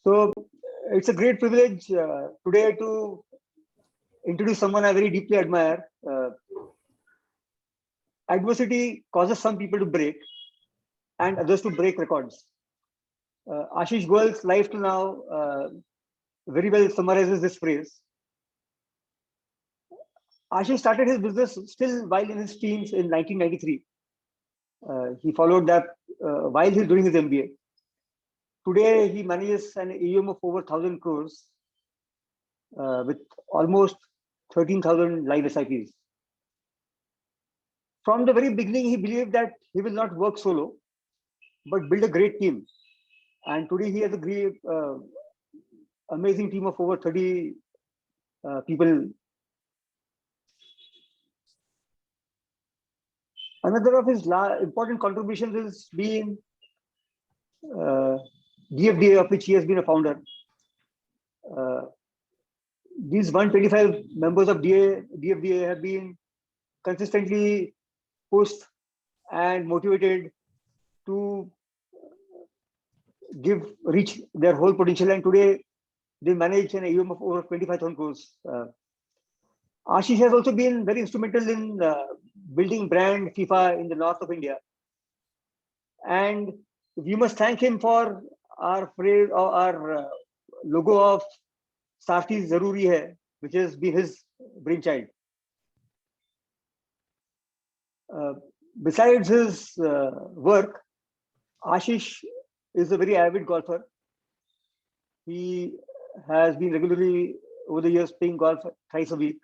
So it's a great privilege today to introduce someone I very deeply admire. Adversity causes some people to break and others to break records. Ashish Goel's life to now very well summarizes this phrase. Ashish started his business still while in his teens in 1993. He followed that while he's doing his MBA. Today, he manages an AUM of over 1,000 crores with almost 13,000 live SIPs. From the very beginning, he believed that he will not work solo, but build a great team. And today, he has a great, amazing team of over 30 people. Another of his important contributions is being DFDA, of which he has been a founder. These 125 members of DFDA have been consistently pushed and motivated to reach their whole potential, and today they manage an AUM of over 25,000 crores. Ashish has also been very instrumental in building brand FIFA in the north of India, and we must thank him for our phrase or our logo of Sarthi Zaruri Hai, which has been his brainchild. Besides his work, Ashish is a very avid golfer. He has been regularly over the years playing golf thrice a week.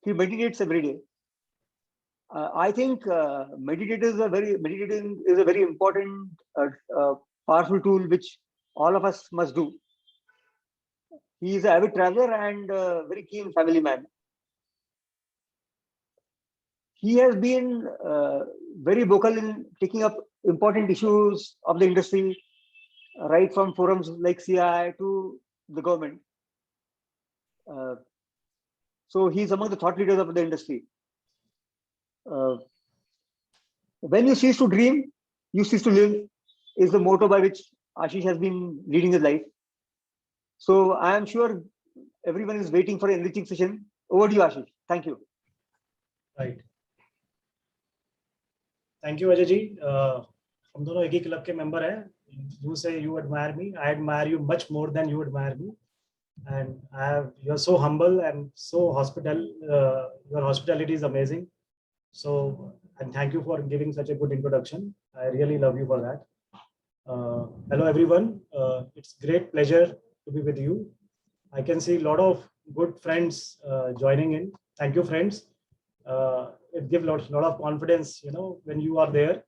He meditates every day. I think meditating is a very important, powerful tool which all of us must do. He is an avid traveler and a very keen family man. He has been very vocal in taking up important issues of the industry, right from forums like CI to the government. So he's among the thought leaders of the industry. When you cease to dream, you cease to live is the motto by which Ashish has been leading his life. So I am sure everyone is waiting for an enriching session. Over to you, Ashish. Thank you. Right. Thank you, Ajay ji. हम दोनों एक ही club के member हैं. You say you admire me. I admire you much more than you admire me. And you're so humble and so your hospitality is amazing. So, and thank you for giving such a good introduction. I really love you for that. Hello, everyone. It's great pleasure to be with you. I can see a lot of good friends joining in. Thank you, friends. It gives a lot of confidence, when you are there.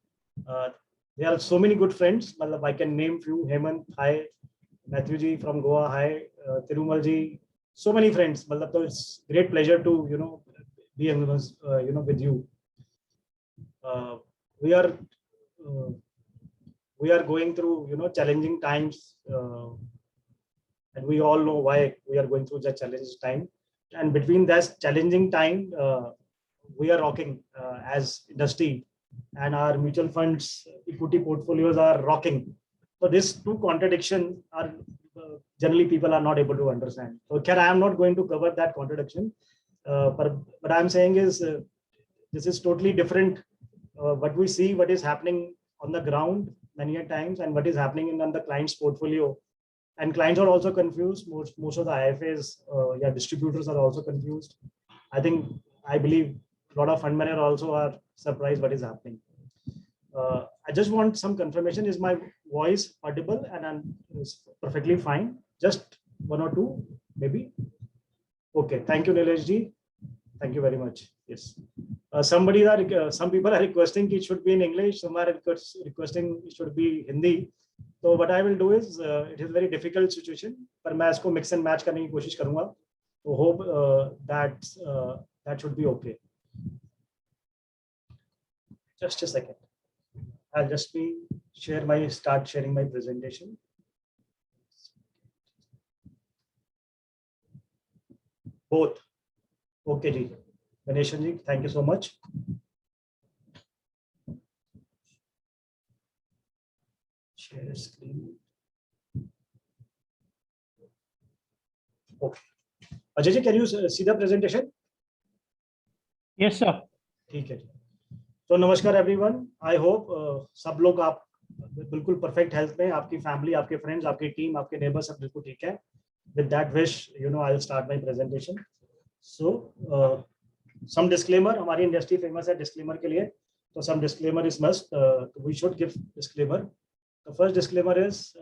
There are so many good friends. I can name few. Hemant, hi. Matthew ji from Goa, hi. Tirumal ji. So many friends. It's great pleasure to, be with you. We are going through, challenging times. And we all know why we are going through that challenging time. And between that challenging time, we are rocking as industry, and our mutual funds equity portfolios are rocking. So these two contradictions are generally people are not able to understand. So I am not going to cover that contradiction, but what I'm saying is this is totally different. What we see, what is happening on the ground many a times, and what is happening on the client's portfolio. And clients are also confused. Most of the IFAs, distributors are also confused. I believe a lot of fund managers also are surprised what is happening. I just want some confirmation. Is my voice audible? And it's perfectly fine. Just one or two, maybe. Okay. Thank you, Nilesh ji. Thank you very much. Yes. Some people are requesting it should be in English. Some are requesting it should be Hindi. So what I will do is, it is a very difficult situation, but मैं इसको mix and match करने की कोशिश करूँगा. So hope that should be okay. Just a second. I'll just start sharing my presentation. Both. Okay, ji. Ganeshan ji, thank you so much. Share screen. Okay. Ajay ji, can you see the presentation? Yes, sir. ठीक है. तो नमस्कार everyone. I hope सब लोग आप बिल्कुल perfect health में, आपकी फैमिली, आपके फ्रेंड्स, आपकी टीम, आपके नेबर सब बिल्कुल ठीक है. With that wish, I will start my presentation. So, some disclaimer. हमारी इंडस्ट्री फेमस है डिस्क्लेमर के लिए, तो some disclaimer is must. We should give disclaimer. The first disclaimer is,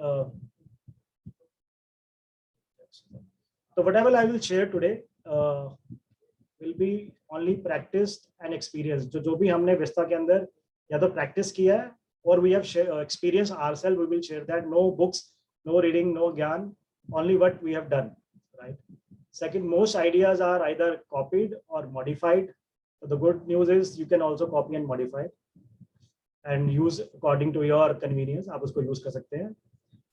so whatever I will share today will be only practiced and experienced. जो भी हमने vista के अंदर या तो practice किया है, or we have experienced ourselves, we will share that. No books, no reading, no ज्ञान, only what we have done, right? Second, most ideas are either copied or modified. So the good news is you can also copy and modify and use according to your convenience. आप उसको use कर सकते हैं.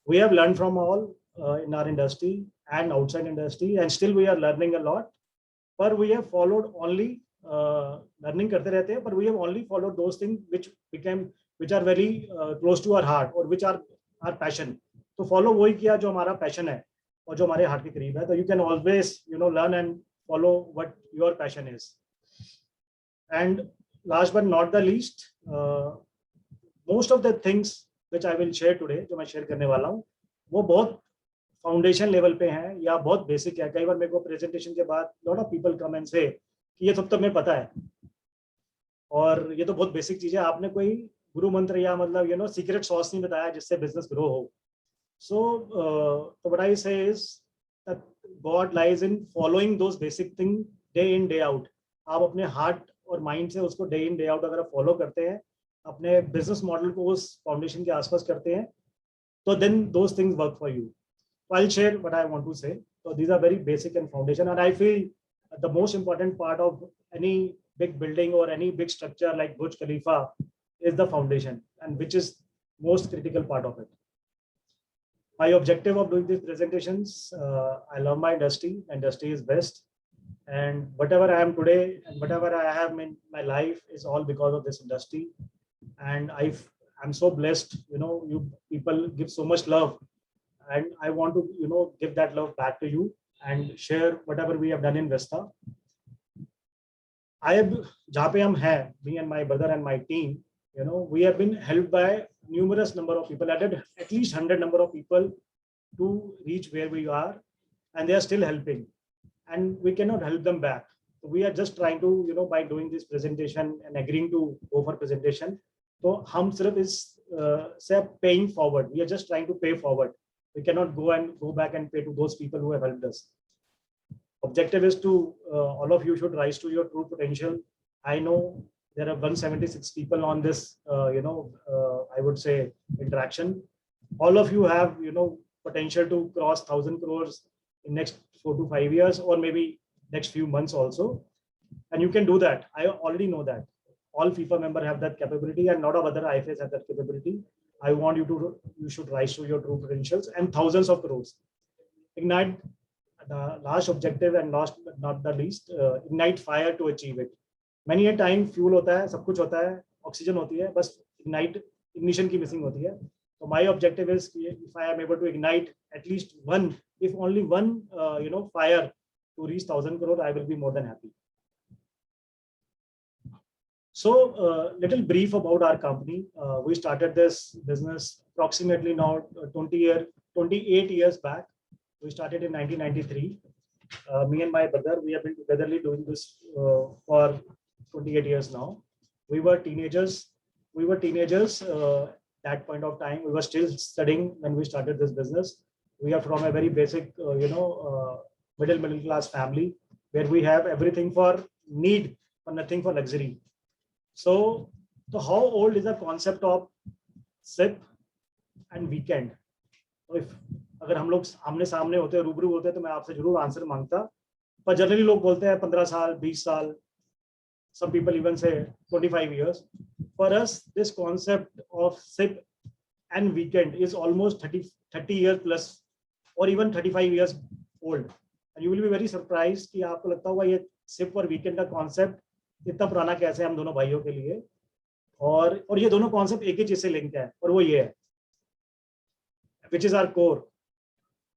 We have learned from all in our industry and outside industry, and still we are learning a lot. But we have followed only learning करते रहते हैं, but we have only followed those things which are very close to our heart or which are our passion. तो follow वही किया जो हमारा passion है और जो हमारे heart के करीब है. तो you can always learn and follow what your passion is. And last but not the least, most of the things which I will share today, जो मैं share करने वाला हूँ, वो बहुत फाउंडेशन लेवल पे हैं या बहुत बेसिक है. कई बार मेरे को प्रेजेंटेशन के बाद lot of people come and से कि ये सब तो मैं पता है और ये तो बहुत बेसिक चीज है, आपने कोई गुरु मंत्र या मतलब सीक्रेट सॉस नहीं बताया जिससे बिजनेस ग्रो हो. सो व्हाट आई से is that God lies in following those basic thing day in day out. आप अपने हार्ट और माइंड से उसको डे इन डे आउट अगर आप फॉलो करते हैं, अपने बिजनेस मॉडल को उस फाउंडेशन के आसपास करते हैं, तो then those things work for you. I'll share what I want to say. So these are very basic and foundation, and I feel the most important part of any big building or any big structure like Burj Khalifa is the foundation, and which is most critical part of it. My objective of doing these presentations, I love my industry. Industry is best, and whatever I am today and whatever I have in my life is all because of this industry. And I'm so blessed. You people give so much love. And I want to, give that love back to you and share whatever we have done in Vesta. जहाँ पे हम हैं, me and my brother and my team, we have been helped by numerous number of people, at least 100 number of people to reach where we are, and they are still helping, and we cannot help them back. So we are just trying to, by doing this presentation and agreeing to go for presentation. So हम सिर्फ इस से paying forward. We are just trying to pay forward. We cannot go back and pay to those people who have helped us. Objective is to all of you should rise to your true potential. I know there are 176 people on this, I would say interaction. All of you have, potential to cross 1,000 crores in next 4 to 5 years, or maybe next few months also. And you can do that. I already know that. All FIFA members have that capability, and a lot of other IFAs have that capability. I want you should rise to your true potentials and thousands of crores. Ignite the last objective and last but not the least, ignite fire to achieve it. Many a time fuel होता है, सब कुछ होता है, oxygen होती है, बस ignition की missing होती है. So my objective is if I am able to ignite at least one, if only one, fire to reach 1,000 crore, I will be more than happy. So little brief about our company. We started this business approximately now 28 years back. We started in 1993. Me and my brother, we have been togetherly doing this for 28 years now. We were teenagers that point of time. We were still studying when we started this business. We are from a very basic, middle class family where we have everything for need but nothing for luxury. So how old is the concept of SIP and weekend? So if अगर हम लोग आमने सामने होते, रूबरू होते, तो मैं आपसे जरूर आंसर मांगता, पर जनरली लोग बोलते हैं 15 साल, 20 साल, some people even say 25 years. For us, this concept of SIP and weekend is almost 30 years plus, or even 35 years old. And you will be very surprised कि आपको लगता होगा ये SIP और weekend का concept इतना पुराना कैसे हम दोनों भाइयों के लिए, और ये दोनों कॉन्सेप्ट एक ही चीज से लिंक है, और वो ये है, which is our core.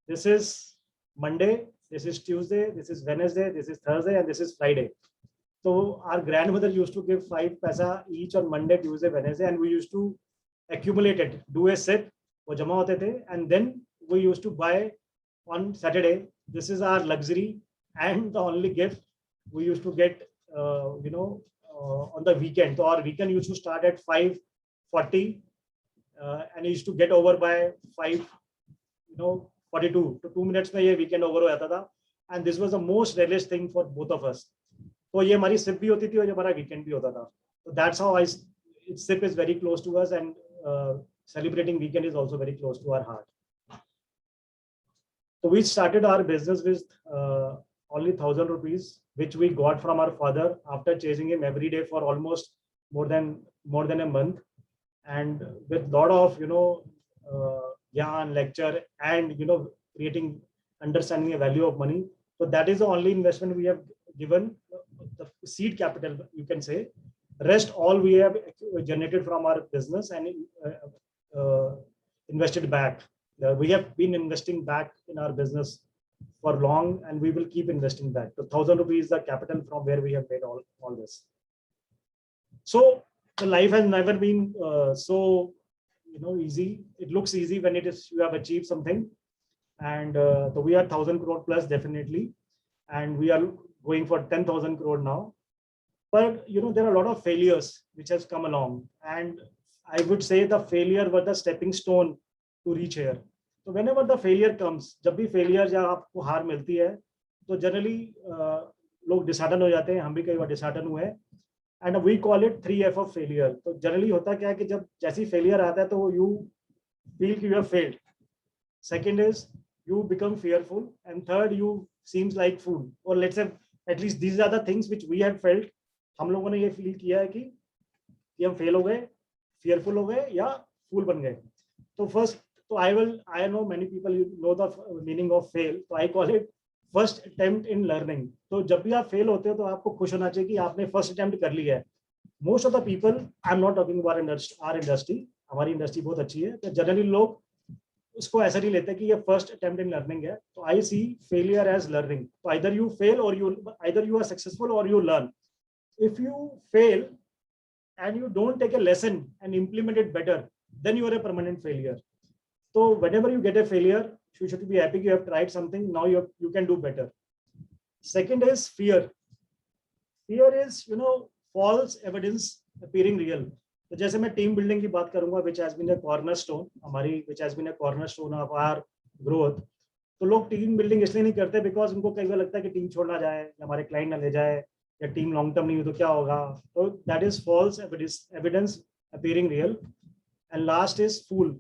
This is Monday, this is Tuesday, this is Wednesday, this is Thursday, and this is Friday. So our grandmother used to give 5 paisa each on Monday, Tuesday, Wednesday, and we used to accumulate it, do a SIP, wo jama hote the, and then we used to buy on Saturday. This is our luxury and the only gift we used to get, on the weekend. So our weekend used to start at 5:40, and used to get over by 5:42. So 2 minutes में ये weekend over हो जाता था, and this was the most relish thing for both of us. तो ये हमारी SIP भी होती थी और ये हमारा weekend भी होता था. So that's how SIP is very close to us, and celebrating weekend is also very close to our heart. So we started our business with only 1,000 rupees, which we got from our father after chasing him every day for almost more than a month, and with lot of lecture and creating understanding the value of money. So that is the only investment we have given, the seed capital, you can say. Rest all we have generated from our business and invested back. We have been investing back in our business for long, and we will keep investing back. So 1,000 rupees is the capital from where we have made all this. So the life has never been so easy. It looks easy when you have achieved something, and so we are 1,000 crore plus definitely, and we are going for 10,000 crore now. But there are a lot of failures which has come along, and I would say the failure was the stepping stone to reach here. So whenever the failure comes, जब भी failure या आपको हार मिलती है, तो generally लोग disheartened हो जाते हैं. हम भी कई बार disheartened हुए हैं, and we call it 3F of failure. तो generally होता क्या है कि जब जैसी failure आता है तो you feel कि you have failed. Second is you become fearful, and third you seems like fool. Or let's say at least these are the things which we have felt. हम लोगों ने ये feel किया है कि हम fail हो गए, fearful हो गए या fool बन गए. So first, so I know many people know the meaning of fail. So I call it first attempt in learning. So जब भी आप fail होते हो तो आपको खुश होना चाहिए कि आपने first attempt कर लिया है. Most of the people, I'm not talking about our industry. हमारी industry बहुत अच्छी है. तो generally लोग उसको ऐसा नहीं लेते कि ये first attempt in learning है. So I see failure as learning. So either you fail or either you are successful or you learn. If you fail and you don't take a lesson and implement it better, then you are a permanent failure. So whenever you get a failure, you should be happy you have tried something. Now you can do better. Second is fear. Fear is false evidence appearing real. तो जैसे मैं team building की बात करूंगा, which has been a cornerstone of our growth. तो लोग team building इसलिए नहीं करते because उनको कई बार लगता है कि टीम छोड़ना जाए या हमारे क्लाइंट ना ले जाए या टीम लॉन्ग टर्म नहीं हो तो क्या होगा. तो that is false evidence appearing real. And last is fool.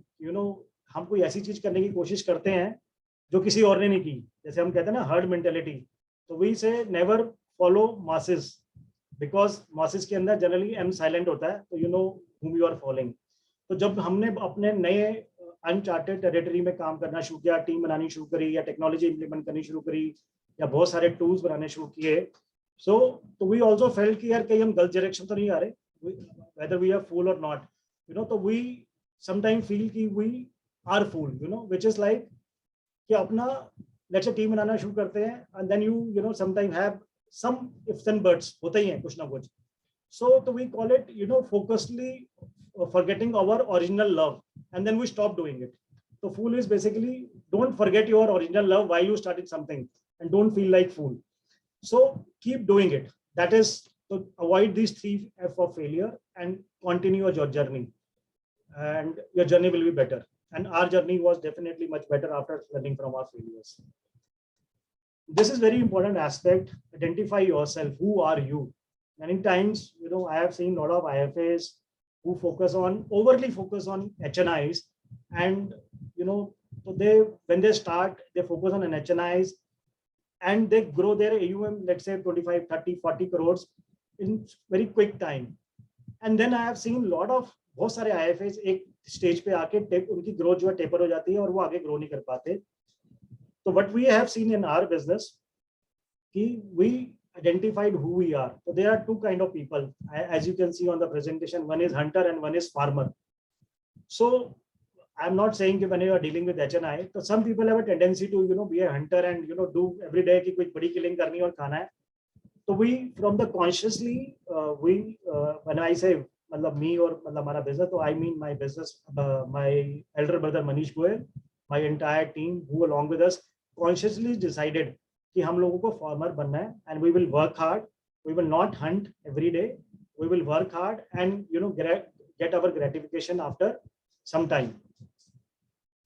हम कोई ऐसी चीज करने की कोशिश करते हैं जो किसी और ने नहीं की. जैसे हम कहते हैं ना herd mentality. तो we say never follow masses because masses के अंदर generally M silent होता है. तो you know whom you are following. तो जब हमने अपने नए uncharted territory में काम करना शुरू किया, टीम बनानी शुरू करी या टेक्नोलॉजी इंप्लीमेंट करनी शुरू करी या बहुत सारे टूल्स बनाने शुरू किए, so we also felt कि यार कहीं हम गलत डायरेक्शन तो नहीं आ रहे, whether we are fool or not, तो we sometimes feel कि we are fool, which is like कि अपना let's say टीम बनाना शुरू करते हैं and then you sometimes have some ifs and buts, होता ही है कुछ ना कुछ. So we call it focusedly forgetting our original love, and then we stop doing it. So fool is basically don't forget your original love why you started something and don't feel like fool. So keep doing it. That is to avoid these 3F of failure and continue your journey, and your journey will be better. And our journey was definitely much better after learning from our failures. This is very important aspect. Identify yourself. Who are you? Many times, I have seen a lot of IFAs who overly focus on HNIs, and when they start, they focus on an HNIs and they grow their AUM, let's say 25, 30, 40 crores in very quick time. And then I have seen बहुत सारे IFAs एक stage पे आके उनकी growth जो है taper हो जाती है और वो आगे ग्रो नहीं कर पाते. So what we have seen in our business, we identified who we are. So there are two kind of people, as you can see on the presentation. One is hunter and one is farmer. So I'm not saying that when you are dealing with HNI, so some people have a tendency to, you know, be a hunter and, you know, do every day कि कुछ बड़ी killing करनी और खाना है. So we, from the consciously, when I say मतलब me or मतलब हमारा business, so I mean my business, my elder brother Manish Goyal, my entire team who along with us consciously decided कि हम लोगों को farmer बनना है, and we will work hard. We will not hunt every day. We will work hard and, you know, get our gratification after some time.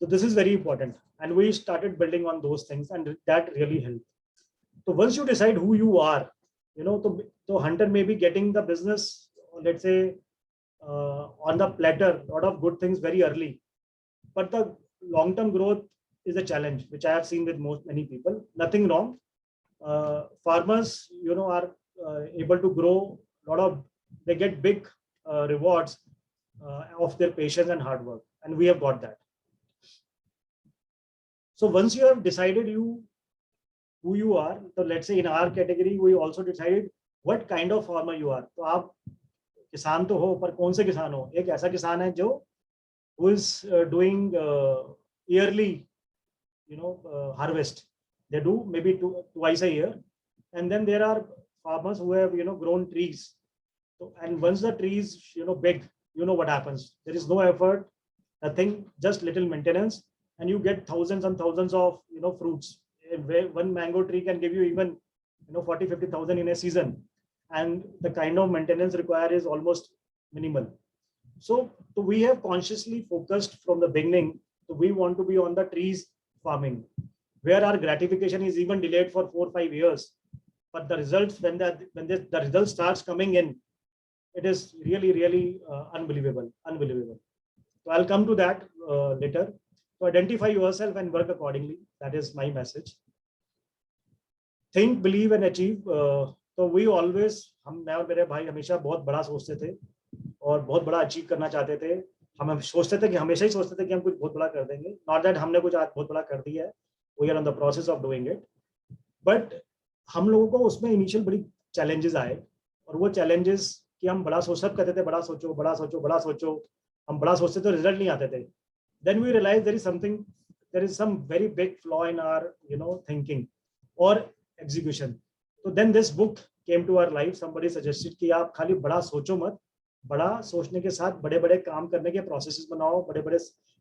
So this is very important, and we started building on those things, and that really helped. So once you decide who you are, you know, so hunter may be getting the business, let's say, on the platter, a lot of good things very early, but the long-term growth is a challenge, which I have seen with many people. Nothing wrong. Farmers, you know, are able to grow a lot of, they get big rewards of their patience and hard work, and we have got that. So once you have decided who you are, so let's say in our category, we also decided what kind of farmer you are. तो आप किसान तो हो, पर कौन से किसान हो? एक ऐसा किसान है जो who is doing yearly, you know, harvest. They do maybe twice a year, and then there are farmers who have, you know, grown trees. So, and once the trees, you know, big, you know what happens. There is no effort, nothing, just little maintenance, and you get thousands and thousands of, you know, fruits. One mango tree can give you even, you know, 40-50,000 in a season, and the kind of maintenance required is almost minimal. So we have consciously focused from the beginning. So we want to be on the trees farming, where our gratification is even delayed for 4 or 5 years. But the results, when the result starts coming in, it is really unbelievable. So I'll come to that later. So identify yourself and work accordingly. That is my message. Think, believe and achieve. So we always, मैं और मेरे भाई हमेशा बहुत बड़ा सोचते थे और बहुत बड़ा अचीव करना चाहते थे. हम सोचते थे कि हमेशा ही सोचते थे कि हम कुछ बहुत बड़ा कर देंगे. Not that हमने कुछ आज बहुत बड़ा कर दिया है. We are on the process of doing it. But हम लोगों को उसमें इनिशियल बड़ी challenges आए और वो challenges कि हम बड़ा सोच, सब कहते थे बड़ा सोचो बड़ा सोचो बड़ा सोचो, हम बड़ा सोचते तो रिजल्ट नहीं आते थे. Then we realized there is some very big flaw in our, you know, thinking or execution. So then this book came to our life. Somebody suggested कि आप खाली बड़ा सोचो मत, बड़ा सोचने के साथ बड़े-बड़े काम करने के processes बनाओ, बड़े-बड़े.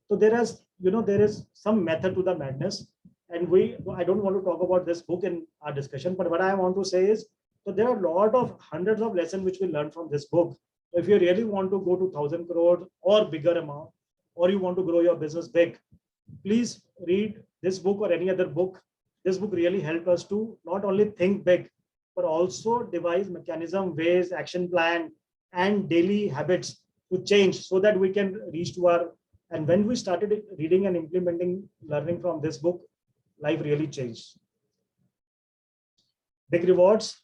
So there is some method to the madness, and I don't want to talk about this book in our discussion, but what I want to say is, so there are a lot of hundreds of lessons which we learn from this book. If you really want to go to 1,000 crore or bigger amount, or you want to grow your business big, please read this book or any other book. This book really helped us to not only think big, but also devise mechanism, ways, action plan, and daily habits to change so that we can reach to our. And when we started reading and implementing, learning from this book, life really changed. Big rewards.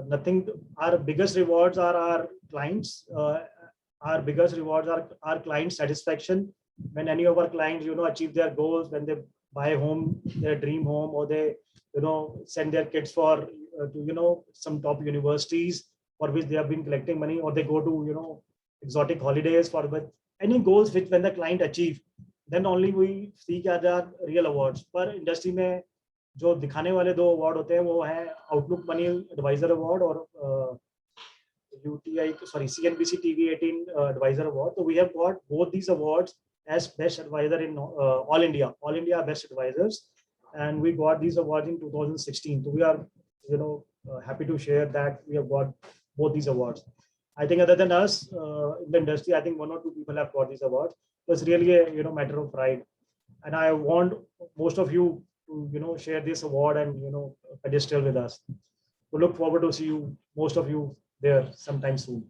Nothing. Our biggest rewards are our clients. Our biggest rewards are our client satisfaction. When any of our clients, you know, achieve their goals, when they buy home, their dream home, or they, you know, send their kids for to, you know, some top universities for which they have been collecting money, or they go to, you know, exotic holidays for with any goals which when the client achieve, then only we see their real awards. पर industry में जो दिखाने वाले 2 award होते हैं वो है Outlook Money Advisor Award और UTI, sorry, CNBC TV 18 Advisor Award. So we have got both these awards as best advisor in all India best advisors, and we got these awards in 2016. So we are, you know, happy to share that we have got both these awards. I think other than us in the industry, I think 1 or 2 people have got these awards. So it's really a, you know, matter of pride, and I want most of you to, you know, share this award and, you know, pedestal with us. So look forward to see you, most of you, there sometime soon.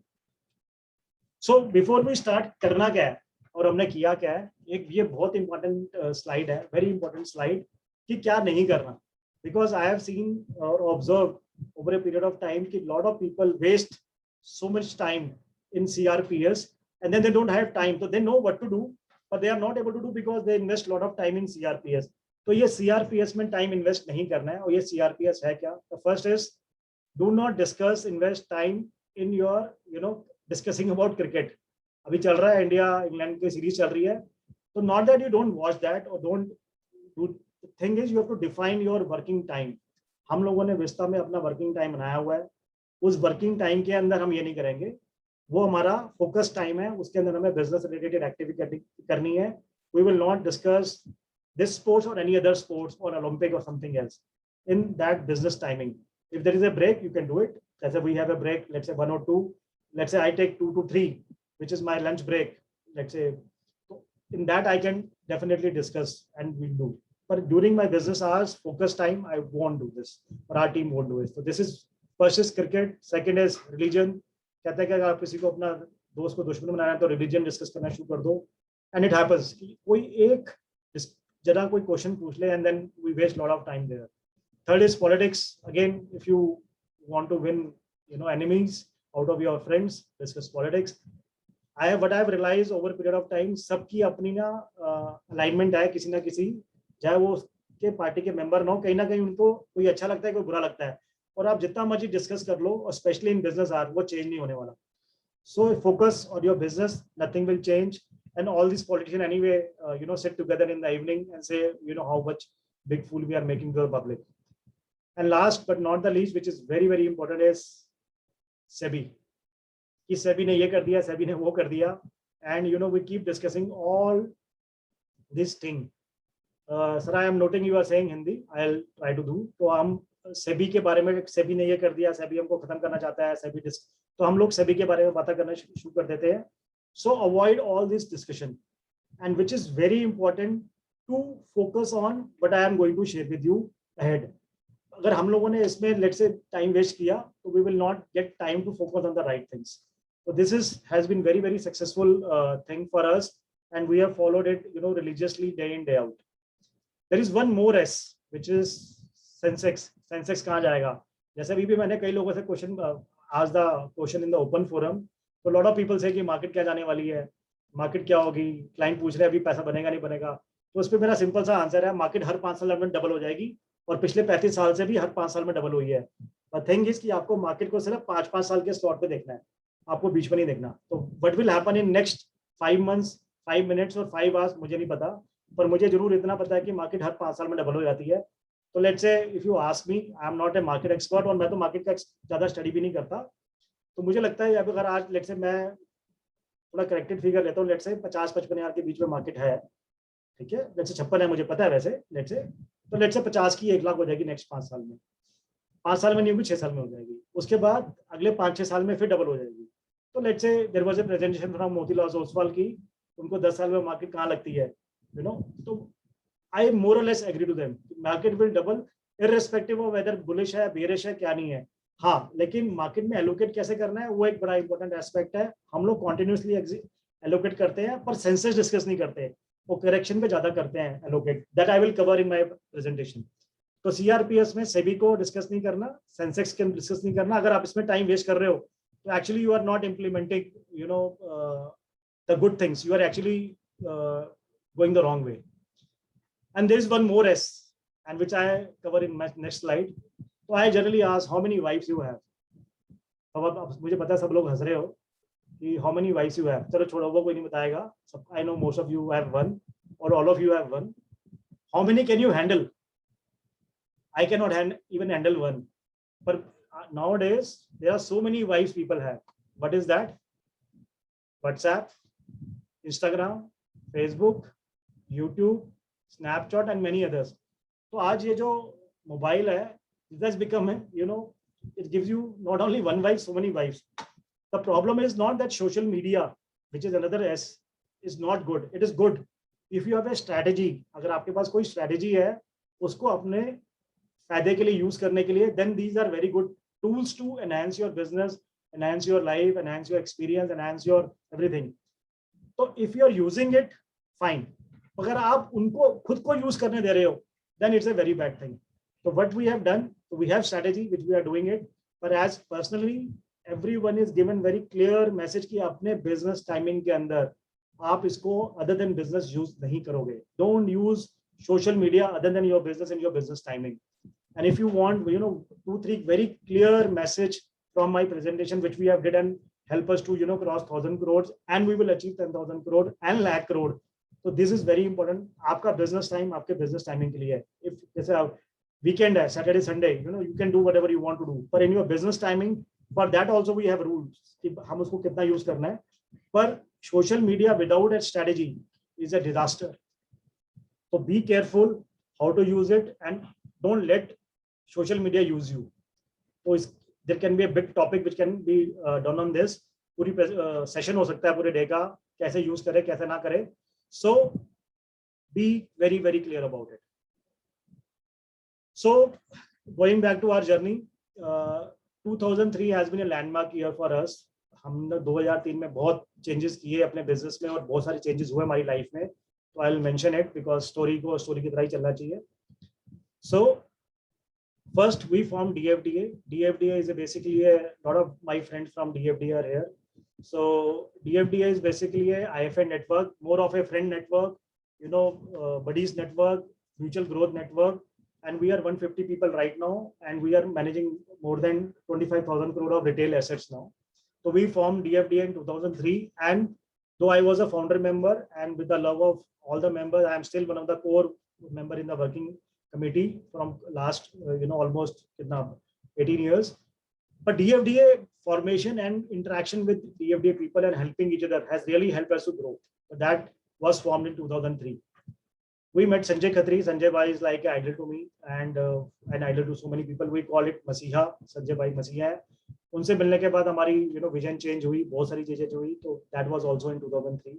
So before we start, करना क्या है और हमने किया क्या है, एक ये बहुत important slide है, very important slide कि क्या नहीं करना, because I have seen or observed over a period of time कि lot of people waste so much time in CRPS and then they don't have time, so they know what to do but they are not able to do because they invest a lot of time in CRPS. तो ये CRPS में time invest नहीं करना है. और ये CRPS है क्या? The first is, do not invest time in your, you know, discussing about cricket. अभी चल रहा है इंडिया इंग्लैंड की सीरीज चल रही है, तो not that you don't watch that और don't do, thing is you have to define your working time. हम लोगों ने विस्ता में अपना वर्किंग टाइम बनाया हुआ है, उस वर्किंग टाइम के अंदर हम ये नहीं करेंगे, वो हमारा फोकस टाइम है, उसके अंदर हमें बिजनेस रिलेटेड एक्टिविटी करनी है। We will not discuss this sports or any other sports or Olympic or something else in that business timing. If there is a break, you can do it. Let's say we have a break, let's say 1 or 2. Let's say I take 2 to 3, which is my lunch break. Let's say in that I can definitely discuss and we'll do. But during my business hours, focus time, I won't do this. Or our team won't do it. So this is first is cricket. Second is religion. कहते हैं कि अगर आप किसी को अपना दोस्त को दुश्मन बनाना है तो रिलीजन डिस्कस करना शुरू कर दो. And it happens कि कोई एक जरा कोई क्वेश्चन पूछ ले and then we waste lot of time there. Third is politics. Again, if you want to win, enemies out of your friends, discuss politics. What I have realized over a period of time, सबकी अपनी ना alignment है किसी ना किसी, चाहे वो के पार्टी के मेंबर ना हो, कहीं ना कहीं उनको कोई अच्छा लगता है कोई बुरा लगता है, और आप जितना मर्जी डिस्कस कर लो, और स्पेशली इन बिजनेस आर वो चेंज नहीं होने वाला. So focus on your business, nothing will change. And all these politicians anyway, sit together in the evening and say, how much big fool we are making to the public. And last but not the least, which is very, very important, is SEBI. कि SEBI ने ये कर दिया, SEBI ने वो कर दिया, and we keep discussing all this thing. Sir, I am noting you are saying Hindi. I'll try to do. तो हम SEBI के बारे में, SEBI ने ये कर दिया, SEBI हमको खत्म करना चाहता है, SEBI तो हम लोग SEBI के बारे में बातें करना शुरू कर देते हैं. So avoid all this discussion, and which is very important to focus on what I am going to share with you ahead. अगर हम लोगों ने इसमें let's say time waste किया, तो we will not get time to focus on the right things. So this has been very, very successful thing for us, and we have followed it religiously day in day out. There is one more S, which is Sensex. Sensex कहाँ जाएगा? जैसे अभी भी मैंने कई लोगों से question asked the question in the open forum. तो लॉट ऑफ पीपल से कि मार्केट क्या जाने वाली है, मार्केट क्या होगी, क्लाइंट पूछ रहे हैं अभी पैसा बनेगा नहीं बनेगा. तो उस पर मेरा सिंपल सा आंसर है, मार्केट हर 5 साल में डबल हो जाएगी, और पिछले 35 साल से भी हर 5 साल में डबल हुई है. द थिंग इज कि आपको मार्केट को सिर्फ 5-5 साल के स्लॉट पे देखना है, आपको बीच में नहीं देखना. तो what will happen in next 5 months, 5 minutes और 5 hours मुझे नहीं पता, पर मुझे जरूर इतना पता है कि मार्केट हर 5 साल में डबल हो जाती है. तो लेट्स से if you ask me, I am not a market expert, और मैं तो मार्केट का ज्यादा स्टडी भी नहीं करता. तो मुझे लगता है अगर आज लेट्स से मैं थोड़ा करेक्टेड फिगर लेता हूँ, लेट्स से 50-55 हज़ार के बीच में मार्केट है, ठीक है, लेट्स से 56 है मुझे पता है वैसे, लेट्स से, तो लेट्स से 50 की 1 लाख हो जाएगी नेक्स्ट 5 साल में. 5 साल में नहीं होगी, 6 साल में हो जाएगी. उसके बाद अगले 5-6 साल में फिर डबल हो जाएगी. तो let's say there was a presentation from Motilal Oswal की, उनको 10 साल में मार्केट कहाँ लगती है, तो आई मोर और less agree to them, market will double irrespective of whether bullish है, बेरिश है, क्या नहीं है. हाँ, लेकिन मार्केट में एलोकेट कैसे करना है वो एक बड़ा इंपॉर्टेंट एस्पेक्ट है. हम लोग कॉन्टिन्यूसली एलोकेट करते हैं, पर सेंसेस डिस्कस नहीं करते, वो करेक्शन पे ज्यादा करते हैं allocate. That I will cover in my presentation. तो सीआरपीएस में सेबी को डिस्कस नहीं करना, सेंसेक्स के डिस्कस नहीं करना. अगर आप इसमें टाइम वेस्ट कर रहे हो, तो actually you are not implementing the good things, you are actually going the wrong way. And there is one more S, and which I cover in my next slide. So I generally ask how many wives you have. अब मुझे पता है सब लोग हंस रहे हो कि how many wives you have. चलो छोड़ो, वो कोई नहीं बताएगा. I know most of you have one, or all of you have one. How many can you handle? I cannot even handle one. But nowadays there are so many wives people have. What is that? WhatsApp, Instagram, Facebook, YouTube, Snapchat and many others. तो आज ये जो mobile है, it has become, it gives you not only one wife, so many wives. The problem is not that social media, which is another S, is not good. It is good if you have a strategy. अगर आपके पास कोई strategy है, उसको अपने फायदे के लिए use करने के लिए, then these are very good tools to enhance your business, enhance your life, enhance your experience, enhance your everything. तो if you are using it, fine. अगर आप उनको खुद को यूज करने दे रहे हो, then it's a very bad thing. So what we have done, we have strategy which we are doing it, but as personally everyone is given very clear message कि अपने business timing के अंदर आप इसको other than business use नहीं करोगे. Don't use social media other than your business in your business timing. And if you want 2-3 very clear message from my presentation which we have did and help us to cross 1,000 crores, and we will achieve 10,000 crore and lakh crore. So this is very important. आपका business time आपके business timing के लिए है. If जैसे आप weekend है, Saturday Sunday, you can do whatever you want to do. But in your business timing, for that also we have rules कि हम उसको कितना use करना है. पर social media without a strategy is a disaster. So be careful how to use it and don't let social media use you. So there can be a big topic which can be done on this. पूरी session हो सकता है पूरे day का, कैसे use करे कैसे ना करे. So be very, very clear about it. So going back to our journey, 2003 has been a landmark year for us. हमने 2003 में बहुत changes किए अपने business में और बहुत सारे changes हुए हमारी life में. So I'll mention it because story की तरह ही चलना चाहिए. So first we formed DFDA. DFDA is basically a lot of my friends from DFDA are here. So DFDA is basically a IFA network, more of a friend network, buddies network, mutual growth network, and we are 150 people right now, and we are managing more than 25,000 crore of retail assets now. So we formed DFDA in 2003, and though I was a founder member, and with the love of all the members, I am still one of the core member in the working committee from last almost 18 years. But DFDA formation and interaction with DFDA people and helping each other has really helped us to grow. So that was formed in 2003. We met Sanjay Khatri. Sanjay Bhai is like an idol to me and an idol to so many people. We call it Masiha. Sanjay Bhai Masiha है. उनसे मिलने के बाद हमारी vision change हुई, बहुत सारी चीजें हुई. तो that was also in 2003.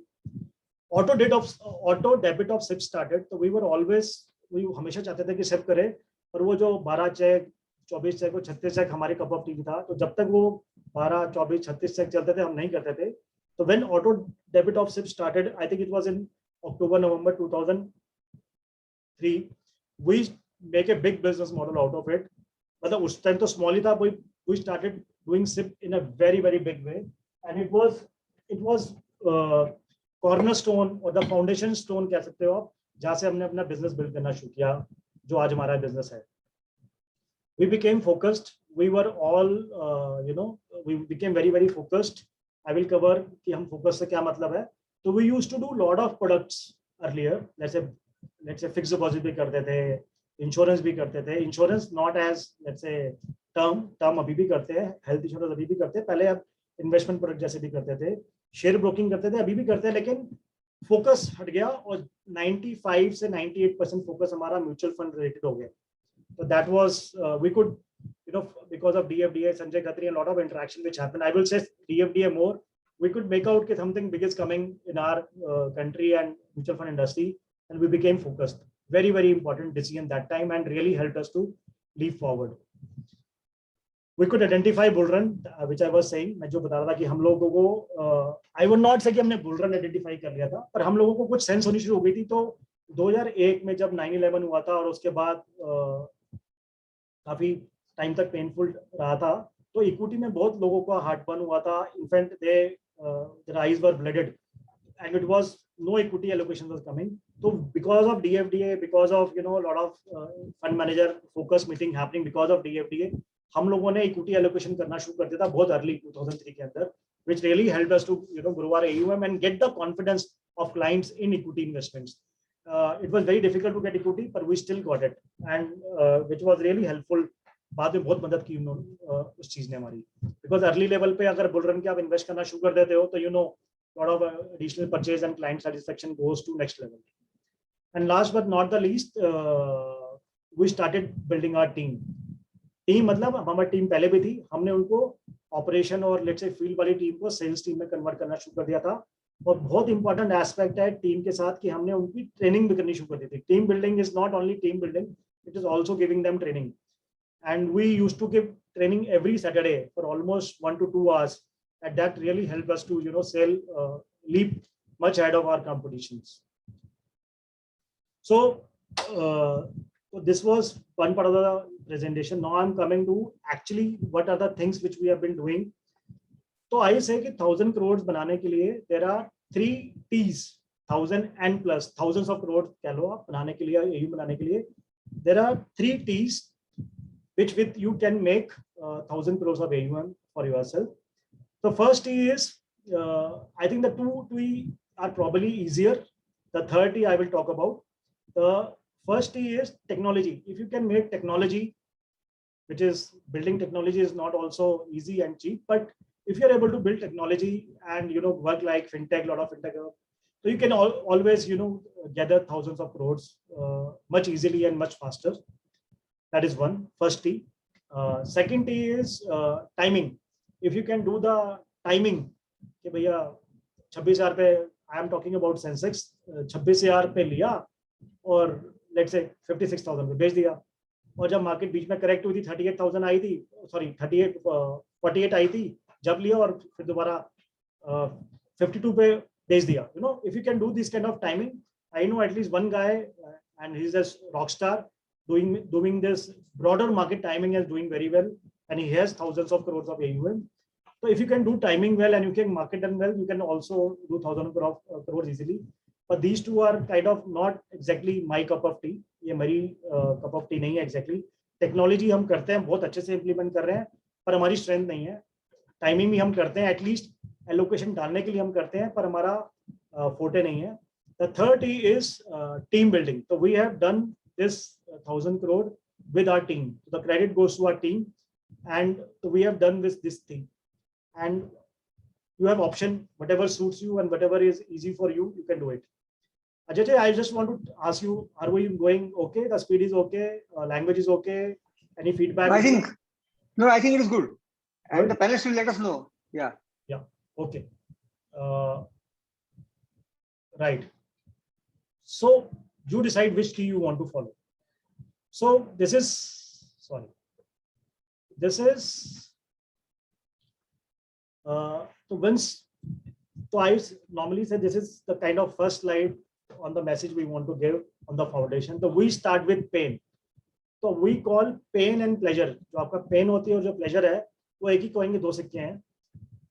Auto debit of SIP started. So we हमेशा चाहते थे कि SIP करे, पर वो जो 12 चेक 24 चेक और 36 चेक हमारे कप ऑफ टी था. तो जब तक वो 12 24 36 चेक चलते थे हम नहीं करते थे. तो when auto debit of SIP started, I think it was in October November 2003, we make a big business model out of it. मतलब उस टाइम तो small ही था. We started doing SIP in a very, very big way, and it was cornerstone or the foundation stone कह सकते हो आप, जहाँ से हमने अपना business build करना शुरू किया, जो आज हमारा business है. We became focused. We were all, we became very, very focused. I will cover कि हम focus से क्या मतलब है. So we used to do lot of products earlier. Let's say fixed deposit भी करते थे, insurance भी करते थे. Insurance not as let's say term अभी भी करते हैं, health insurance अभी भी करते हैं. पहले अब investment product जैसे भी करते थे, share broking करते थे, अभी भी करते हैं, लेकिन focus हट गया और 95 से 98% focus हमारा mutual fund related हो गया. So that was we could, because of DFDA, Sanjay Khatri, a lot of interaction which happened. I will say DFDA more. We could make out that something big is coming in our country and mutual fund industry, and we became focused. Very, very important decision that time, and really helped us to leap forward. We could identify bull run, which I was saying. मैं जो बता रहा था कि हम लोगों को I would not say कि हमने bull run identify कर लिया था, पर हम लोगों को कुछ sense होनी शुरू हो गई थी. तो 2001 में जब 9/11 हुआ था और उसके बाद काफी टाइम तक पेनफुल रहा था, तो इक्विटी में बहुत लोगों का हार्ट बर्न हुआ था. In fact their eyes were blooded, and it was no equity allocation was coming. So because of DFDA, because of a lot of fund manager focus meeting happening because of DFDA, हम लोगों ने equity allocation करना शुरू कर दिया था बहुत early 2003 के अंदर, which really helped us to grow our AUM and get the confidence of clients in equity investments. It was very difficult to get equity, but we still got it, and which was really helpful. बाद में बहुत मदद की उस चीज ने हमारी, because early level पे अगर bull run के आप invest करना शुरू कर देते हो तो lot of additional purchase and client satisfaction goes to next level. And last but not the least, we started building our team. मतलब हमारी टीम पहले भी थी, हमने उनको ऑपरेशन और लेट्स से फील्ड वाली टीम को सेल्स टीम में कन्वर्ट करना शुरू कर दिया था. और बहुत इंपॉर्टेंट एस्पेक्ट है टीम के साथ कि हमने उनकी ट्रेनिंग भी करनी शुरू कर दी थी. Team building is not only team building, it is also giving them training. And we used to give training every Saturday for almost 1 to 2 hours, and that really helped us to sell leap much ahead of our competitions. So this was one part of the presentation. Now I'm coming to actually what are the things which we have been doing. So I say कि 1000 crores बनाने के लिए there are 3 T's, 1000 and plus, thousands of crores कह लो आप बनाने के लिए, AUM बनाने के लिए there are 3 T's which with you can make 1000 crores of AUM for yourself. So first T is, I think the two T are probably easier. The third T I will talk about. The first T is technology. If you can make technology, which is building technology is not also easy and cheap, but if you're able to build technology and work like fintech, lot of fintech, so you can always gather thousands of crores much easily and much faster. That is one, first T. Second T is timing. If you can do the timing, कि भैया 26,000 पे, I am talking about Sensex, 26,000 पे लिया और let's say 56,000 पे बेच दिया, और जब मार्केट बीच में करेक्ट हुई थी 38,000 आई थी, सॉरी 48 आई थी, जब लिया और फिर दोबारा 52 पे बेच दिया. If you can do this kind of timing, I know at least one guy and he's a rock star doing this broader market timing is doing very well, and he has thousands of crores of AUM. So if you can do timing well and you can market them well, you can also do thousands of crores easily. But these two are kind of not exactly my cup of tea. ये मेरी cup of tea नहीं है exactly. Technology हम करते हैं, बहुत अच्छे से इम्प्लीमेंट कर रहे हैं, पर हमारी स्ट्रेंथ नहीं है. टाइमिंग भी हम करते हैं, एटलीस्ट एलोकेशन डालने के लिए हम करते हैं, पर हमारा फोटे नहीं है. The third T is team building. तो we have done this 1,000 crore with our team. The credit goes to our team, and we have done this thing. And you have option, whatever suits you and whatever is easy for you, you can do it. Ajay, I just want to ask you, are we going okay? The speed is okay, language is okay. Any feedback? I think it is good. And the panelists will let us know. Yeah. Okay. Right. So you decide which key you want to follow. So this is, sorry, this is, so I normally say this is the kind of first slide on the message we want to give on the foundation. So we start with pain. So we call pain and pleasure. जो आपका pain होती है और जो pleasure है, वो एक ही coin के दो सिक्के हैं.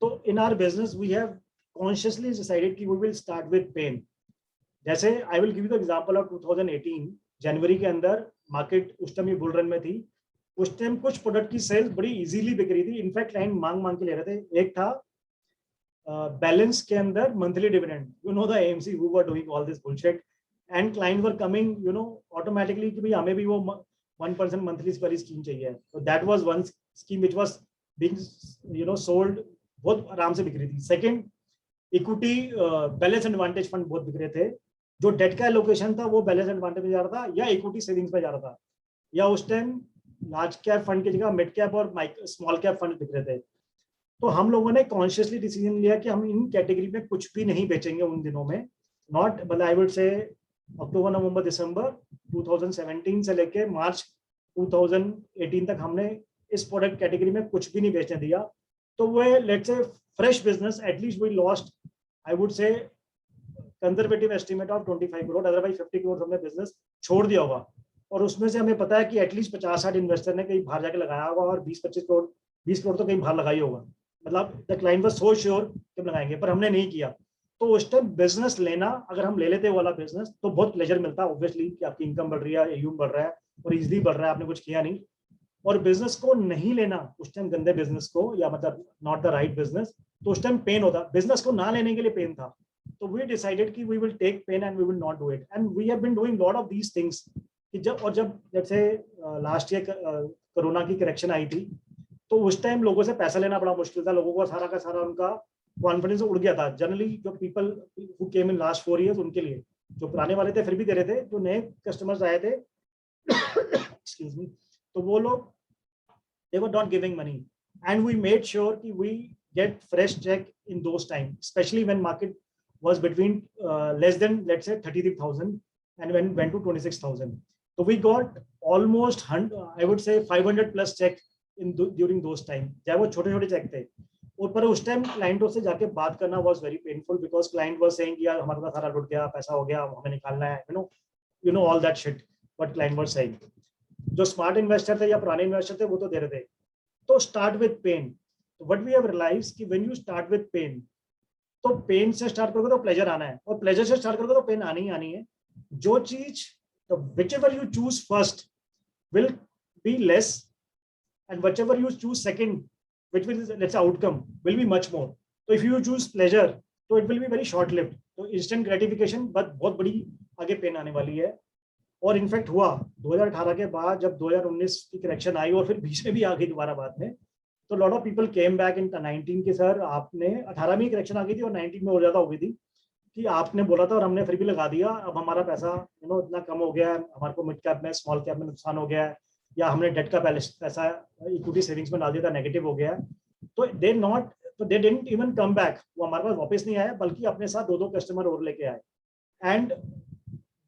तो in our business we have consciously decided कि we will start with pain. जैसे I will give you the example of 2018 जनवरी के अंदर मार्केट उस टाइम बुल रन में थी. उस टाइम कुछ प्रोडक्ट की सेल्स बड़ी इजीली बिक रही थी. इनफैक्ट क्लाइंट मांग के ले रहे थे. एक था बैलेंस के अंदर monthly dividend. The AMC who were doing all this bullshit and clients were coming automatically कि भाई हमें भी वो 1% मंथली वाली स्कीम चाहिए. So that was one scheme which was being sold, बहुत आराम से बिक रही थी. Second, equity balance advantage fund बहुत बिक रहे थे. जो डेट का एलोकेशन था वो बैलेंस एडवांटेज में जा रहा था या इक्विटी सेविंग्स में जा रहा था, या उस टाइम लार्ज कैप फंड की जगह मिड कैप और स्मॉल कैप फंड बिक रहे थे. तो हम लोगों ने कॉन्शियसली डिसीजन लिया कि हम इन कैटेगरी में कुछ भी नहीं बेचेंगे उन दिनों में. नॉट मतलब आई वुड से अक्टूबर नवंबर दिसंबर 2017 से लेके मार्च 2018 तक हमने इस प्रोडक्ट कैटेगरी में कुछ भी नहीं बेचने दिया. तो वो let's say fresh business, at least we lost I would say conservative estimate of 25 crore. Otherwise 50 crore हमने बिजनेस छोड़ दिया होगा. और उसमें से हमें पता है कि एटलीस्ट 50-60 इन्वेस्टर ने कहीं बाहर जाके लगाया होगा और 20-25 करोड़ 20 करोड़ तो कहीं बाहर लगाई होगा. मतलब the client was so sure कि हम लगाएंगे, पर हमने नहीं किया. तो उस टाइम बिजनेस लेना, अगर हम ले लेते वाला बिजनेस, तो बहुत प्लेजर मिलता है ऑब्वियसली कि आपकी इनकम बढ़ रही है, AUM बढ़ रहा है और इजीली बढ़ रहा है, आपने कुछ किया नहीं. और बिजनेस को नहीं लेना उस टाइम, गंदे बिजनेस को, या मतलब नॉट द राइट बिजनेस, तो उस टाइम पेन होता. बिजनेस को ना लेने के लिए पेन था. तो वी डिसाइडेड कि we will take pain and we will not do it. And we have been doing lot of these things. जब जैसे लास्ट ईयर कोरोना की करेक्शन आई थी, तो उस टाइम लोगों से पैसा लेना बड़ा मुश्किल था. लोगों का सारा का सारा उनका कॉन्फिडेंस उड़ गया था. जनरली जो people who came in last 4 years, उनके लिए, जो पुराने वाले थे फिर भी दे रहे थे, जो नए कस्टमर्स आए थे एक्सक्यूज मी, तो वो लोग they were not giving money. And we made sure कि we get fresh check in those times, especially when market was between less than, let's say, 33,000 and when went to 26,000. So we got almost 100, I would say 500 plus check during those time. चाहे वो छोटे-छोटे check थे. और पर उस time क्लाइंटों से जाके बात करना was very painful because client was saying यार हमारा तो सारा लुट गया, पैसा हो गया, हमें निकालना है, you know all that shit what client was saying. जो स्मार्ट इन्वेस्टर थे या पुराने इन्वेस्टर थे वो तो दे रहे थे. तो start with pain. What we have realised कि when you start with pain, तो पेन से स्टार्ट करोगे तो प्लेजर आना है, और प्लेजर से स्टार्ट करोगे तो पेन आनी ही आनी है. जो चीज, तो whichever you choose first will be less, and whichever you choose second which will, let's say, outcome will be much more. So if you choose pleasure, तो it will be very short lived. तो instant gratification but बहुत बड़ी आगे pen आने वाली है. और in fact हुआ 2018 के बाद, जब 2019 की करेक्शन आई और फिर बीच में भी आ गई दोबारा बाद में, तो lot of people came back in 19 के सर आपने 18 में करेक्शन आ गई थी और 19 में और ज्यादा हो गई थी कि आपने बोला था और हमने फिर भी लगा दिया, अब हमारा पैसा इतना कम हो गया है, हमारे को मिड कैप में स्मॉल कैप में नुकसान हो गया है, या हमने डेट का पैसा इक्विटी सेविंग्स में डाल दिया था, नेगेटिव हो गया है. तो they didn't even come back, वो हमारे पास वापस नहीं आया, बल्कि अपने साथ 2 कस्टमर और लेके आए. एंड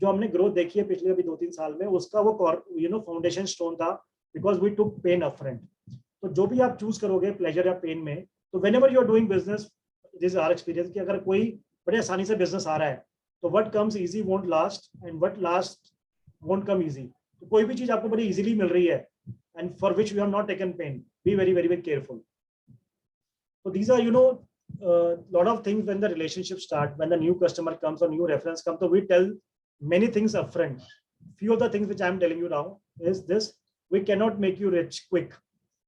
जो हमने ग्रोथ देखी है पिछले अभी 2-3 साल में, उसका वो फाउंडेशन स्टोन था, because we took pain upfront. तो जो भी आप चूज करोगे प्लेजर या पेन में, तो whenever you are doing business, this is our experience कि अगर कोई बड़े आसानी से बिजनेस आ रहा है, तो what comes easy won't last and what last won't come easy. तो कोई भी चीज आपको बड़ी इजीली मिल रही है and for which you have not taken pain, be very very very careful. So these are, lot of things when the relationship start, when the new customer comes or new reference comes, so we tell many things upfront. Few of the things which I am telling you now is this: we cannot make you rich quick.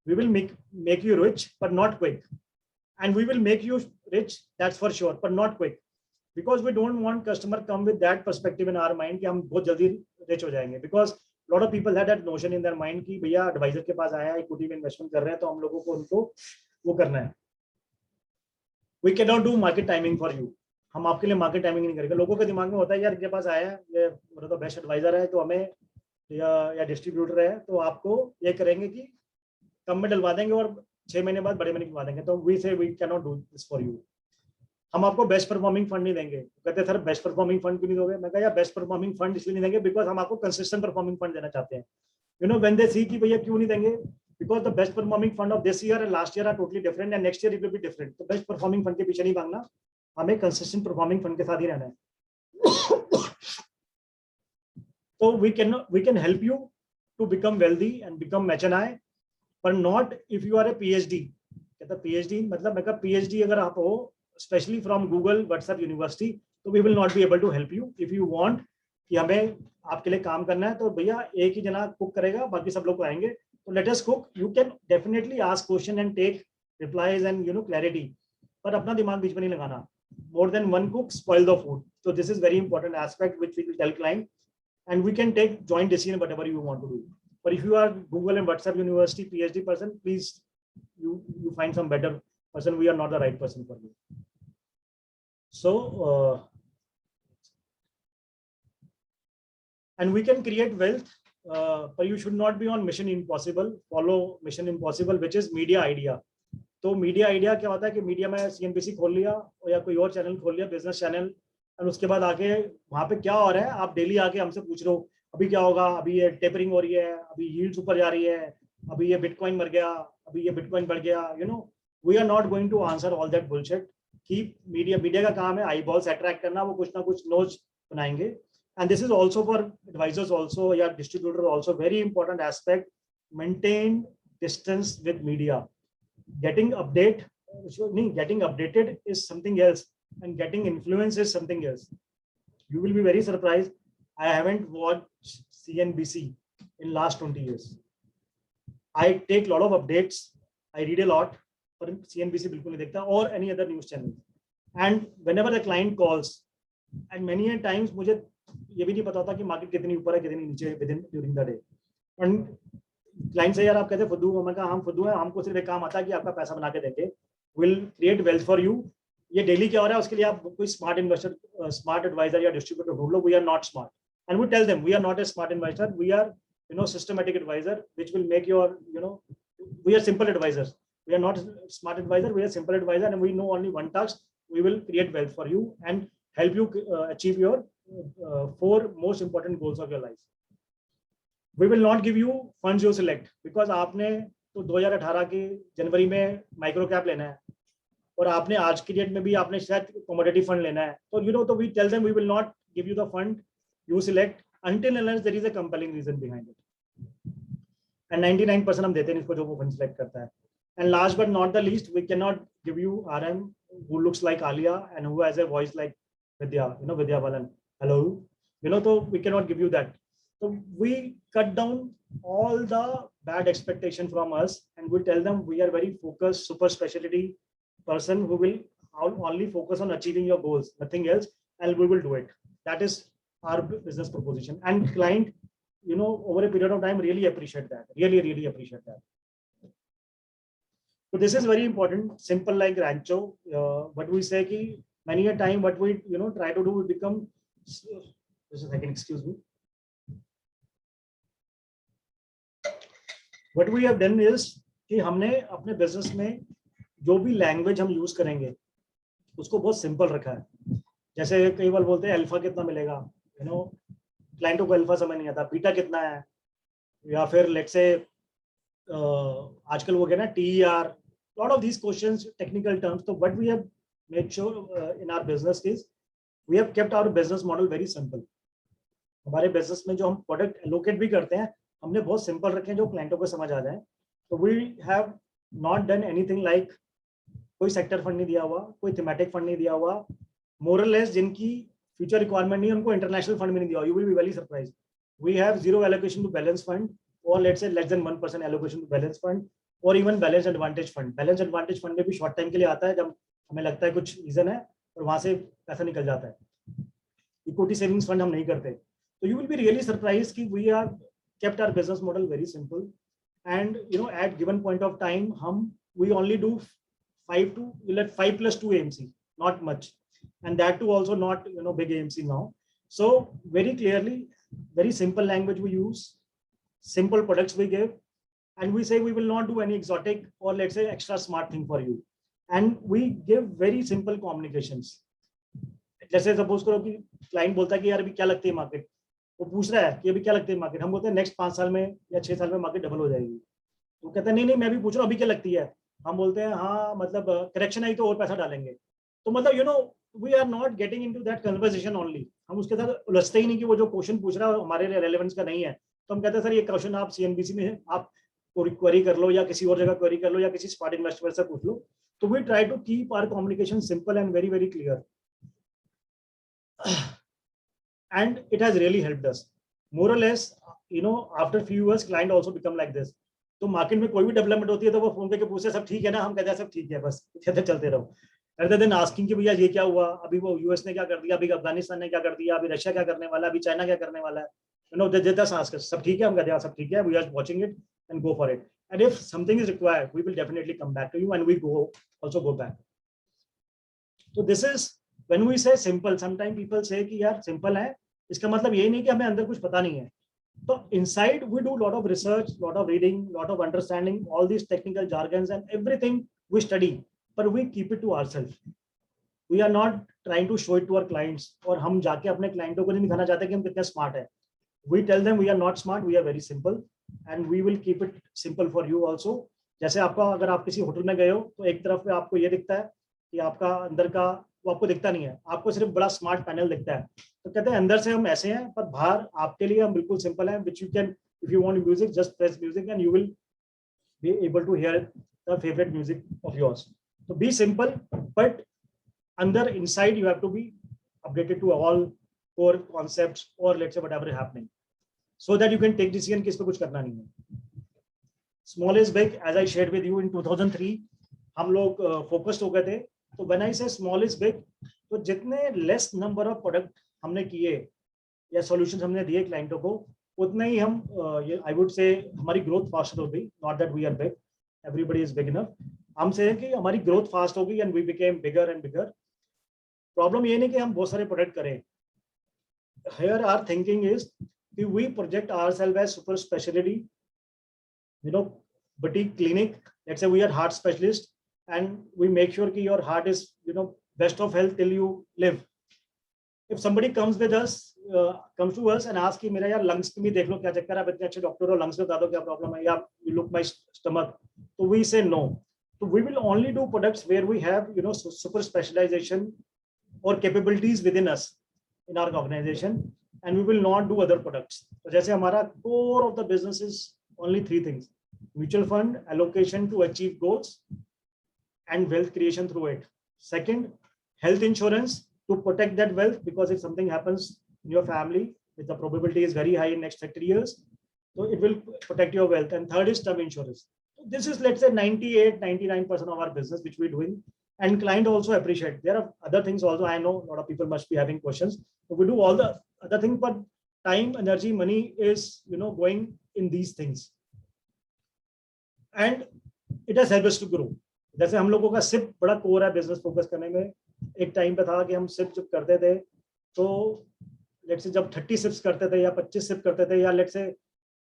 We will make you rich, but not quick. And we will make you rich, that's for sure, but not quick. Because we don't want customer come with that perspective in our mind कि हम बहुत जल्दी rich हो जाएंगे. Because lot of people had that notion in their mind कि भैया advisor के पास आया है, equity में investment कर रहे हैं, तो हम लोगों को उनको वो करना है. We cannot do market timing for you. हम आपके लिए मार्केट टाइमिंग नहीं करेंगे. लोगों के दिमाग में होता है यार इनके पास आया है, ये मतलब तो बेस्ट एडवाइजर है, तो हमें या डिस्ट्रीब्यूटर है, तो आपको ये करेंगे कि कम में डलवा देंगे और 6 महीने बाद बड़े मनी करवा देंगे. तो we say we can not do this for you. हम आपको बेस्ट परफॉर्मिंग फंड नहीं देंगे. कहते सर बेस्ट परफॉर्मिंग फंड क्यों नहीं दोगे? मैं कहा यार बेस्ट परफॉर्मिंग फंड इसलिए नहीं देंगे बिकॉज हम आपको कंसिस्टेंट परफॉर्मिंग फंड देना चाहते हैं. व्हेन दे सी कि भैया क्यों नहीं देंगे, because the best performing fund of this year and last year are totally different and next year it will be different. तो best performing fund के पीछे नहीं भागना, हमें consistent performing fund के साथ ही रहना है. So we can help you to become wealthy and become mechanai, but not if you are a PhD. कहता PhD मतलब मैं कहा PhD अगर आप हो, especially from Google, WhatsApp University, तो we will not be able to help you. If you want कि हमें आपके लिए काम करना है, तो भैया एक ही जना कुक करेगा, बाकी सब लोग आएंगे. So let us cook. You can definitely ask question and take replies and clarity. पर अपना दिमाग बीच में नहीं लगाना. More than one cook spoil the food. So this is very important aspect which we will tell client, and we can take joint decision whatever you want to do. But if you are Google and WhatsApp University PhD person, please you find some better person. We are not the right person for you. So and we can create wealth. But you should not be on mission impossible. Follow mission impossible, which is media idea. तो media idea क्या होता है कि media में CNBC खोल लिया या कोई और चैनल खोल लिया, बिजनेस चैनल, और उसके बाद आके वहां पे क्या हो रहा है आप डेली आके हमसे पूछ रहे हो अभी क्या होगा, अभी ये टेपरिंग हो रही है, अभी यील्ड्स ऊपर जा रही है, अभी ये बिटकॉइन मर गया, अभी ये बिटकॉइन बढ़ गया. We are not going to answer all that bullshit. Keep media का काम है आई बॉल्स अट्रैक्ट करना, वो कुछ ना कुछ नोज बनाएंगे. And this is also for advisors also, yeah, distributor also, very important aspect. Maintain distance with media. Getting updated is something else, and getting influence is something else. You will be very surprised. I haven't watched CNBC in last 20 years. I take a lot of updates. I read a lot, but CNBC बिल्कुल नहीं देखता, or any other news channel. And whenever the client calls, and many a times मुझे ये भी नहीं पता होता कि मार्केट कितनी ऊपर है कितनी नीचे है during the day. And client से यार आप कहते हैं फुद्दू, मैं कहा हम फुद्दू है, हमको सिर्फ एक काम आता है कि आपका पैसा बना के देंगे, will create wealth for you. ये डेली क्या हो रहा है उसके लिए आप कोई स्मार्ट इन्वेस्टर, स्मार्ट एडवाइजर या डिस्ट्रीब्यूटर ढूंढ लो. We are not smart and we tell them we are not a smart investor, we are systematic advisor which will make your we are simple advisors. We are not smart advisor, we are simple advisor, and we know only one task. We will create wealth for you and help you achieve your 4 most important goals of your life. We will not give you funds you select, because आपने तो 2018 के जनवरी में micro cap लेना है और आपने आज की डेट में भी आपने शायद कमोडिटी फंड लेना है, तो तो we tell them we will not give you the fund you select until unless there is a compelling reason behind it. And 99% हम देते हैं इसको जो वो फंड सेलेक्ट करता है. And last but not the least, we cannot give you RM who looks like Alia and who has a voice like Vidya, Vidya Balan. Hello, so we cannot give you that. So we cut down all the bad expectation from us, and we tell them we are very focused, super specialty person who will only focus on achieving your goals, nothing else, and we will do it. That is our business proposition. And client, over a period of time, really appreciate that. Really appreciate that. So this is very important. Simple like Rancho. What we say ki many a time, what we try to do, we become. Just a second, excuse me. What we have done is कि हमने अपने business में जो भी language हम use करेंगे उसको बहुत सिंपल रखा है. जैसे कई बार बोलते हैं अल्फा कितना मिलेगा, क्लाइंटों को अल्फा समझ नहीं आता, बीटा कितना है, या फिर लेट्स से आजकल वो कहना TER, lot of these questions, technical terms. So what we have made sure in our business is we have kept our business model very simple. हमारे बिजनेस में जो हम प्रोडक्ट एलोकेट भी करते हैं हमने बहुत सिंपल रखे हैं जो क्लाइंटों को समझ आ जाए. तो we have not done anything like कोई सेक्टर फंड नहीं दिया हुआ, कोई थीमेटिक फंड नहीं दिया हुआ, मोरलेस जिनकी फ्यूचर रिक्वायरमेंट नहीं है उनको इंटरनेशनल फंड भी नहीं दिया. You will be very surprise. We have zero allocation to balance fund और let's say less than 1% allocation to balance fund और even balance advantage fund. Balance advantage fund में भी शॉर्ट टाइम के लिए आता है जब हमें लगता है कुछ रीजन है और वहां से पैसा निकल जाता है. इक्विटी सेविंग्स फंड हम नहीं करते. तो you will be really surprise कि we are kept our business model very simple, and at given point of time we only do 5 plus 2 AMC, not much, and that too also not big AMC now. So very clearly, very simple language we use, simple products we give, and we say we will not do any exotic or let's say extra smart thing for you, and we give very simple communications. जैसे suppose करो कि client बोलता है कि यार अभी क्या लगती है मार्केट, वो पूछ रहा है कि अभी क्या लगती है मार्केट. हम बोलते हैं नेक्स्ट 5 साल में या 6 साल में मार्केट डबल हो जाएगी. तो कहता है नहीं मैं भी पूछ रहा हूँ अभी क्या लगती है. हम बोलते हैं हाँ मतलब करेक्शन आई तो और पैसा डालेंगे. तो मतलब we are not getting into that conversation only. हम उसके साथ उलझते ही नहीं कि वो जो क्वेश्चन पूछ रहा है हमारे लिए रेलेवेंस का नहीं है. तो हम कहते हैं सर ये क्वेश्चन आप CNBC में आप क्वेरी कर लो या किसी और जगह क्वेरी कर लो या किसी स्मार्ट इन्वेस्टर से पूछ लो. तो we try to keep our communication simple and very very clear. And it has really helped us. More or less, after few years, client also become like this. तो market में कोई भी development होती है तो वो फोन करके पूछते हैं सब ठीक है ना, हम कहते हैं सब ठीक है, बस कहते चलते रहो. rather than asking कि भैया ये क्या हुआ, अभी वो US ने क्या कर दिया, अभी अफगानिस्तान ने क्या कर दिया, अभी रशिया क्या करने वाला है, अभी चाइना क्या करने वाला है. they just ask us सब ठीक है, हम कहते हैं सब ठीक है, we are watching it and go for it. And if something is required, we will definitely come back to you and we also go back. So this is when we say simple. Sometimes people say कि यार simple है, इसका मतलब ये नहीं कि हमें अंदर कुछ पता नहीं है. तो inside we do lot of research, lot of reading, lot of understanding all these technical jargons and everything we study, but we keep it to ourselves. We are not trying to show it to our clients. और हम जाके अपने क्लाइंटों को नहीं दिखाना चाहते कि हम कितने स्मार्ट है. We tell them we are not smart, we are very simple, and we will keep it simple for you also. जैसे आपका अगर आप किसी होटल में गए हो तो एक तरफ पे आपको ये दिखता है कि आपका अंदर का वो आपको दिखता नहीं है, आपको सिर्फ बड़ा स्मार्ट पैनल दिखता है. तो कहते हैं अंदर से हम ऐसे हैं पर बाहर आपके लिए हम बिल्कुल सिंपल हैं. which you can, if you want music, just press music and you will be able to hear the favorite music of yours. So be simple, but under inside you have to be updated to all core concepts or let's say whatever is happening, so that you can take decision किस पे कुछ करना नहीं है. Small is big, as I shared with you in 2003 हम लोग focused हो गए थे. तो when I say small is big, तो जितने less number of product हमने किए या solutions हमने दिए क्लाइंटों को उतने ही हम I would say हमारी growth faster हो गई. Not that we are big, everybody is big enough. हम से कि हमारी growth fast हो गई and we became bigger and bigger. Problem ये नहीं कि हम बहुत सारे product करें. Here our thinking is we project ourselves as super specialty, boutique clinic. Let's say we are heart specialist and we make sure that your heart is best of health till you live. If somebody comes to us and asks कि मेरा यार lungs में देख लो क्या चक्कर है, आप इतने अच्छे डॉक्टर हो, lungs में बता दो क्या प्रॉब्लम है, या you look my stomach, so we say no. So we will only do products where we have super specialization or capabilities within us in our organization, and we will not do other products. So जैसे हमारा core of the business is only 3 things: mutual fund allocation to achieve goals and wealth creation through it. Second, health insurance to protect that wealth, because if something happens in your family, if the probability is very high in next 3 years, so it will protect your wealth. And third is term insurance. So this is, let's say, 98-99% of our business which we're doing, and client also appreciate. There are other things also. I know a lot of people must be having questions. So we do all the other things, but time, energy, money is going in these things, and it has helped us to grow. जैसे हम लोगों का SIP बड़ा core है business focus करने में. एक time पे था कि हम सिप जब करते थे तो लेट्स से जब 30 सिप्स करते थे या 25 सिप करते थे, या लेट्स से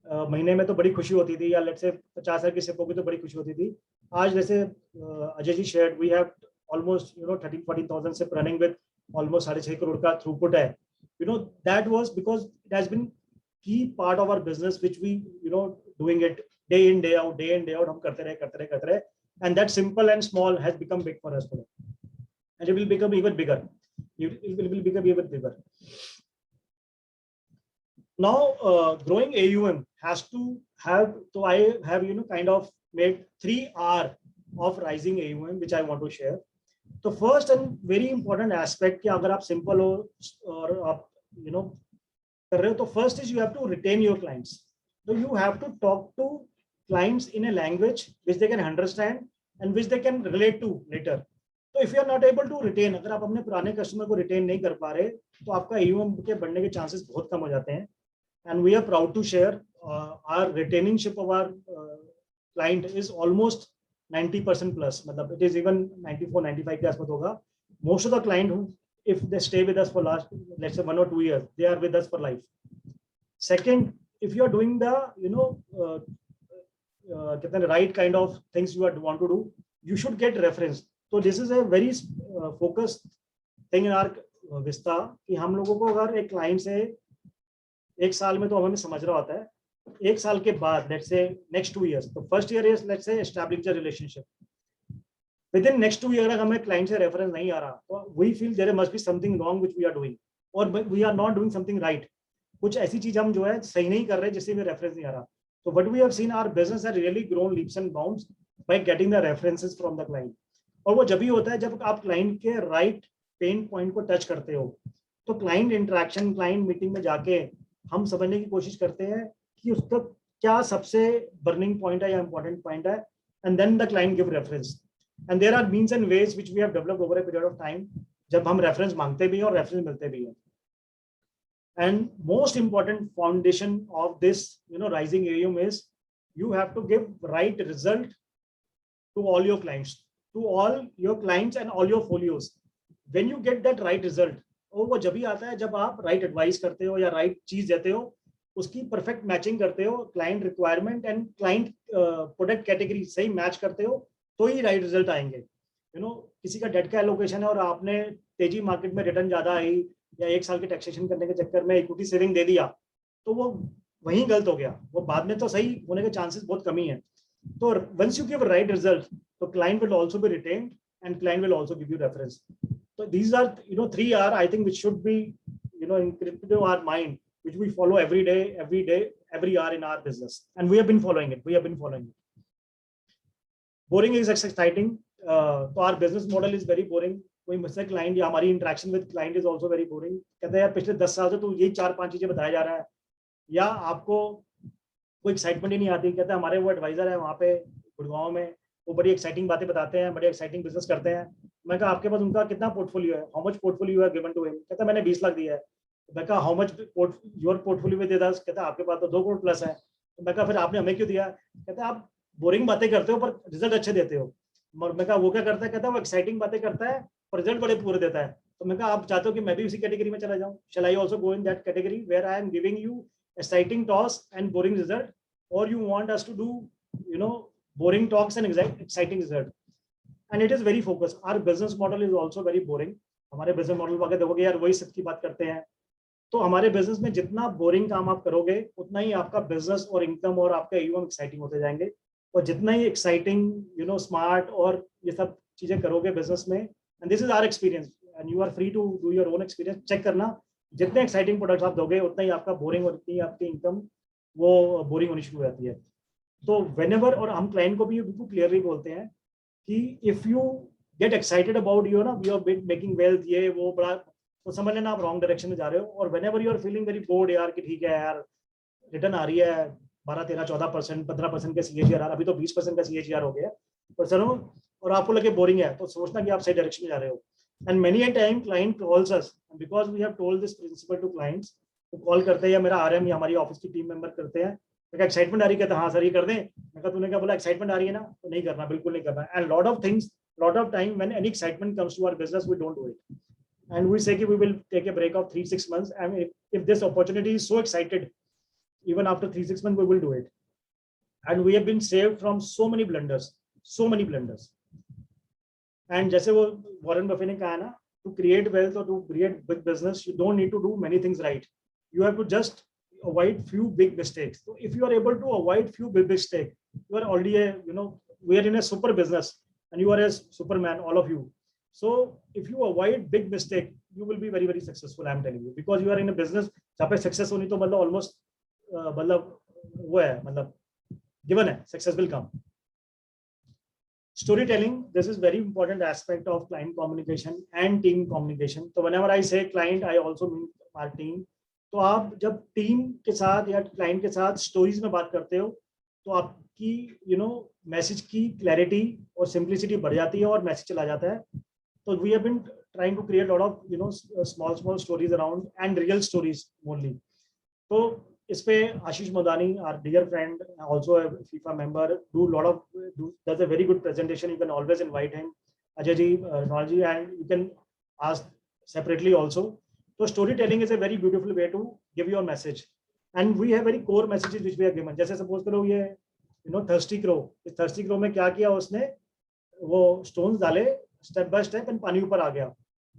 महीने में तो बड़ी खुशी होती थी, या लेट्स से 50,000 की सिप होगी तो बड़ी खुशी होती थी. आज जैसे Ajay ji shared, we have almost 13-14,000 SIP running with almost 6.5 crore का थ्रूपुट है. That was because it has been key part of our business which we doing it day in day out हम करते रहे, and that simple and small has become big for us today, and it will become even bigger. Now growing AUM has to have, so I have kind of made 3 R of rising AUM which I want to share. तो first and very important aspect कि अगर आप simple हो और आप कर रहे हो, तो first is you have to retain your clients. तो you have to talk to clients in a language which they can understand and which they can relate to later. तो if you are not able to retain, अगर आप अपने पुराने customer को retain नहीं कर पा रहे, तो आपका AUM के बढ़ने के चांसेस बहुत कम हो जाते हैं. And we are proud to share our retainingship of our client is almost 90% plus, मतलब it is even 94-95 के आसपास होगा. Most of the client who, if they stay with us for last, let's say 1 or 2 years, they are with us for life. Second, if you are doing the right kind of things you want to do, you should get reference. So this is a very focused thing in our Vista कि हम लोगों को अगर एक client से 1 साल में तो हमें समझ रहा होता है, 1 साल के बाद, let's say next 2 years, तो first year is let's say establish the relationship. Within next 2 years अगर हमें client से reference नहीं आ रहा, तो we feel there must be something wrong which we are doing, or we are not doing something right. कुछ ऐसी चीज हम जो है सही नहीं कर रहे जिससे भी reference नहीं आ रहा. So what we have seen, our business has really grown leaps and bounds by getting the references from the client. और वो जब भी होता है जब आप client के right pain point को touch करते हो. तो client interaction, client meeting में जाके हम समझने की कोशिश करते हैं कि उसका क्या सबसे बर्निंग पॉइंट है या इंपॉर्टेंट पॉइंट है, and then the client give reference. And there are means and ways which we have developed over a period of time, जब हम रेफरेंस मांगते भी हैं और रेफरेंस मिलते भी हैं. And most important foundation of this rising AUM is you have to give right result to all your clients and all your folios. When you get that right result, वो जब भी आता है जब आप राइट एडवाइस करते हो या राइट चीज देते हो, उसकी परफेक्ट मैचिंग करते हो, client requirement and client product category सही मैच करते हो, तो ही राइट रिजल्ट आएंगे. किसी का डेट का एलोकेशन है और आपने तेजी मार्केट में रिटर्न ज्यादा आई या 1 साल के टैक्सेशन करने के चक्कर में इक्विटी सेविंग दे दिया, तो वो वहीं गलत हो गया. वो बाद में तो सही होने के चांसेस बहुत कमी है. तो once you give right result, तो client will also be retained and client will also give you reference. So these are 3 R I think which should be encrypted in our mind, which we follow every day, every hour in our business, and we have been following it. Boring is exciting. So our business model is very boring. कोई मुझसे client या हमारी interaction with client is also very boring. कहते हैं यार पिछले 10 साल से तो यही 4-5 चीजें बताया जा रहा है, या आपको कोई एक्साइटमेंट ही नहीं आती. कहते हैं हमारे वो एडवाइजर है वहाँ पे गुड़गांव में, वो बड़ी एक्साइटिंग बातें बताते हैं, बड़े एक्साइटिंग बिजनेस करते हैं. मैं कहा आपके पास उनका कितना पोर्टफोलियो है, हाउ मच पोर्टफोलियो है गिवन टू हिम. कहता मैंने 20 लाख दिया है. मैं कहा हाउ मच योर पोर्टफोलियो में दे दा. कहता आपके पास तो 2 करोड़ प्लस है. तो मैं कहा फिर आपने हमें क्यों दिया. कहता आप बोरिंग बातें करते हो पर रिजल्ट अच्छे देते हो. मैं कहा वो क्या करता है. कहता वो एक्साइटिंग बातें करता है पर रिजल्ट बड़े पूरे देता है. तो मैं कहा आप चाहते हो कि मैं भी उसी कैटेगरी में चला जाऊं. Shall I also go in that category where I am giving you exciting talks and boring result, और you want us to do boring talks and exciting result, and it is very focused. Our business model is also very boring. हमारे business model में अगर देखोगे यार वही सब की बात करते हैं, तो हमारे बिजनेस में जितना बोरिंग काम आप करोगे उतना ही आपका बिजनेस और इनकम और आपका AUM एक्साइटिंग होते जाएंगे. और जितना ही एक्साइटिंग स्मार्ट और ये सब चीजें करोगे बिजनेस में, and this is our experience and you are free to do your own experience. Check करना, जितने एक्साइटिंग प्रोडक्ट्स आप दोगे उतना ही आपका बोरिंग और उतनी आपकी इनकम वो बोरिंग होनी शुरू हो जाती है. तो whenever, और हम क्लाइंट को भी बिल्कुल क्लियरली बोलते हैं कि if you get excited about your making wealth, ये वो बड़ा तो समझ लेना आप रॉन्ग डायरेक्शन में जा रहे हो। और whenever you are feeling very bored यार कि ठीक है यार रिटर्न आ रही है 12-13-14% 15% का CAGR, अभी तो 20% का CAGR हो गया पर सर, और आपको लगे बोरिंग है तो सोचना कि आप सही डायरेक्शन में जा रहे हो। And many a time client calls us because we have told this principle to clients. तो कॉल करते हैं या मेरा RM या हमारी ऑफिस की टीम मेंबर करते हैं, मैं एक्साइटमेंट आ रही है, हाँ सर ये कर दें। मैं कहा तूने क्या बोला एक्साइटमेंट आ रही है ना, तो नहीं करना, बिल्कुल नहीं करना। And lot of things, lot of time when any excitement comes to our business we don't do it and we say we will take a break of 3-6 months, and if this opportunity is so excited, even after 3-6 months we will do it. And we have been saved from so many blunders, so many blunders. And जैसे वो Warren Buffett ने कहा ना, to create wealth or to create big business you don't need to do many things right, you have to just avoid few big mistakes. So if you are able to avoid few big mistakes, you are already a, we are in a super business and you are a superman, all of you. So if you avoid big mistake, you will be very, very successful, I am telling you, because you are in a business जहाँ पे success होनी तो मतलब almost मतलब वो है, मतलब given है, success will come. Storytelling, this is very important aspect of client communication and team communication. So whenever I say client, I also mean our team. तो आप जब टीम के साथ या क्लाइंट के साथ स्टोरीज में बात करते हो तो आपकी मैसेज की क्लैरिटी और सिंप्लिसिटी बढ़ जाती है और मैसेज चला जाता है। So we have been trying to create a lot of small stories around and real stories only. So इस पे आशीष Modani, our dear friend, also a FIFA member, does a very good presentation. You can always invite him, Ajay ji, Ronald ji, and you can ask separately also. So storytelling is a very beautiful way to give your message, and we have very core messages which we have given. जैसे suppose करो ये thirsty crow, इस thirsty crow में क्या किया उसने, वो stones डाले स्टेप बाय स्टेप एंड पानी ऊपर आ गया।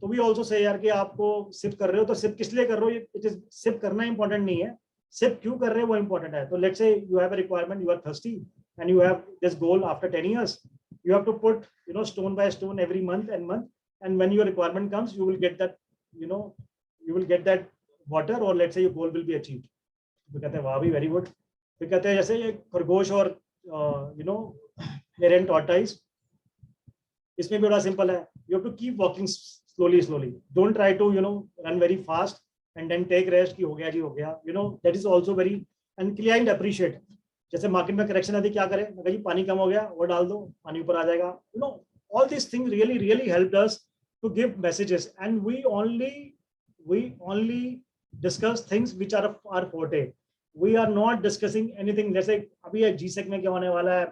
तो वी ऑल्सो से यार कि आपको सिप कर रहे हो तो सिप किस लिए कर रहे हो, इट इज सिप करना इंपॉर्टेंट नहीं है, सिप क्यों कर रहे हो वो इंपॉर्टेंट है। तो let's say you have a requirement, you are thirsty and you have this goal after 10 years, you have to put stone by stone every month, and when your requirement comes you will get that you will get that water, or let's say your goal will be achieved. तो कहते हैं वाह भी very good. फिर कहते हैं जैसे ये खरगोश और हेरन टॉर्टाइस, इसमें भी बड़ा सिंपल है, you have to keep walking slowly, don't try to run very fast and then take rest कि हो गया जी हो गया, that is also very, and client appreciate. जैसे मार्केट में करेक्शन आती क्या करें, मैं जी पानी कम हो गया वो डाल दो, पानी ऊपर आ जाएगा। All this thing really help us to give messages, and we only discuss things which are our forte, we are not discussing anything. जैसे अभी G-Sec में क्या होने वाला है,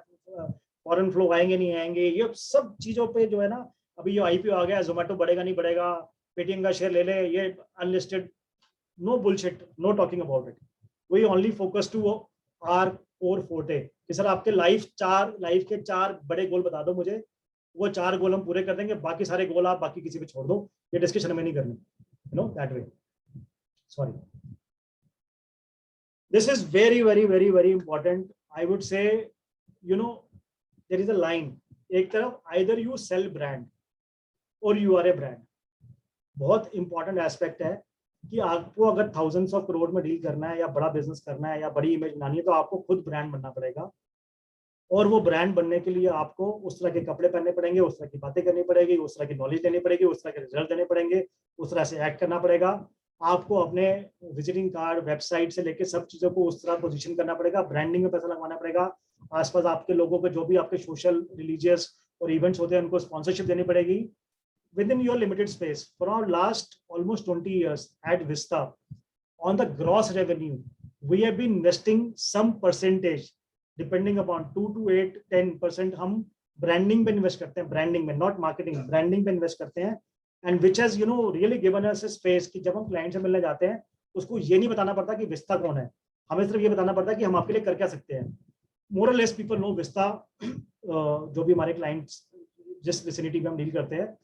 फॉरेन फ्लो आएंगे नहीं आएंगे, ये सब चीजों पे जो है ना, अभी ये IPO आ गया, जोमेटो बढ़ेगा नहीं बढ़ेगा, पेटीएम का शेयर ले ले, ये unlisted, no bullshit, no talking about it. We only focus to our core forte कि सर आपके लाइफ के 4 बड़े गोल बता दो मुझे, वो 4 गोल हम पूरे कर देंगे, बाकी सारे गोल आप बाकी किसी पे छोड़ दो, ये डिस्कशन में नहीं करनी, that way. Sorry, this is very very very very important. I would से there is a line, एक तरफ either you sell brand or you are a brand। बहुत इंपॉर्टेंट एस्पेक्ट है कि आपको अगर thousands of crore में डील करना है या बड़ा बिजनेस करना है या बड़ी इमेज बनानी है तो आपको खुद ब्रांड बनना पड़ेगा, और वो ब्रांड बनने के लिए आपको उस तरह के कपड़े पहनने पड़ेंगे, उस तरह की बातें करनी पड़ेगी, उस तरह की नॉलेज देनी पड़ेगी, उस तरह के रिजल्ट देने पड़ेंगे, उस तरह से एक्ट करना पड़ेगा। आपको अपने विजिटिंग कार्ड, वेबसाइट से लेके सब चीजों को उस तरह पोजीशन करना पड़ेगा, ब्रांडिंग में पैसा लगवाना पड़ेगा, आसपास आपके लोगों को जो भी आपके सोशल, रिलीजियस और इवेंट्स होते हैं उनको स्पॉन्सरशिप देनी पड़ेगी within your limited space. For our last almost 20 years at Vista, on the gross revenue we have been investing some percentage depending upon 2 to 8-10% हम ब्रांडिंग पे इन्वेस्ट करते हैं, ब्रांडिंग में, नॉट मार्केटिंग, ब्रांडिंग पे invest करते हैं। And which has really given us space कि जब हम क्लाइंट से मिलने जाते हैं उसको ये नहीं बताना पड़ता कि विस्ता कौन है, हमें सिर्फ ये बताना पड़ता है कि हम आपके लिए कर क्या सकते हैं। मोर और लेस पीपल नो विस्ता, जो भी हमारे क्लाइंट्स जिस विसिनिटी में हम डील करते हैं,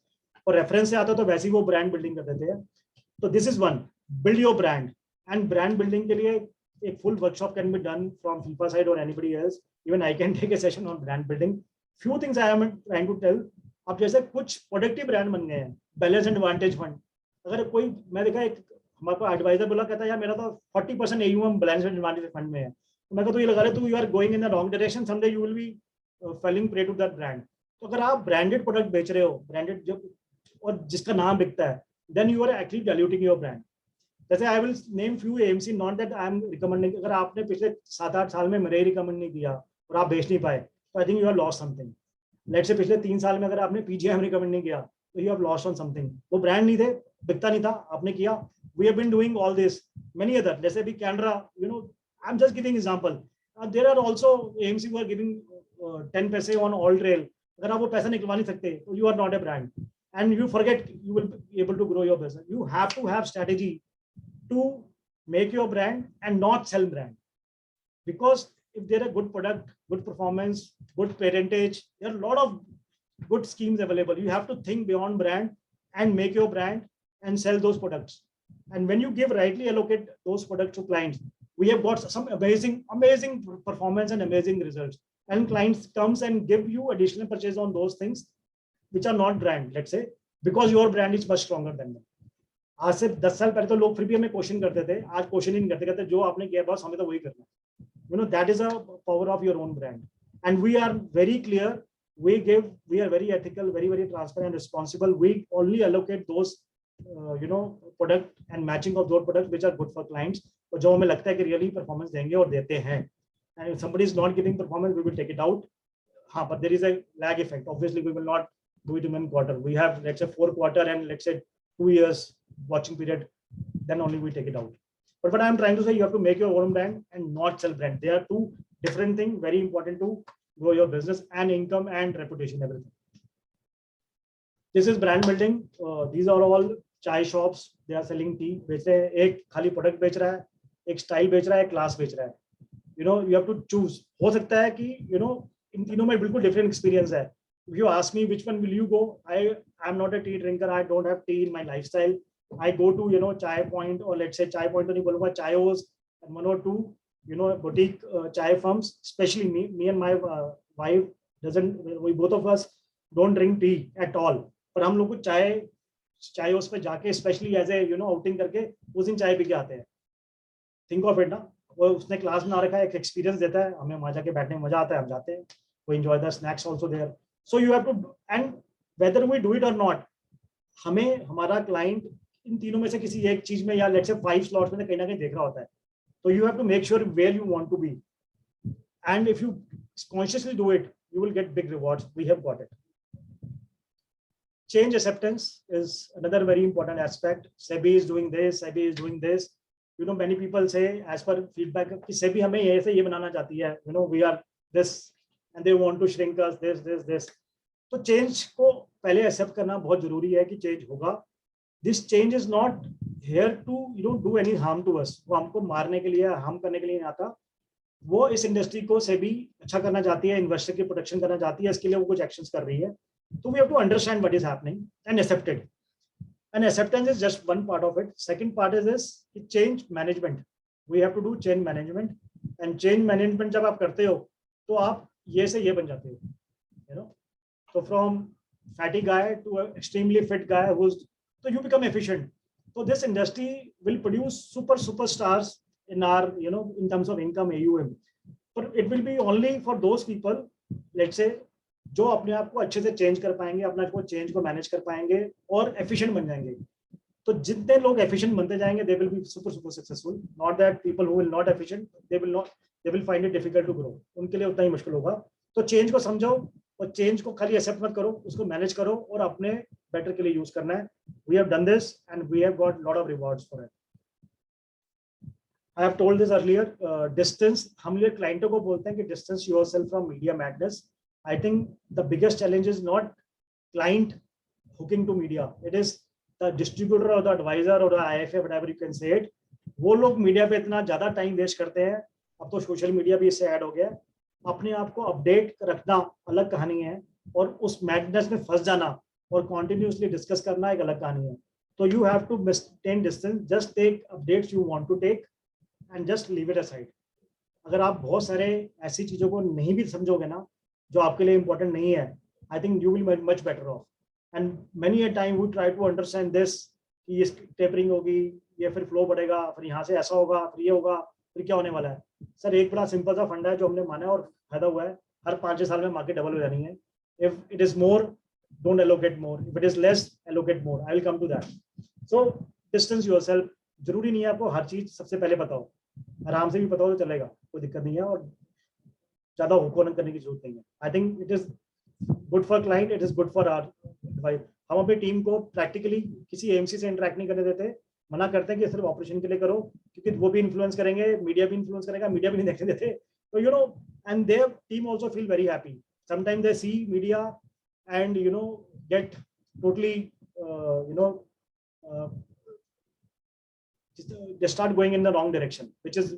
और रेफरेंस से आता है तो वैसे ही वो ब्रांड बिल्डिंग कर देते हैं। तो this is one, build your brand. And brand building के लिए एक full workshop can be done from FIFA side और anybody else, even I can take a session on brand building. Few things I am trying to tell. अब जैसे कुछ productive brand बन गए हैं, बैलेंस एडवांटेज फंड, अगर कोई, मैं देखा एक हमारे को एडवाइजर बोला, कहता है यार मेरा तो 40% AUM बैलेंस एडवांटेज फंड में है, तो मैं तो ये लगा रहा हूँ you are going in the wrong direction, someday you will be falling prey to that brand. तो अगर आप ब्रांडेड प्रोडक्ट बेच रहे हो, ब्रांडेड जो और जिसका नाम बिकता है, then you are actually diluting your brand. जैसे I will name few AMC, not that I am recommending. अगर आपने पिछले 7-8 साल में मेरे रिकमेंड नहीं किया और आप बेच नहीं पाए, तो I think you have lost something. Let's say पिछले 3 साल में अगर आपने PGM रिकमेंड नहीं किया, तो you have lost on something. वो ब्रांड नहीं थे, बिकता नहीं था, आपने किया. We have been doing all this. Many other, जैसे भी Canara, you know, I'm just giving example. There are also AMC who are giving 10 पैसे on all trail. अगर आप वो पैसा निकलवा नहीं सकते, तो you are not a brand. And you forget you will be able to grow your business. You have to have strategy to make your brand and not sell brand. Because if they're a good product, good performance, good parentage, there are a lot of good schemes available. You have to think beyond brand and make your brand and sell those products. And when you rightly allocate those products to clients, we have got some amazing performance and amazing results. And clients comes and give you additional purchase on those things which are not brand, let's say, because your brand is much stronger than them. आज से 10 साल पहले तो लोग फिर भी हमें question करते थे, आज क्वेश्चन ही नहीं करते, कहते जो आपने किया बस हमें तो वही करना है. You know, that is a power of your own brand. And we are very clear, we are very ethical, very transparent, responsible. We only allocate those product and matching of those products which are good for clients, और जो हमें लगता है कि really performance देंगे और देते हैं. And if somebody is not giving performance, we will take it out. But there is a lag effect. Obviously, we will not do it in 1 quarter. We have, let's say, 4 quarters and let's say 2 years watching period, then only we take it out. But what I'm trying to say, you have to make your own brand and not sell brand. They are two different things, very important to grow your business and income and reputation, everything. This is brand building. These are all chai shops. They are selling tea. बेच रहे हैं, एक खाली product बेच रहा है, एक style बेच रहा है, एक क्लास बेच रहा है. You have to choose. हो सकता है कि इन तीनों में बिल्कुल different experience है. If you ask me which one will you go, I'm not a tea drinker. I don't have tea in my lifestyle. I go to Chai Point, or let's say Chai Point, तो नहीं बोलूँगा, Chaios and 1 or 2 boutique chai firms. Especially me and my wife we both of us don't drink tea at all. पर हम लोग को Chaios पे जाके especially as a outing करके उस दिन चाय पी के आते हैं. Think of it ना, वो उसने क्लास बना रखा है, एक एक्सपीरियंस देता है, हमें वहाँ जाके बैठने में मजा आता है, हम जाते हैं. We enjoy the snacks also there. So you have to, and whether we do it or not, हमें हमारा क्लाइंट इन तीनों में से किसी एक चीज में या लेट्स से 5 स्लॉट्स में कहीं ना कहीं देख रहा होता है. तो you have to make sure where you want to be, and if you consciously do it, you will get big rewards. We have got it. Change acceptance is another very important aspect. SEBI is doing this, SEBI is doing this. Many people say as per feedback कि SEBI हमें ऐसे ये बनाना चाहती है, we are this and they want to shrink us, this. तो change को पहले accept करना बहुत जरूरी है कि change होगा. This change is not here to do any harm to us. वो हमको मारने के लिए, harm करने के लिए नहीं आता. वो इस इंडस्ट्री को SEBI अच्छा करना चाहती है, इन्वेस्टर की प्रोटेक्शन करना चाहती है, इसके लिए वो कुछ एक्शंस कर रही है. So we have to understand what is happening and accept it. And acceptance is just one part of it. Second part is this, change management. We have to do change management. And change management जब आप करते हो, तो आप ये से ये बन जाते हो. So from fatty guy to an extremely fit guy so you become efficient. So this industry will produce superstars in our, in terms of income AUM. But it will be only for those people, let's say, जो अपने आप को अच्छे से change कर पाएंगे, अपने आप को चेंज को मैनेज कर पाएंगे और एफिशिएंट बन जाएंगे. तो जितने लोग एफिशिएंट बनते जाएंगे, they will be super successful. Not that people who will not efficient, they will find it difficult to grow. उनके लिए उतना ही मुश्किल होगा. तो चेंज को समझो और चेंज को खाली एक्सेप्ट मत करो, उसको मैनेज करो और अपने बेटर के लिए यूज करना है. We have done this and we have got lot of rewards for it. I have told this earlier. Distance, हम लोग क्लाइंटों को बोलते हैं कि distance yourself from media madness. I think the biggest challenge is not client hooking to media. It is the distributor or the advisor or the IFA, whatever you can say it. वो लोग media पे इतना ज्यादा time waste करते हैं. अब तो social media भी इससे ऐड हो गया. अपने आप को अपडेट रखना अलग कहानी है और उस मैडनेस में फंस जाना और कॉन्टिन्यूसली डिस्कस करना एक अलग कहानी है. तो you have to maintain distance. Just take updates you want to take and just leave it aside. अगर आप बहुत सारे ऐसी चीजों को नहीं भी समझोगे ना जो आपके लिए इंपॉर्टेंट नहीं है, I think you will much better off. And many a time we try to understand this कि ये टेपरिंग होगी, ये फिर फ्लो बढ़ेगा, फिर यहाँ से ऐसा होगा, फिर ये होगा, फिर क्या होने वाला है. सर एक बड़ा सिंपल सा फंडा है जो हमने माना है और फायदा हुआ है. हर 5-6 साल में मार्केट डबल हो जानी है. If it is more, don't allocate more. If it is less, allocate more. I will come to that. So distance yourself. जरूरी नहीं है आपको हर चीज सबसे पहले पता हो, आराम से भी पता हो तो चलेगा, कोई दिक्कत नहीं है, और ज्यादा होकर करने की जरूरत नहीं है. I think it is good for client, it is good for our. हम अपनी टीम को प्रैक्टिकली किसी एएमसी से इंटरेक्ट नहीं करने देते, मना करते हैं कि सिर्फ ऑपरेशन के लिए करो, क्योंकि वो भी इन्फ्लुएंस करेंगे, मीडिया भी इन्फ्लुएंस करेगा, मीडिया भी नहीं देखने देते. तो you know, and their team also feel very happy. Sometimes they see media and you know get totally you know they start going in the wrong direction, which has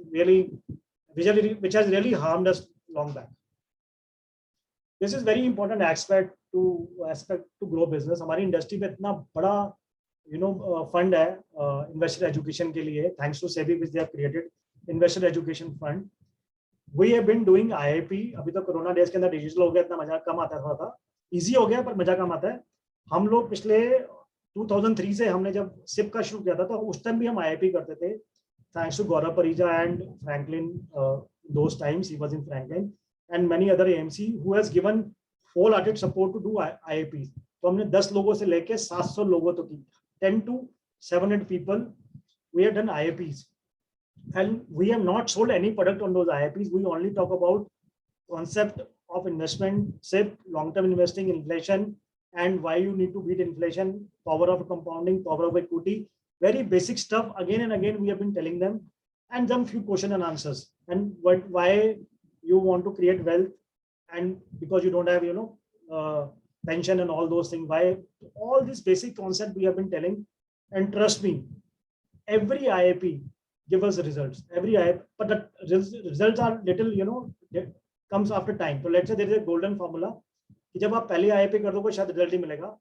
really harmed us long back. This is very important aspect to grow business. हमारी industry में इतना बड़ा fund है investor education के लिए, thanks to SEBI which they have created investor education fund. We have been doing IIP. अभी तो corona days के अंदर डिजिटल हो गया, इतना मजा कम आता था, इजी हो गया पर मजा कम आता है. हम लोग पिछले 2003 से हमने जब सिप का शुरू किया था, तो उस टाइम भी हम IIP करते थे, thanks to Gaurav Parija and Franklin. Those times he was in Franklin and many other AMC who has given full hearted support to do IIP. तो हमने 10 लोगों से लेके 700 लोगों तक की, 10 to 700 people we have done IIPs, and we have not sold any product on those IIPs. We only talk about concept of investment, SIP, long-term investing, inflation, and why you need to beat inflation, power of compounding, power of equity, very basic stuff. Again and again we have been telling them, and then few question and answers, and why you want to create wealth, and because you don't have pension and all those things, why, all this basic concept we have been telling. And trust me, every IIP give us results, every IIP, but the results are little comes after time. So let's say there is a golden formula कि जब आप पहले IIP कर दोगे शायद result ही मिलेगा.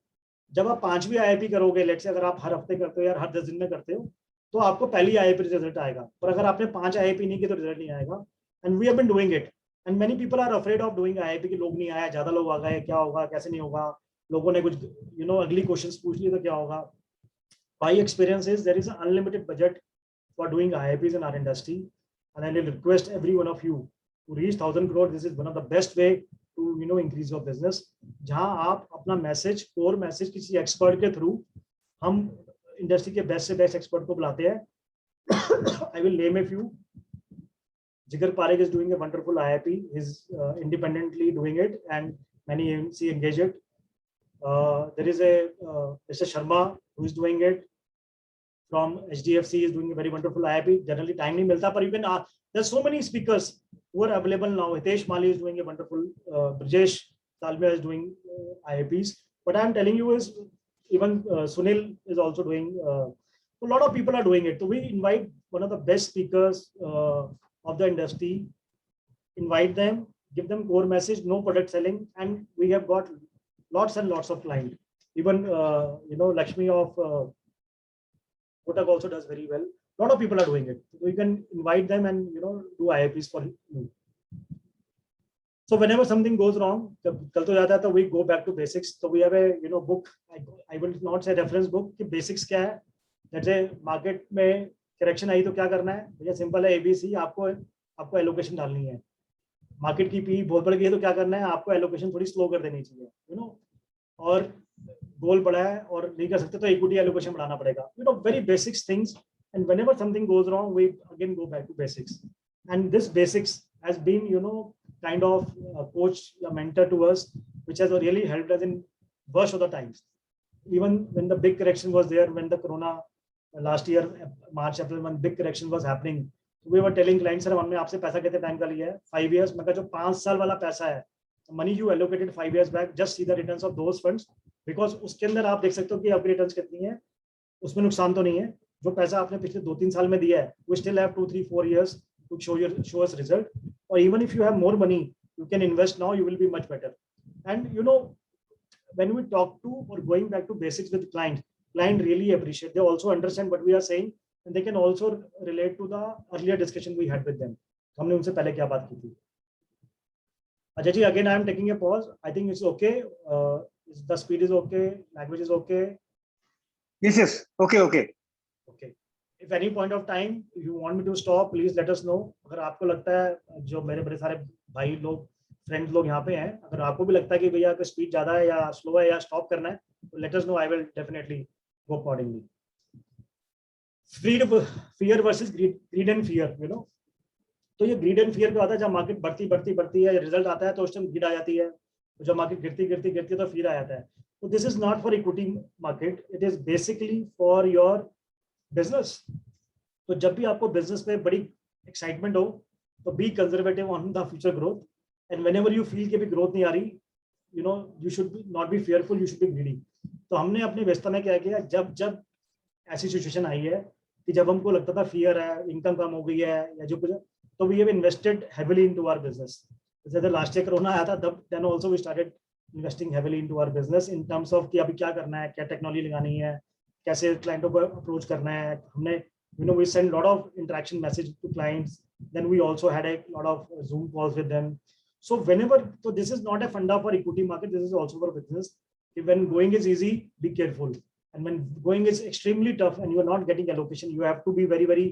जब आप 5वीं IIP करोगे, लेट्स से अगर आप हर हफ्ते करते हो या हर 10 दिन में करते हो, तो आपको पहली IIP रिजल्ट आएगा. पर अगर आपने 5 IIP नहीं की तो रिजल्ट नहीं आएगा. And we have been doing it, and many people are afraid of doing IIP कि लोग नहीं आया, ज्यादा लोग आ गए, क्या होगा, कैसे नहीं होगा, लोगों ने कुछ अगली क्वेश्चंस पूछ लिए तो क्या होगा. My experience is there is an unlimited budget for doing IIPs in our industry, and I will request every one of you to reach 1000 crore. This is one of the best way to increase your business. जहां आप अपना message, core message किसी expert के through, हम industry के best से best expert को बुलाते हैं. I will name a few. Jigar Parekh is doing a wonderful IIP. He's independently doing it, and many AMC engage it. There is a Mr. Sharma who is doing it from HDFC, is doing a very wonderful IIP. Generally time नहीं मिलता, पर you can there's so many speakers who are available now. Hitesh Mali is doing a wonderful, Brijesh Dalmia is doing IIPs. What I'm telling you is even Sunil is also doing, a lot of people are doing it. So we invite one of the best speakers of the industry, invite them, give them core message, no product selling, and we have got lots and lots of clients. Even Lakshmi of Kotak also does very well. A lot of people are doing it. So you can invite them and do IIPs for you. So whenever something goes wrong, we go back to basics. So we have a book. I will not say reference book. कि basics क्या है? Let's say market में correction आई तो क्या करना है? भैया simple है, ABC. आपको allocation डालनी है. Market की PE बहुत बढ़ गई है तो क्या करना है? आपको allocation थोड़ी slow कर देनी चाहिए. और goal बड़ा है और नहीं कर सकते तो equity allocation बढ़ाना पड़ेगा. Very basic things. And whenever something goes wrong, we again go back to basics. And this basics has been, kind of a coach, a mentor to us, which has really helped us in worst of the times. Even when the big correction was there, when the corona last year, March, April, when big correction was happening, we were telling clients, sir, हमने आपसे पैसा कितने time का लिया है? 5 years. मैं कहा जो 5 साल वाला पैसा है, money you allocated 5 years back, just see the returns of those funds, because उसके अंदर आप देख सकते हो कि आपकी रिटर्न्स कितनी है, उसमें नुकसान तो नहीं है. जो पैसा आपने पिछले 2-3 साल में दिया है, we still have 2-3-4 years to show us result. Or even if you have more money, you can invest now, you will be much better. And when we talk to or going back to basics with client really appreciate. They also understand what we are saying, and they can also relate to the earlier discussion we had with them. हमने उनसे पहले क्या बात की थी. Ajay ji, again I am taking a pause. I think it's okay. The speed is okay. Language is okay. Yes. Okay. If any point of time you want me to stop, please let us know. अगर आपको लगता है, जो मेरे बड़े सारे भाई लोग, फ्रेंड्स लोग यहाँ पे हैं, अगर आपको भी लगता है कि भैया स्पीड ज्यादा है या स्लो है या स्टॉप करना है, तो let us know. I will definitely go accordingly. Fear versus grid and fear, you know. तो ये ग्रीड एंड फियर पे आता है, जब मार्केट बढ़ती है, रिजल्ट आता है तो उस टाइम ग्रीड आ जाती है, तो जब मार्केट गिरती है तो फियर आ जाता है। तो this is not for equity market, it is basically for your business. तो जब भी आपको बिजनेस में बड़ी एक्साइटमेंट हो तो B conservative on the future growth, and whenever you feel कि भी ग्रोथ नहीं आ रही, you know, you should not be fearful, you should be greedy. तो हमने अपनी व्यवस्था में क्या किया, जब जब ऐसी सिचुएशन आई है कि जब हमको लगता था फियर है, इनकम कम हो गई है या जो कुछ, तो we have invested heavily into our business. जैसे लास्ट ईयर कोरोना आया था, तब then also we started investing heavily into our business in terms of कि अभी क्या करना है, क्या टेक्नोलॉजी लगानी है, कैसे क्लाइंटों को अप्रोच करना है। हमने, you know, we send lot of interaction message to clients, then we also had a lot of Zoom calls with them. So whenever, so this is not a funda for equity market, this is also for business. When going is easy, be careful, and when going is extremely tough and you are not getting allocation, you have to be very, very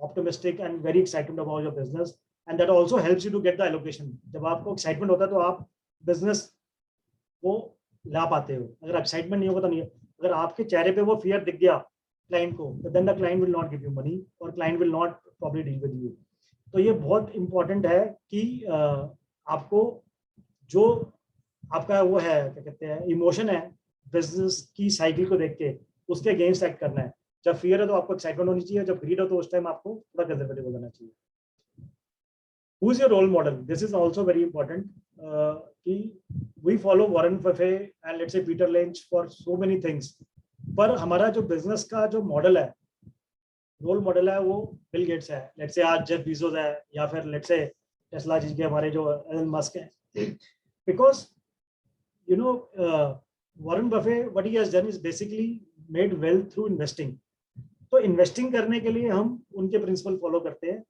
optimistic and very excited about your business, and that also helps you to get the allocation. जब आपको excitement होता है तो आप business को ला पाते हो, अगर excitement नहीं होगा तो नहीं है। अगर आपके चेहरे पे वो fear दिख गया client को, then the client will not give you money or client will not probably deal with you. तो ये बहुत important है कि आपको जो आपका वो है, क्या कहते हैं, इमोशन है बिजनेस की साइकिल को देख के, उसके अगेंस्ट एक्ट करना है। जब फियर है तो आपको एक्साइटमेंट होनी चाहिए, जब ग्रीड हो तो उस टाइम आपको थोड़ा कंजर्वेटिव हो जाना चाहिए। Who is your role model, this is also very important. कि we follow Warren Buffett and let's say Peter Lynch for so many things, पर हमारा जो बिजनेस का जो मॉडल है, रोल मॉडल है, वो बिल गेट्स है, लेट्स से आज जेफ बेजोस है, या फिर लेट्स से टेस्ला जी के हमारे जो एलन मस्क है। Because you know, Warren Buffett, what he has done is basically made wealth through investing. तो इन्वेस्टिंग करने के लिए हम उनके प्रिंसिपल फॉलो करते हैं,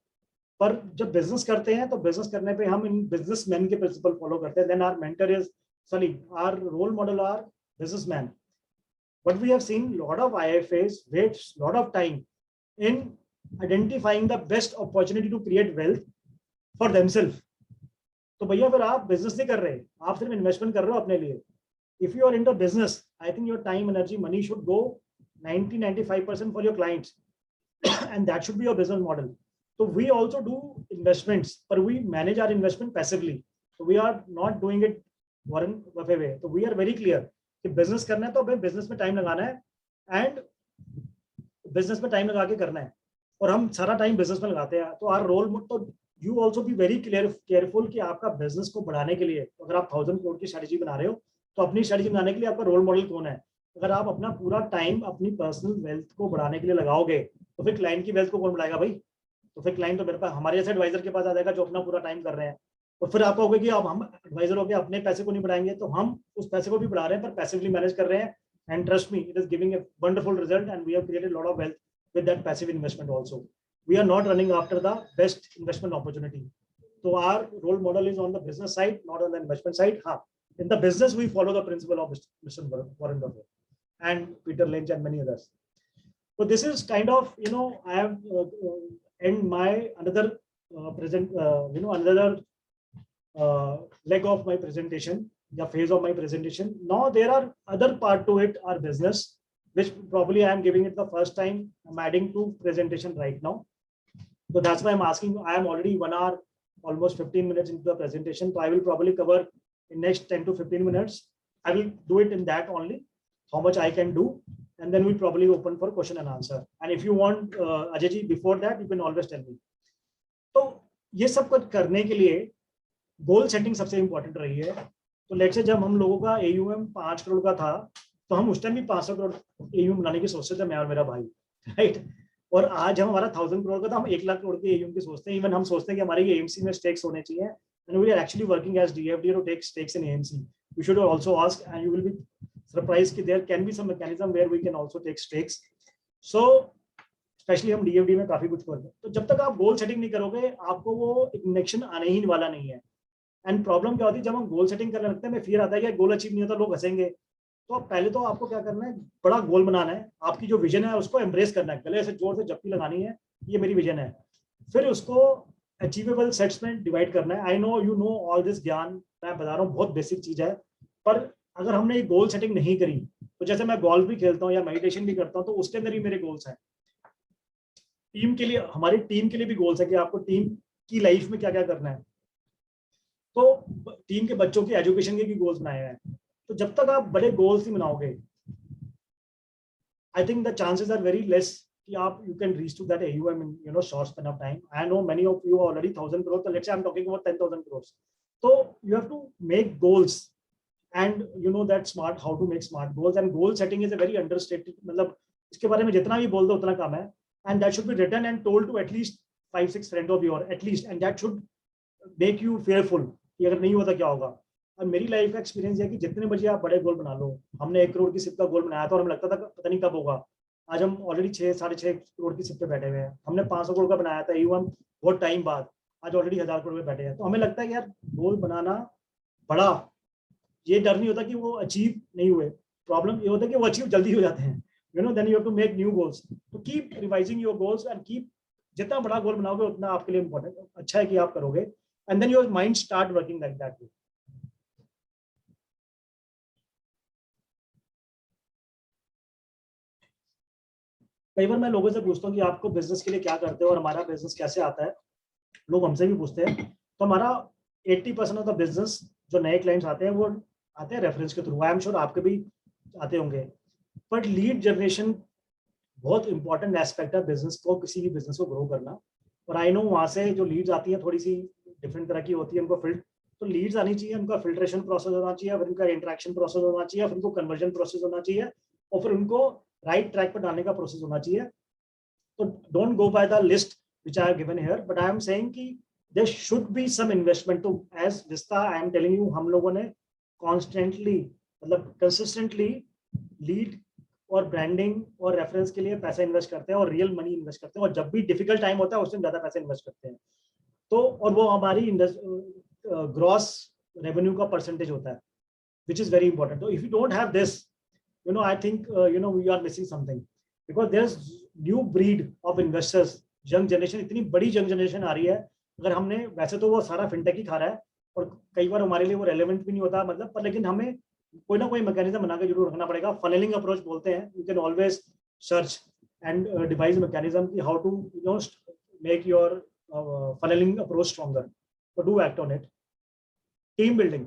पर जब बिजनेस करते हैं तो बिजनेस करने पे हम इन बिजनेसमैन के प्रिंसिपल फॉलो करते हैं। Then our mentor is, sorry, our role model are businessman. But we have seen lot of IFAs waste lot of time in identifying the best opportunity to create wealth for themselves. तो भैया फिर आप business नहीं कर रहे, आप सिर्फ investment कर रहे हो अपने लिए। If you are into business, I think your time, energy, money should go 90-95% for your clients, and that should be your business model. तो वी आल्सो डू इन्वेस्टमेंट्स, पर we manage our investment passively. तो we are not doing it Warren Buffett way. तो we are very clear कि business करना है तो हमें business में टाइम लगाना है, एंड बिजनेस में टाइम लगा के करना है, और हम सारा टाइम बिजनेस में लगाते हैं। तो आवर रोल, तो you also be very careful कि आपका बिजनेस को बढ़ाने के लिए, अगर आप 1000 करोड़ की स्ट्रेटेजी बना रहे हो, तो अपनी स्ट्रेटेजी बनाने के लिए आपका रोल मॉडल कौन है। अगर आप अपना पूरा टाइम अपनी पर्सनल वेल्थ को बढ़ाने के लिए लगाओगे, तो फिर क्लाइंट की वेल्थ को कौन बढ़ाएगा भाई। तो फिर क्लाइंट तो मेरे पास, हमारे जैसे एडवाइजर के पास आ जाएगा जो अपना पूरा टाइम कर रहे हैं। और फिर आप कहोगे कि अब हम एडवाइजर होकर अपने पैसे को नहीं बढ़ाएंगे, तो हम उस पैसे को भी बढ़ा रहे हैं, पर पैसिवली मैनेज कर रहे हैं। And trust me, it is giving a wonderful result, and we have created lot of wealth with that passive investment also. We are not running after the best investment opportunity. So our role model is on the business side, not on the investment side. In the business, we follow the principle of Mr. Warren Buffett and Peter Lynch and many others. So this is kind of, you know, I have end my another another leg of my presentation, the phase of my presentation. Now there are other part to it, our business, which probably I am giving it the first time. I'm adding to presentation right now. So that's why I'm asking. I am already 1 hour, almost 15 minutes into the presentation. So I will probably cover in next 10 to 15 minutes. I will do it in that only, how much I can do. And then we'll probably open for question and answer. And if you want, Ajay ji, before that, you can always tell me. तो ये सब कुछ करने के लिए goal setting सबसे important रही है। तो लेट्स से जब हम लोगों का AUM 5 करोड़ का था, तो हम उस टाइम भी 500 करोड़ AUM बनाने की सोचते थे, मैं और मेरा भाई, राइट। और आज हम, हमारा 1000 करोड़ का था, हम 1 लाख करोड़ के AUM की सोचते हैं। इवन हम सोचते हैं कि हमारे AMC में स्टेक्स होने चाहिए, and we are actually working as DFD to take stakes in AMC. You should also ask, and you will be surprised कि there can be some mechanism where we can also take stakes. So specially हम DFD में काफी कुछ करते हैं। तो जब तक आप गोल सेटिंग नहीं करोगे, आपको वो इंजेक्शन आने ही वाला नहीं है। एंड प्रॉब्लम क्या होती है, जब हम गोल सेटिंग करने लगते हैं, फिर आता है कि गोल अचीव नहीं होता, लोग हंसेंगे। तो पहले तो आपको क्या करना है, बड़ा गोल बनाना है, आपकी जो विजन है उसको एम्ब्रेस करना है, गले से जोर से जप्पी लगानी है, ये मेरी विजन है। फिर उसको अचीवेबल सेट्स में डिवाइड करना है। I know, you know all this ज्ञान, मैं बता रहा हूँ, बहुत बेसिक चीज है। पर अगर हमने एक गोल सेटिंग नहीं करी, तो जैसे मैं गोल्फ भी खेलता हूँ या मेडिटेशन भी करता हूँ, तो उसके अंदर ही मेरे गोल्स हैं। टीम के लिए, हमारी टीम के लिए भी गोल्स है कि आपको टीम की लाइफ में क्या क्या करना है। तो टीम के बच्चों की एजुकेशन के भी गोल्स बनाए हैं। तो जब तक आप बड़े गोल्स नहीं बनाओगे, I think the chances are very less कि आप you can reach to that AUM in short span of time. I know many of you are already 1,000 crores, so let's say I'm talking about 10,000 crores. So you have to make goals, and you know that smart, how to make smart goals, and goal setting is a very understated, मतलब इसके बारे में जितना भी बोल दो उतना कम है, and that should be written and told to at least 5-6 friends of yours at least, and that should make you fearful कि अगर नहीं होता क्या होगा। और मेरी लाइफ का एक्सपीरियंस है कि जितने बजे आप बड़े गोल बना लो, हमने 1 करोड़ की सिप का गोल बनाया था और हमें लगता था पता नहीं कब होगा, आज हम ऑलरेडी 6-6.5 करोड़ की सिप पे बैठे हुए हैं। हमने 500 करोड़ का बनाया था AUM बहुत टाइम बाद, आज ऑलरेडी 1000 करोड़ में बैठे हैं। तो हमें लगता है कि यार गोल बनाना बड़ा, ये डर नहीं होता कि वो अचीव नहीं हुए, प्रॉब्लम ये होता है कि वो अचीव जल्दी हो जाते हैं। Then you have to make new goals, तो keep revising your goals and keep, जितना बड़ा गोल बनाओगे उतना आपके लिए इंपॉर्टेंट, अच्छा है कि आप करोगे, and then your mind start working like that way. कई बार मैं लोगों से पूछता हूँ कि आपको बिजनेस के लिए क्या करते हो और हमारा बिजनेस कैसे आता है, लोग हमसे भी पूछते हैं। तो हमारा 80% ऑफ द बिजनेस जो नए क्लाइंट्स आते हैं वो आते हैं रेफरेंस के थ्रू। आई एम श्योर आपके भी आते होंगे, बट लीड जनरेशन बहुत इंपॉर्टेंट एस्पेक्ट है बिजनेस को, किसी भी बिजनेस को ग्रो करना। और आई नो वहाँ से जो लीड्स आती हैं थोड़ी सी डिफरेंट तरह की होती है, उनको फिल्ट, तो लीड्स आनी चाहिए, उनका फिल्ट्रेशन प्रोसेस होना चाहिए, फिर उनका इंटरेक्शन प्रोसेस होना चाहिए, फिर उनको कन्वर्जन प्रोसेस होना चाहिए, और फिर उनको राइट ट्रैक पर डालने का प्रोसेस होना चाहिए। तो don't go by the list which I have given here, but I am saying कि there should be some investment. तो as Vista I am telling you, हम लोगों ने constantly मतलब consistently लीड और ब्रांडिंग और रेफरेंस के लिए पैसा इन्वेस्ट करते हैं और रियल मनी इन्वेस्ट करते हैं, और जब भी डिफिकल्ट टाइम होता है उस टाइम ज्यादा पैसा इन्वेस्ट करते हैं। तो और वो हमारी ग्रॉस रेवेन्यू का परसेंटेज होता है, which is very important. So if you don't have this, I think we are missing something, because there's new breed of investors, young generation, इतनी बड़ी यंग जनरेशन आ रही है। अगर हमने, वैसे तो वो सारा फिनटेक ही खा रहा है और कई बार हमारे लिए वो रेलेवेंट भी नहीं होता, मतलब पर, लेकिन हमें कोई ना कोई मैकेनिज्म बना के जरूर रखना पड़ेगा। फनेलिंग अप्रोच बोलते हैं, you can always search and devise mechanism कि how to make your funneling approach stronger, तो do act on it. Team building,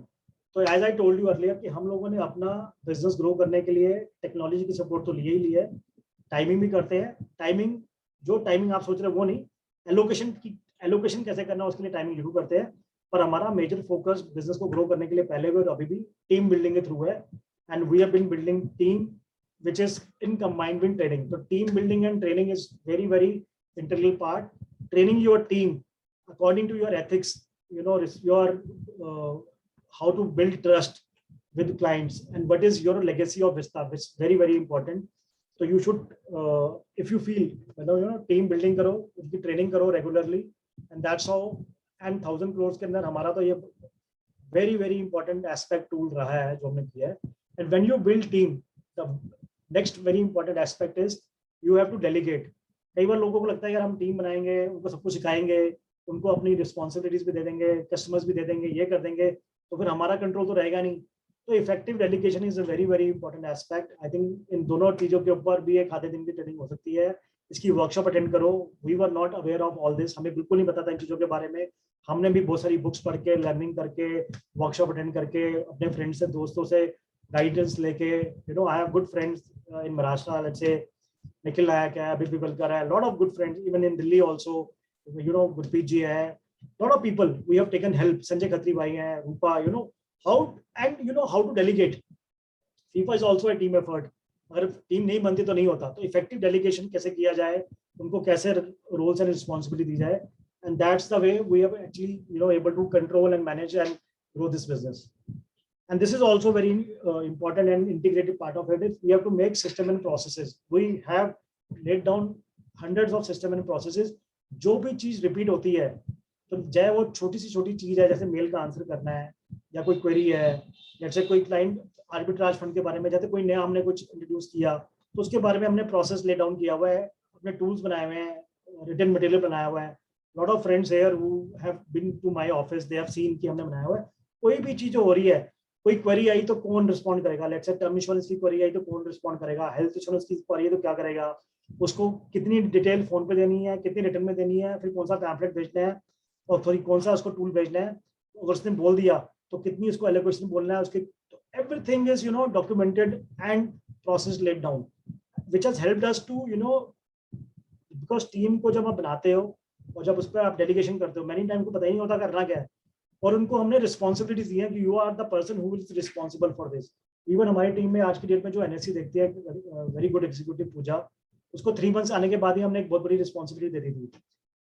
तो as I told you earlier कि हम लोगों ने अपना बिजनेस ग्रो करने के लिए टेक्नोलॉजी की सपोर्ट तो लिए ही ली है, टाइमिंग भी करते हैं। टाइमिंग, जो टाइमिंग आप सोच रहे हो वो नहीं, एलोकेशन कैसे करना उसके लिए टाइमिंग जरूर करते हैं, पर हमारा मेजर फोकस बिजनेस को ग्रो करने के लिए पहले भी और अभी भी टीम बिल्डिंग के थ्रू है। And we have been building team which is in combined with training. So team building and training is very, very integral part. Training your team according to your ethics, your how to build trust with clients, and what is your legacy of Vista, which is very, very important. So you should, if you feel, team building करो, उसकी training करो regularly, and that's how. And 1,000 crores के अंदर हमारा तो ये very, very important aspect tool रहा है जो हमने किया है। And when you build team, the next very important aspect is you have to delegate. कई बार लोगों को लगता है यार हम टीम बनाएंगे, उनको सब कुछ सिखाएंगे, उनको अपनी रिस्पॉन्सिबिलिटीज भी दे देंगे, कस्टमर्स भी दे देंगे, ये कर देंगे, तो फिर हमारा कंट्रोल तो रहेगा नहीं। तो effective delegation is a very, very important aspect. I think in दोनों चीजों के ऊपर भी एक आधे दिन की ट्रेनिंग हो सकती है। इसकी वर्कशॉप अटेंड करो। We were not aware of all this, हमें बिल्कुल नहीं पता था इन चीजों के बारे में। हमने भी बहुत सारी बुक्स पढ़ के, लर्निंग करके, वर्कशॉप अटेंड करके, अपने फ्रेंड से, दोस्तों से गाइडेंस लेके, I have good friends in Maharashtra, let's say Nikhil Nayak hai, Abhi Pibalkar hai, lot of good friends, even in Delhi also, Gurpreet ji hai, lot of people we have taken help, Sanjay Khatri bhai hai, Rupa, how, and how to delegate. FIFA is also a team effort. अगर team नहीं बनती तो नहीं होता, तो effective delegation कैसे किया जाए, उनको कैसे रोल्स एंड रिस्पॉन्सिबिलिटी दी जाए, and that's the way we have actually able to control and manage and grow this business. And this is also very important and integrated part of it. We have to make system and processes. We have laid down hundreds of system and processes. जो भी चीज repeat होती है, तो चाहे वो छोटी सी छोटी चीज है, जैसे मेल का आंसर करना है या कोई क्वेरी है, जैसे कोई क्लाइंट आर्बिट्राज फंड के बारे में, जैसे कोई नया हमने कुछ इंट्रोड्यूस किया तो उसके बारे में हमने प्रोसेस ले डाउन किया हुआ है, अपने टूल्स बनाए हुए हैं, रिटन मटेरियल बनाया हुआ है. Lot of friends here who have been to my office, they have seen कि हमने बनाया हुआ है. कोई भी चीज हो रही है, कोई क्वेरी आई तो कौन रिस्पॉन्ड करेगा, लेट्स से टर्म इंश्योरेंस की क्वेरी आई तो कौन रिस्पॉन्ड करेगा, हेल्थ इंश्योरेंस की क्वेरी आई तो क्या करेगा, उसको कितनी डिटेल फोन पे देनी है, कितनी रिटर्न में देनी है, फिर कौन सा पैम्फलेट भेजना है और फिर कौन सा उसको टूल भेजना है, अगर उसने बोल दिया तो कितनी उसको एलोकेशन बोलना है उसके, everything is documented and process laid down, which has helped us to because team को जब आप बनाते हो और जब उस पर आप डेलीगेशन करते हो, मैनी टाइम को पता ही नहीं होता करना क्या है, और उनको हमने रिस्पॉन्सिबिलिटी दी है कि you are the person who is responsible for this. Even हमारी टीम में आज की डेट में जो एनएससी देखती है, वेरी गुड एग्जीक्यूटिव पूजा, उसको 3 months आने के बाद ही हमने एक बहुत बड़ी रिस्पॉन्सिबिलिटी दे दी थी।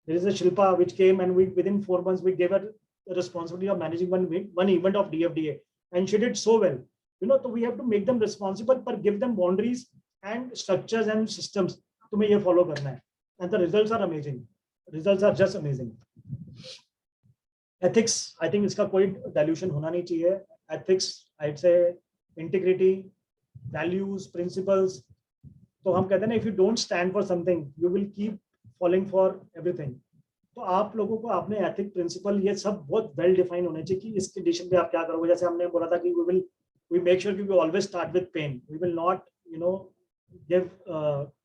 There is a Shilpa which came and we within 4 months we give her responsibility of managing one event of DFDA, and she did so well. So we have to make them responsible, but give them boundaries and structures and systems. तुम्हें ये follow करना है, and the results are amazing. Results are just amazing. Ethics, I think इसका कोई dilution होना नहीं चाहिए. Ethics, I'd say integrity, values, principles. तो हम कहते हैं ना, if you don't stand for something, you will keep falling for everything. तो आप लोगों को अपने एथिक प्रिंसिपल ये सब बहुत वेल डिफाइन होने चाहिए कि इस कंडीशन पे आप क्या करोगे। जैसे हमने बोला था कि we make sure we always start with pain. We will not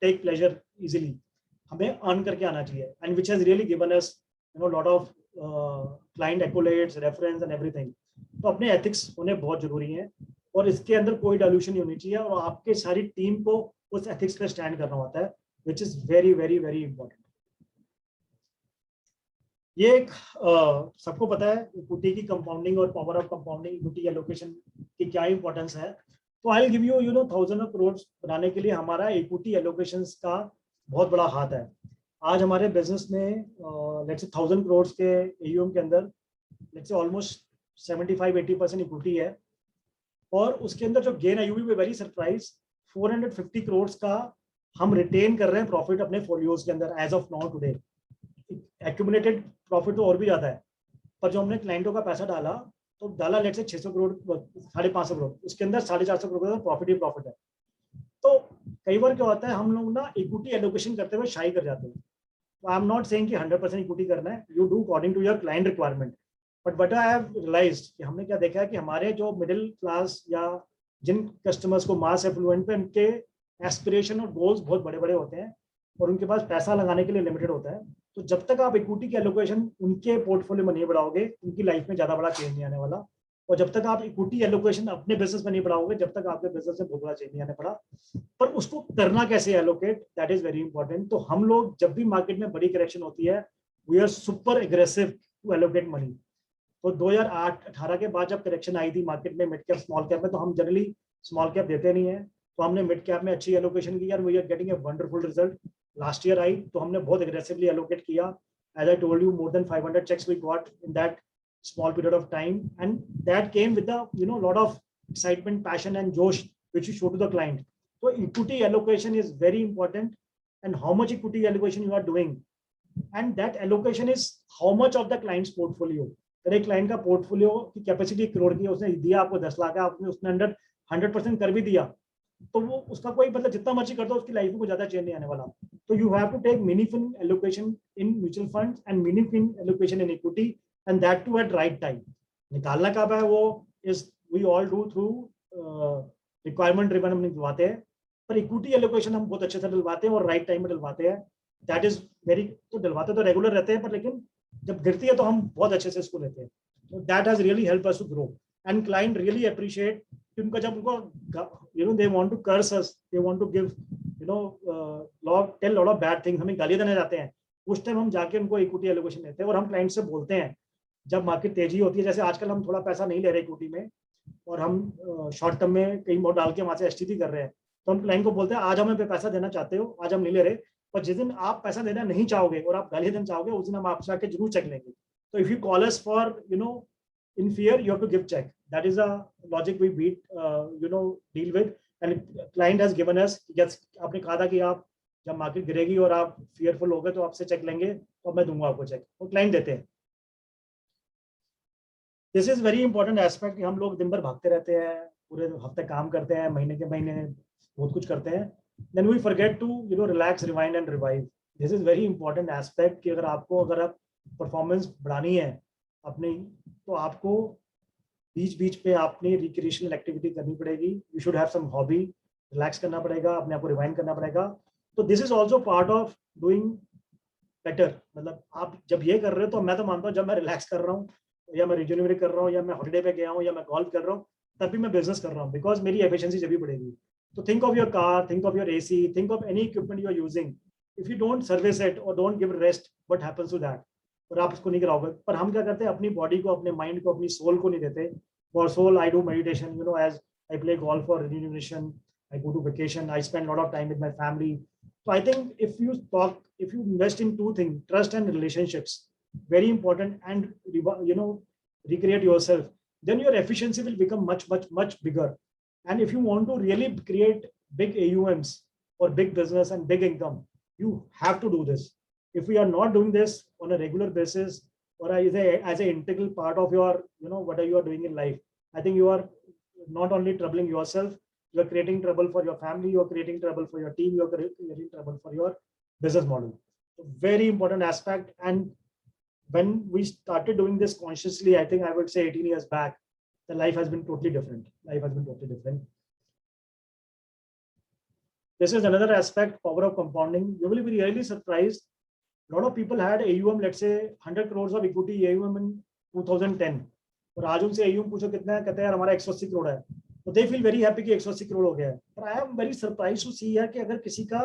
take pleasure easily. हमें अर्न करके आना चाहिए, and which has really given us lot of client accolades, reference and everything. तो अपने एथिक्स होने बहुत जरूरी हैं और इसके अंदर कोई डाइल्यूशन नहीं होनी चाहिए और आपके सारी टीम को उस एथिक्स पे स्टैंड करना होता है, which is very very very important. ये एक सबको पता है इक्विटी की कंपाउंडिंग और power of compounding, equity allocation की क्या इंपॉर्टेंस है। तो I will give you 1000 crore बनाने के लिए हमारा इक्विटी एलोकेशंस का बहुत बड़ा हाथ है। आज हमारे बिजनेस में लेट्स से 1000 करोड़ के एयूएम के अंदर लेट्स से ऑलमोस्ट 75-80% इक्विटी है और उसके अंदर जो गेन है, you will be very surprise, 450 crore का हम रिटेन कर रहे हैं प्रॉफिट अपने फोलियोज के अंदर as of now today. Accumulated profit तो और भी ज्यादा है, पर जो हमने क्लाइंटों का पैसा डाला तो डाला लेट से 600 करोड़ 550 करोड़, उसके अंदर 450 करोड़ का प्रॉफिट ही प्रॉफिट है। तो कई बार क्या होता है, हम लोग ना इक्विटी एलोकेशन करते हुए शाई कर जाते हैं। तो आई एम नॉट सेइंग कि 100% इक्विटी करना है, you do according to your client requirement, but I have realised कि हमने क्या देखा है कि हमारे जो मिडिल क्लास या जिन कस्टमर्स को मास एफ्लुएंट पे उनके एस्पिरेशन और गोल्स बहुत बड़े बड़े होते हैं और उनके पास पैसा लगाने के लिए लिमिटेड होता है। तो जब तक आप इक्विटी की एलोकेशन उनके पोर्टफोलियो में नहीं बढ़ाओगे, उनकी लाइफ में ज्यादा बड़ा चेंज नहीं आने वाला। और जब तक आप इक्विटी एलोकेशन अपने बिजनेस में नहीं बढ़ाओगे, जब तक आपके बिजनेस में बहुत बड़ा चेंज नहीं आने पड़ा। पर उसको करना कैसे allocate, that is very important. तो हम लोग जब भी मार्केट में बड़ी करेक्शन होती है, we are super aggressive to allocate money. तो 2008-18 के बाद जब करेक्शन आई थी मार्केट में मिड कैप स्मॉल कैप में, तो हम जनरली स्मॉल कैप देते नहीं है, तो हमने मिड कैप में अच्छी एलोकेशन की और we are getting a wonderful result. Last year I तो हमने बहुत एग्रेसिवली एलोकेट किया। As I told you, more than 500 cheques we got in that small period of time, and that came with a lot of excitement, passion and josh which you show to the client. So equity allocation is very important, and how much equity allocation you are doing, and that allocation is how much of the client's portfolio. अगर एक client का portfolio की capacity 1 crore की, उसने दिया आपको 10 लाख है, आपने उसने अंडर 100% कर भी दिया, तो वो उसका कोई मतलब जितना मर्जी कर दो उसकी लाइफ में कोई ज्यादा चेंज नहीं आने वाला। तो you have to take meaningful allocation in mutual funds and meaningful allocation in equity, and that too at right time. निकालना कब है वो is we all do through requirement driven हम दिलवाते हैं, पर इक्विटी एलोकेशन हम बहुत अच्छे से दिलवाते हैं और राइट टाइम में दिलवाते हैं। दैट इज वेरी, तो दिलवाते तो रेगुलर रहते हैं, पर लेकिन जब गिरती है तो हम बहुत अच्छे से इसको लेते हैं। तो that has really help us to grow, and client really appreciate कि उनका जब उनको they want to curse us, they want to give tell lot of bad things, हमें गालियां देने जाते हैं, उस टाइम हम जाके उनको इक्विटी एलोकेशन देते हैं और हम क्लाइंट से बोलते हैं जब मार्केट तेजी होती है। जैसे आजकल हम थोड़ा पैसा नहीं ले रहे इक्विटी में और हम शॉर्ट टर्म में कई मोड डाल के वहां से एसटीपी कर रहे हैं, तो हम क्लाइंट को बोलते हैं आज हमें पैसा देना चाहते हो, आज हम नहीं ले रहे, पर जिस दिन आप पैसा देना नहीं चाहोगे और आप गाली देना चाहोगे, उस दिन हम आपसे आके जरूर चेक लेंगे। तो if you call us for in fear, you have to give cheque. That is a logic we beat deal with, and client has given us, आपने कहा था कि आप जब मार्केट गिरेगी और आप फियरफुल हो गए तो आपसे चेक लेंगे, तो मैं दूंगा आपको चेक, और क्लाइंट देते हैं। This is very important aspect कि हम लोग दिन भर भागते रहते हैं, पूरे हफ्ते काम करते हैं, महीने के महीने बहुत कुछ करते हैं, then we forget to relax, rewind and revive. This is very important aspect कि अगर आप परफॉर्मेंस बढ़ानी है अपनी, तो आपको बीच बीच पे अपनी रिक्रिएशनल एक्टिविटी करनी पड़ेगी। You should have some hobby, relax करना पड़ेगा, अपने आप को रिवाइंड करना पड़ेगा, तो this is also part of doing better. मतलब आप जब ये कर रहे हो तो मैं तो मानता हूँ जब मैं रिलैक्स कर रहा हूँ या मैं रिज्यूनेट कर रहा हूँ या मैं हॉलिडे पे गया हूँ या मैं गोल्फ कर रहा हूँ, तभी मैं बिजनेस कर रहा हूँ, बिकॉज मेरी एफिशिएंसी जब भी बढ़ेगी. तो think of your car, think of your AC, think of any equipment you are using. If you don't service it और don't give rest, what happens to that? और आप उसको नहीं कराओगे. पर हम क्या करते हैं, अपनी बॉडी को, अपने माइंड को, अपनी सोल को नहीं देते. For soul I do meditation, you know, as I play golf for rejuvenation, I go to vacation, I spend a lot of time with my family. So I think if you invest in two things, trust and relationships, very important, and you know, recreate yourself, then your efficiency will become much bigger. And if you want to really create big AUMs or big business and big income, you have to do this. If we are not doing this on a regular basis or as an integral part of your, you know, what you are doing in life, I think you are not only troubling yourself, you are creating trouble for your family, you are creating trouble for your team, you are creating trouble for your business model. So very important aspect. And when we started doing this consciously, I think I would say 18 years back, the life has been totally different. This is another aspect, power of compounding. You will be really surprised. A lot of people had AUM, let's say 100 crores of equity AUM in 2010. और आज उनसे AUM पूछो कितना है, कहते हैं यार हमारा 180 करोड़ है. तो they feel very happy कि 180 करोड़ हो गया है. पर I am very surprised to see यार कि अगर किसी का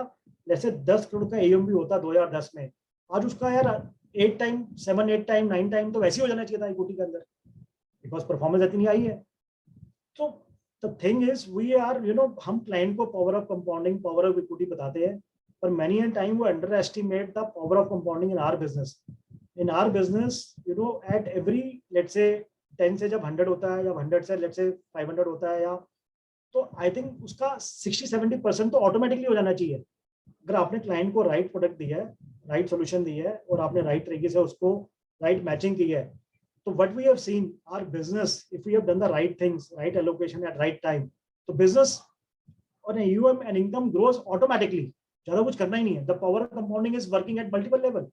जैसे 10 करोड़ का AUM भी होता 2010 में, आज उसका यार 8 टाइम 7 8 टाइम 9 टाइम तो वैसे ही हो जाना चाहिए था इक्विटी के अंदर, बिकॉज परफॉर्मेंस इतनी आई है. तो the thing is we are, you know, हम क्लाइंट को power of compounding, power of equity बताते हैं, पर मैनी एन टाइम वो underestimate the power of compounding in our business. In our business, you know, at every let's say 10 से जब 100 होता है या 100 से लेट्स से 500 होता है, या तो आई थिंक उसका 60-70% तो ऑटोमेटिकली हो जाना चाहिए. अगर आपने क्लाइंट को राइट प्रोडक्ट दिया है, राइट सोल्यूशन दिया है और आपने राइट तरीके से उसको राइट मैचिंग की है, तो what we have seen our business, if we have done the right things, right allocation at right time, तो बिजनेस और AUM and income grows automatically. ज़्यादा कुछ करना ही नहीं है. The power of compounding is working at multiple level.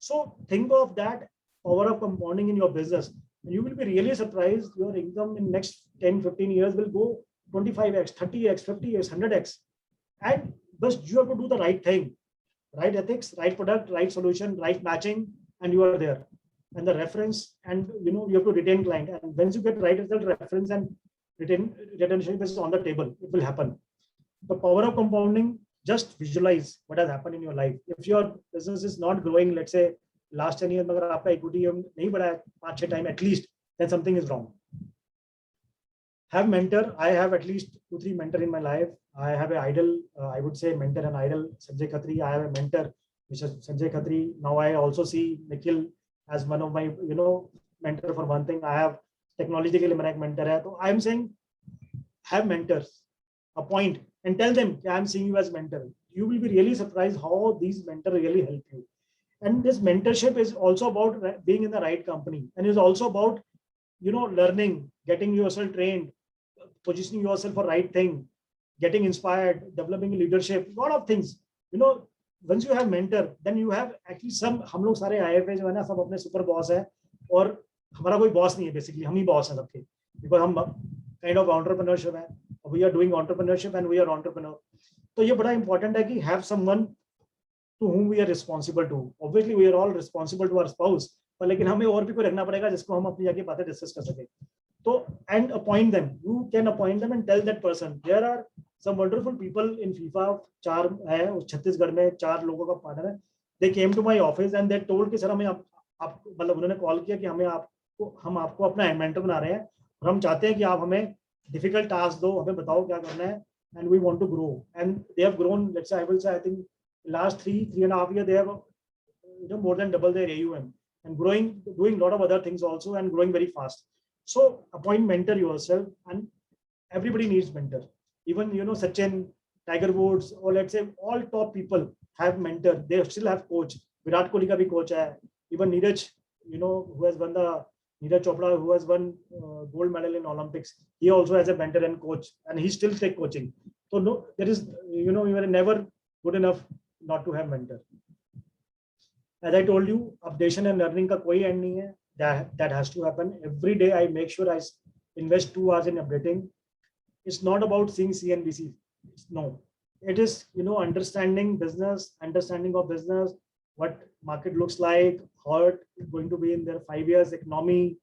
So think of that power of compounding in your business. And you will be really surprised. Your income in next 10-15 years will go 25x, 30x, 50x, 100x. And but you have to do the right thing, right ethics, right product, right solution, right matching, and you are there. And the reference, and you know, you have to retain client. And once you get right result, reference and retention is on the table, it will happen. The power of compounding, just visualize what has happened in your life. If your business is not growing, let's say last 10 years, अगर आपका equity नहीं बढ़ा है 5-6 time at least, then something is wrong. Have mentor. I have at least 2-3 mentor in my life. I have an idol, I would say mentor and idol, Sanjay Khatri. I have a mentor, which is Sanjay Khatri. Now I also see Nikhil as one of my, you know, mentor for one thing. I have technology के लिए मेरा एक mentor है. So I am saying, have mentors, appoint and tell them I am seeing you as mentor. You will be really surprised how these mentors really help you. And this mentorship is also about being in the right company, and is also about, you know, learning, getting yourself trained, positioning yourself for right thing, getting inspired, developing leadership, lot of things. You know, once you have mentor, then you have actually some, हम लोग सारे IFA जो है ना, सब अपने super boss है, और हमारा कोई बॉस नहीं है, बेसिकली हम ही बॉस हैं सबके, बिकॉज हम काइंड ऑफ एंटरप्रेन्योरशिप है, we are doing entrepreneurship and we are entrepreneur. तो ये बड़ा इंपॉर्टेंट है कि have someone to whom we are responsible to. Obviously we are all responsible to our spouse, पर लेकिन हमें और भी कोई रखना पड़ेगा जिसको हम अपनी जाके बातें डिस्कस कर सके. तो and appoint them. You can appoint them and tell that person. There are some wonderful people in FIFA. 4 है छत्तीसगढ़ में, 4 लोगों का पार्टनर है. They came to my office and they told कि सर हमें आप मतलब उन्होंने कॉल किया कि हम आपको अपना मेंटर बना रहे हैं और हम चाहते हैं कि आप हमें डिफिकल्ट टास्क दो, हमें बताओ क्या करना है, and we want to grow. And they have grown, let's say, I will say, I think last 3.5 years they have, you know, more than double their AUM and growing, doing a lot of other things also and growing very fast. So appoint mentor yourself, and everybody needs mentor. Even, you know, Sachin, Tiger Woods, or let's say all top people have mentor. They still have coach. Virat Kohli ka bhi coach hai. Even Neeraj, you know, who has won the Neeraj Chopra, who has won gold medal in Olympics, he also has a mentor and coach, and he still take coaching. So no, there is, you know, you are never good enough not to have mentor. As I told you, updation and learning का कोई end नहीं है. That has to happen every day. I make sure I invest 2 hours in updating. It's not about seeing CNBC. No, it is, you know, understanding business, understanding of business, what market looks like, how it's going to be in their 5 years economy,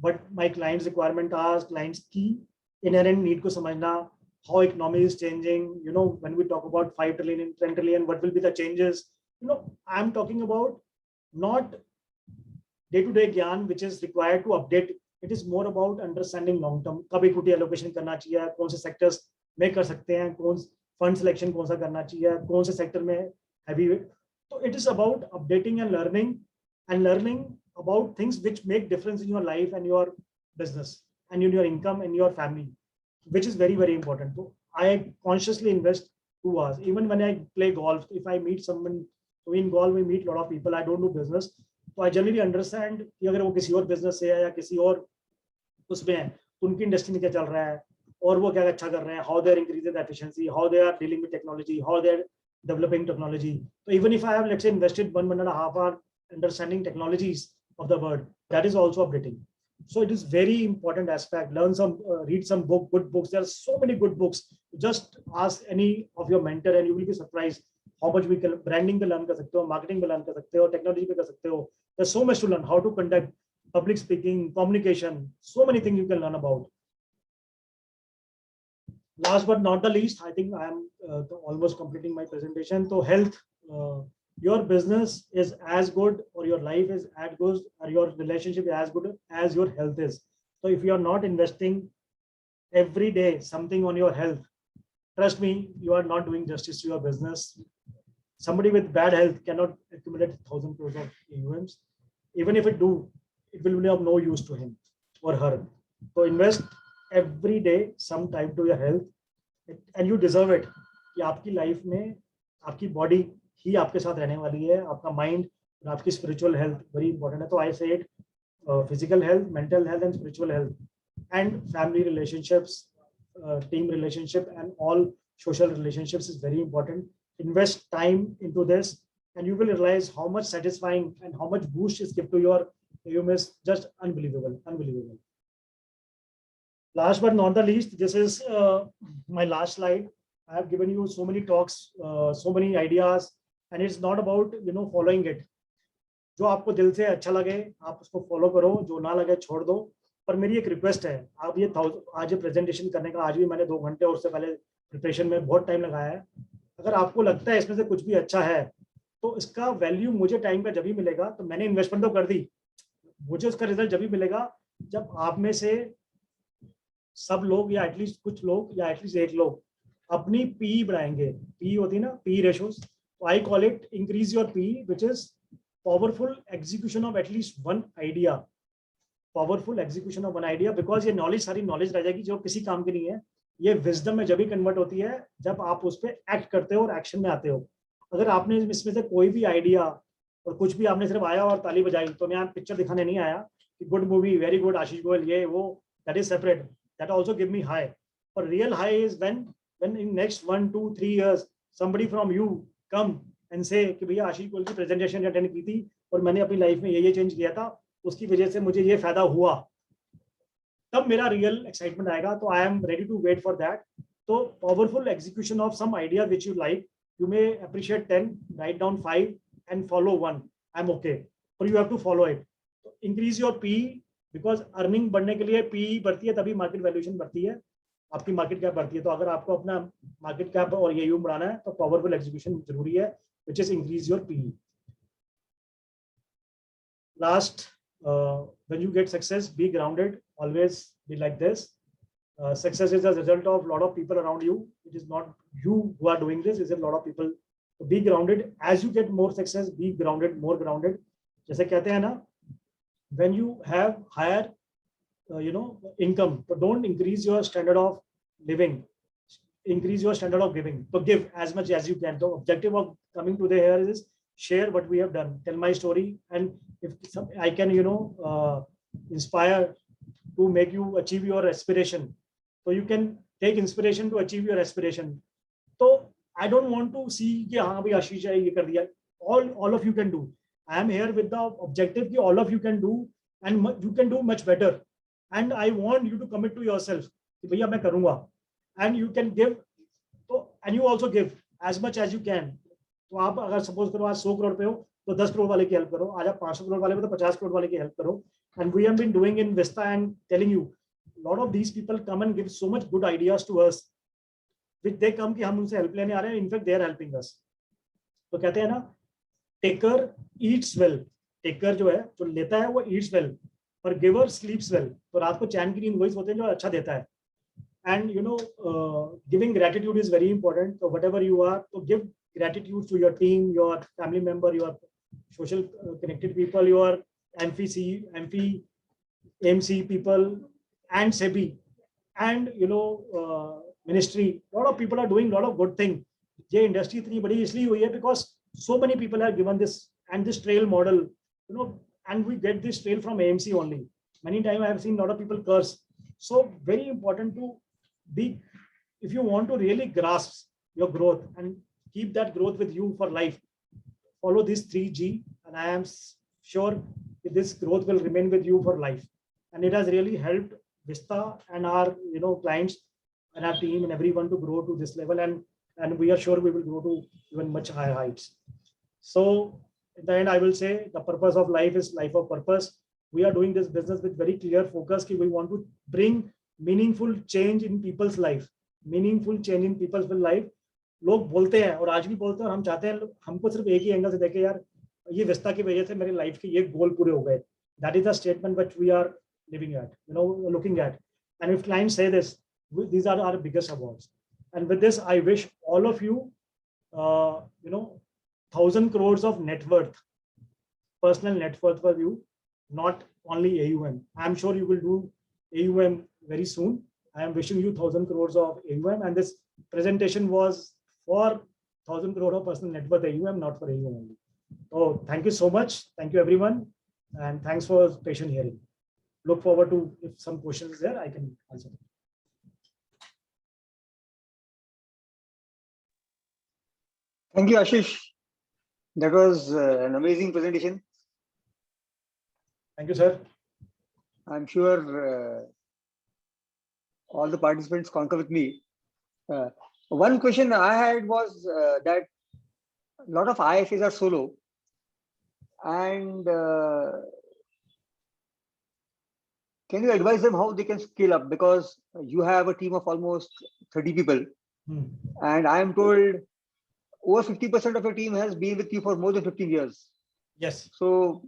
what my client's requirement are, clients की inherent need को समझना, how economy is changing, you know, when we talk about 5 trillion and 10 trillion, what will be the changes? You know, I'm talking about not day-to-day ज्ञान which is required to update. It is more about understanding long term. कब equity allocation करना चाहिए, कौन से sectors में कर सकते हैं, कौन fund selection कौन सा करना चाहिए, कौन से sector में heavy. So it is about updating and learning about things which make difference in your life and your business and in your income and your family, which is very, very important. So I consciously invest 2 hours. Even when I play golf, if I meet someone, so in golf we meet a lot of people. I don't do business, so I generally understand कि अगर वो किसी और business से है या किसी और उसमें है, तो उनकी इंडस्ट्री में क्या चल रहा है और वो क्या अच्छा कर रहे हैं, how they are increasing the efficiency, how they are dealing with technology, how they are developing technology. So even if I have, let's say, invested 1.5 hour understanding technologies of the world, that is also updating. So it is very important aspect. Learn some, read some good books. There are so many good books. Just ask any of your mentor and you will be surprised how much we can branding पे learn कर सकते हो, marketing पे learn कर सकते हो, technology पे कर सकते हो. There's so much to learn. How to conduct public speaking, communication, so many things you can learn about. Last but not the least, I think I am almost completing my presentation. So health, your business is as good or your life is as good or your relationship is as good as your health is. So if you are not investing every day something on your health, trust me, you are not doing justice to your business. Somebody with bad health cannot accumulate 1,000 crores of AUMs. Even if it do, it will be of no use to him or her. So invest every day some time to your health, and you deserve it. कि आपकी life में आपकी body ही आपके साथ रहने वाली है, आपका माइंड और आपकी स्पिरिचुअल हेल्थ वेरी इंपॉर्टेंट है. तो आई से it, physical health, mental health and spiritual health and family relationships, team relationship and all social relationships is very important. Invest time into this and you will realize how much satisfying and how much boost is given to your AUM is just unbelievable. Last but not the least, this is my last slide. I have given you so many talks, so many ideas, and it's not about, you know, following it. जो आपको दिल से अच्छा लगे आप उसको follow करो, जो ना लगे छोड़ दो. पर मेरी एक रिक्वेस्ट है, आप ये आज ये प्रेजेंटेशन करने का, आज भी मैंने 2 घंटे और उससे पहले प्रिपरेशन में बहुत टाइम लगाया है. अगर आपको लगता है इसमें से कुछ भी अच्छा है तो इसका वैल्यू मुझे टाइम का जब भी मिलेगा. तो मैंने इन्वेस्टमेंट तो कर दी, मुझे उसका रिजल्ट जब भी मिलेगा जब आप में से सब लोग या एटलीस्ट कुछ लोग या एटलीस्ट एक लोग अपनी पी बढ़ाएंगे. पी होती है ना, पी रेशोस. तो I call it increase your P, which is powerful execution of at least one idea. Powerful execution of one idea, because ये नॉलेज सारी नॉलेज रह जाएगी जो किसी काम की नहीं है. ये विजडम में जब भी कन्वर्ट होती है जब आप उस पर एक्ट करते हो और एक्शन में आते हो. अगर आपने इसमें से कोई भी आइडिया और कुछ भी आपने सिर्फ आया और ताली बजाई, तो मैं यहाँ पिक्चर दिखाने नहीं आया कि good movie, very good, Ashish Goyal, ये वो, that is separate. That also give me high. But real high is when in next 1, 2, 3 years somebody from you come and say कि भैया आशीष गोयल की प्रेजेंटेशन अटेंड की थी और मैंने अपनी लाइफ में ये चेंज किया था, उसकी वजह से मुझे ये फायदा हुआ, तब मेरा रियल एक्साइटमेंट आएगा. तो I am ready to wait for that. तो powerful execution of some idea which you like, you may appreciate 10, write down 5 and follow 1. I'm okay, but you have to follow it. So increase your P, because earning बढ़ने के लिए P बढ़ती है तभी market valuation बढ़ती है, आपकी market cap बढ़ती है. तो अगर आपको अपना मार्केट कैप और ये यूम बढ़ाना है तो पावरफुल एग्जीक्यूशन जरूरी है, which is increase your P. Last, when you get success, be grounded, always be like this. Success is a result of a lot of people around you. It is not you who are doing this, it's a lot of people. So be grounded. As you get more success, be grounded, more grounded. जैसे कहते हैं ना, when you have higher income, but don't increase your standard of living, increase your standard of giving. So give as much as you can. The objective of coming today here is share what we have done, tell my story, and if I can inspire to make you achieve your aspiration, so you can take inspiration to achieve your aspiration. So I don't want to see कि हाँ भाई आशीष है ये कर दिया. All of you can do. I am here with the objective that all of you can do and you can do much better. And I want you to commit to yourself कि भैया मैं करूँगा. And you can give तो and you also give as much as you can. तो आप अगर suppose करो आज 100 करोड़ पे हो तो 10 करोड़ वाले की हेल्प करो, आज आप 500 करोड़ वाले पे तो 50 करोड़ वाले की हेल्प करो. And we have been doing in Vista and telling you lot of these people come and give so much good ideas to us which they come कि हम उनसे हेल्प लेने आ रहे हैं, in fact they are helping us. तो कहते हैं ना, टेकर ईट्स वेल. टेकर जो है, जो लेता है वो ईट्स वेल, पर गिवर स्लीप्स वेल. तो रात को चैन की नींद वही सोते हैं जो अच्छा देता है. And you know, giving gratitude is very important. So whatever you are, to give gratitude to your team, your family member, your social connected people, your MC people, and SEBI, and you know, ministry. A lot of people are doing a lot of good thing. ये industry इतनी बड़ी इसलिए हुई है because so many people have given this and this trail model, you know, and we get this trail from AMC only. Many times I have seen a lot of people curse. So very important to be, if you want to really grasp your growth and keep that growth with you for life, follow these 3G, and I am sure that this growth will remain with you for life. And it has really helped Vista and our, you know, clients and our team and everyone to grow to this level, and we are sure we will grow to even much higher heights. So in the end, I will say the purpose of life is life of purpose. We are doing this business with very clear focus कि we want to bring meaningful change in people's life. Meaningful change in people's life. लोग बोलते हैं और आज भी बोलते हैं और हम चाहते हैं हमको सिर्फ एक ही एंगल से देखे, यार ये विस्ता की वजह से मेरी लाइफ के ये गोल पूरे हो गए. That is the statement which we are living at, you know, looking at. And if clients say this, these are our biggest awards. And with this, I wish all of you, you know, 1,000 crores of net worth, personal net worth for you, not only AUM. I'm sure you will do AUM very soon. I am wishing you 1,000 crores of AUM, and this presentation was for 1,000 crore of personal net worth AUM, not for AUM only. So thank you so much. Thank you everyone, and thanks for patient hearing. Look forward to, if some questions is there, I can answer. Thank you, Ashish. That was an amazing presentation. Thank you, sir. I'm sure all the participants concur with me. One question I had was that a lot of IFAs are solo, and can you advise them how they can scale up? Because you have a team of almost 30 people, and I am told over 50% of your team has been with you for more than 15 years. Yes. So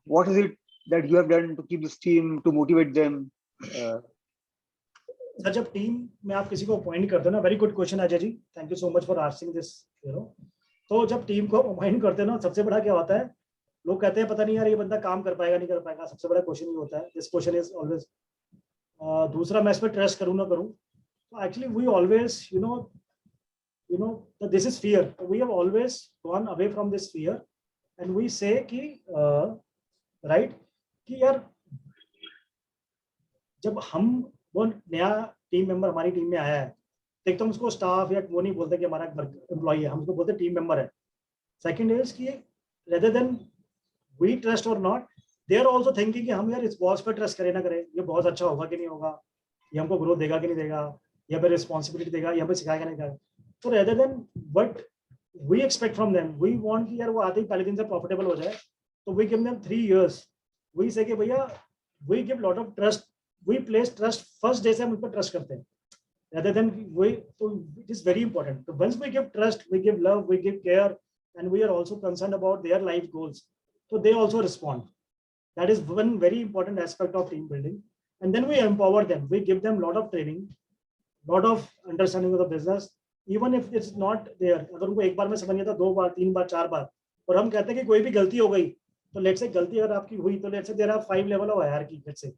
what is it that you have done to keep this team, to motivate them? Sir, जब team में आप किसी को appoint करते हो ना, very good question Ajay ji, thank you so much for asking this, you know. तो जब टीम को अपॉइंट करते हो ना, सबसे बड़ा क्या होता है, लोग कहते हैं पता नहीं यार ये बंदा काम कर पाएगा नहीं कर पाएगा. सबसे बड़ा क्वेश्चन ये होता है, दिस क्वेश्चन इज ऑलवेज. दूसरा, मैं इस पर ट्रस्ट करूँ ना करूँ. तो actually we always, you know this is fear. We have always gone away from this fear, and we say कि राइट कि यार जब हम वो नया टीम मेंबर हमारी टीम में आया है, एक तो हम उसको स्टाफ या वो नहीं बोलते कि हमारा एम्प्लॉई है, हम उसको बोलते टीम मेंबर है. सेकंड इज कि रेदर देन वी ट्रस्ट और not, they are also thinking कि हम यार इस बॉस पर ट्रस्ट करें ना करें, ये बहुत अच्छा होगा कि नहीं होगा, ये हमको ग्रोथ देगा कि नहीं देगा, ये हमें रिस्पॉन्सिबिलिटी देगा, ये हमें सिखाएगा नहीं देगा. तो rather than what we expect from them, we want कि यार वो आते ही पहले दिन से प्रॉफिटेबल हो जाए. तो we give them 3 years. We say कि भैया we give lot of trust, we place trust first day से हम उन पर ट्रस्ट करते हैं, rather than we, so it is very important. So once we give trust, we give love, we give care, and we are also concerned about their life goals, so they also respond. That is one very important aspect of team building. And then we empower them, we give them lot of training, lot of understanding of the business, even if it's not there. अगर उनको एक बार में समझ नहीं आता, 2 बार 3 बार 4 बार, और हम कहते हैं कि कोई भी गलती हो गई, तो लेट्स से गलती अगर आपकी हुई, तो let's say there are 5 level of hierarchy, let's say.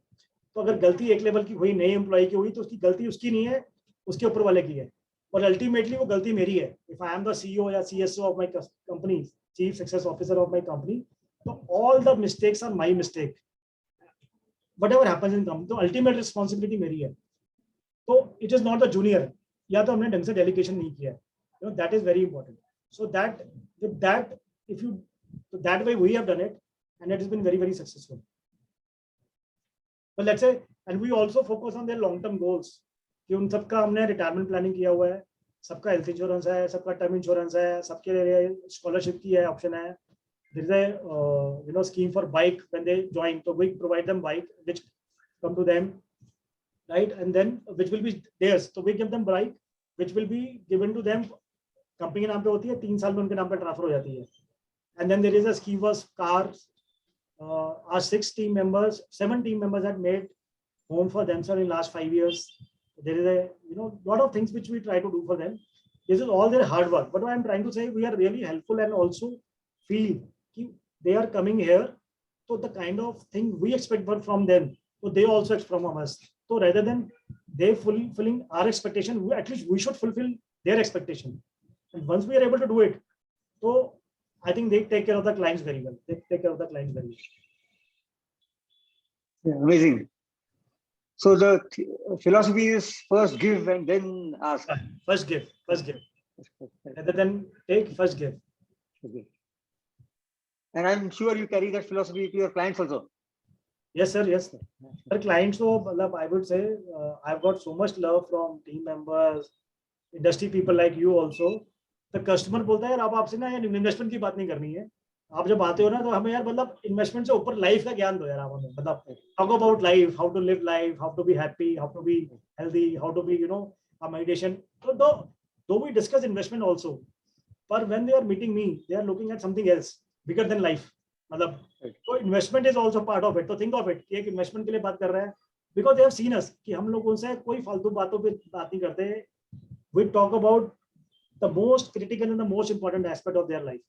तो अगर गलती एक लेवल की हुई, नए एम्प्लॉय की हुई, तो उसकी गलती उसकी नहीं है, उसके ऊपर वाले की है, और अल्टीमेटली वो गलती मेरी है. If I am the CEO या CSO of my company, chief success officer of my company, तो all the mistakes are my mistake, whatever happens in company, तो अल्टीमेट रिस्पांसिबिलिटी मेरी है. तो it is not the junior, या तो हमने ढंग से डेलीगेशन नहीं किया है, you know, that is very important. So that with that, if you, that way we have done it, and it has been very very successful. But let's say, and we also focus on their long term goals, कि उन सबका हमने retirement planning किया हुआ है, सबका health insurance है, सबका टर्म इंश्योरेंस है, सबके लिए स्कॉलरशिप की है ऑप्शन है. There is a scheme for bike when they join, so we provide them bike which come to them, right, and then which will be theirs, so we give them bike which will be given to them. Company के नाम पे होती है, 3 साल में उनके नाम पे ट्रांसफर हो जाती है. And then there is a scheme for cars. Our 7 team members had made home for themselves in last 5 years. There is a lot of things which we try to do for them. This is all their hard work, but what I'm trying to say, we are really helpful and also feel they are coming here, so the kind of thing we expect from them, so they also expect from us. So rather than they fulfilling our expectation, at least we should fulfill their expectation. And once we are able to do it, so I think they take care of the clients very well. Yeah, amazing. So the philosophy is first give and then ask. First give. Rather than take, first give. Okay. And I'm sure you carry that philosophy to your clients also. Yes, sir. Yes, sir. For clients, so I would say I've got so much love from team members, industry people like you also. The customer बोलता है यार आप आपसे ना investment की बात नहीं करनी है. आप जब आते हो ना तो हमें यार मतलब इन्वेस्टमेंट से ऊपर लाइफ का ज्ञान दो यार. आप हमें मतलब talk about life, how to live life, how to be happy, how to be healthy, how to be a meditation. So though we discuss investment also, but when they are meeting me, they are looking at something else bigger than life. मतलब तो investment is also part of it. तो think of it कि एक investment के लिए बात कर रहे हैं, बिकॉज दे हैव सीन अस कि हम लोग उनसे कोई फालतू बातों पे बात नहीं करते. We talk about the most critical and the most important aspect of their life,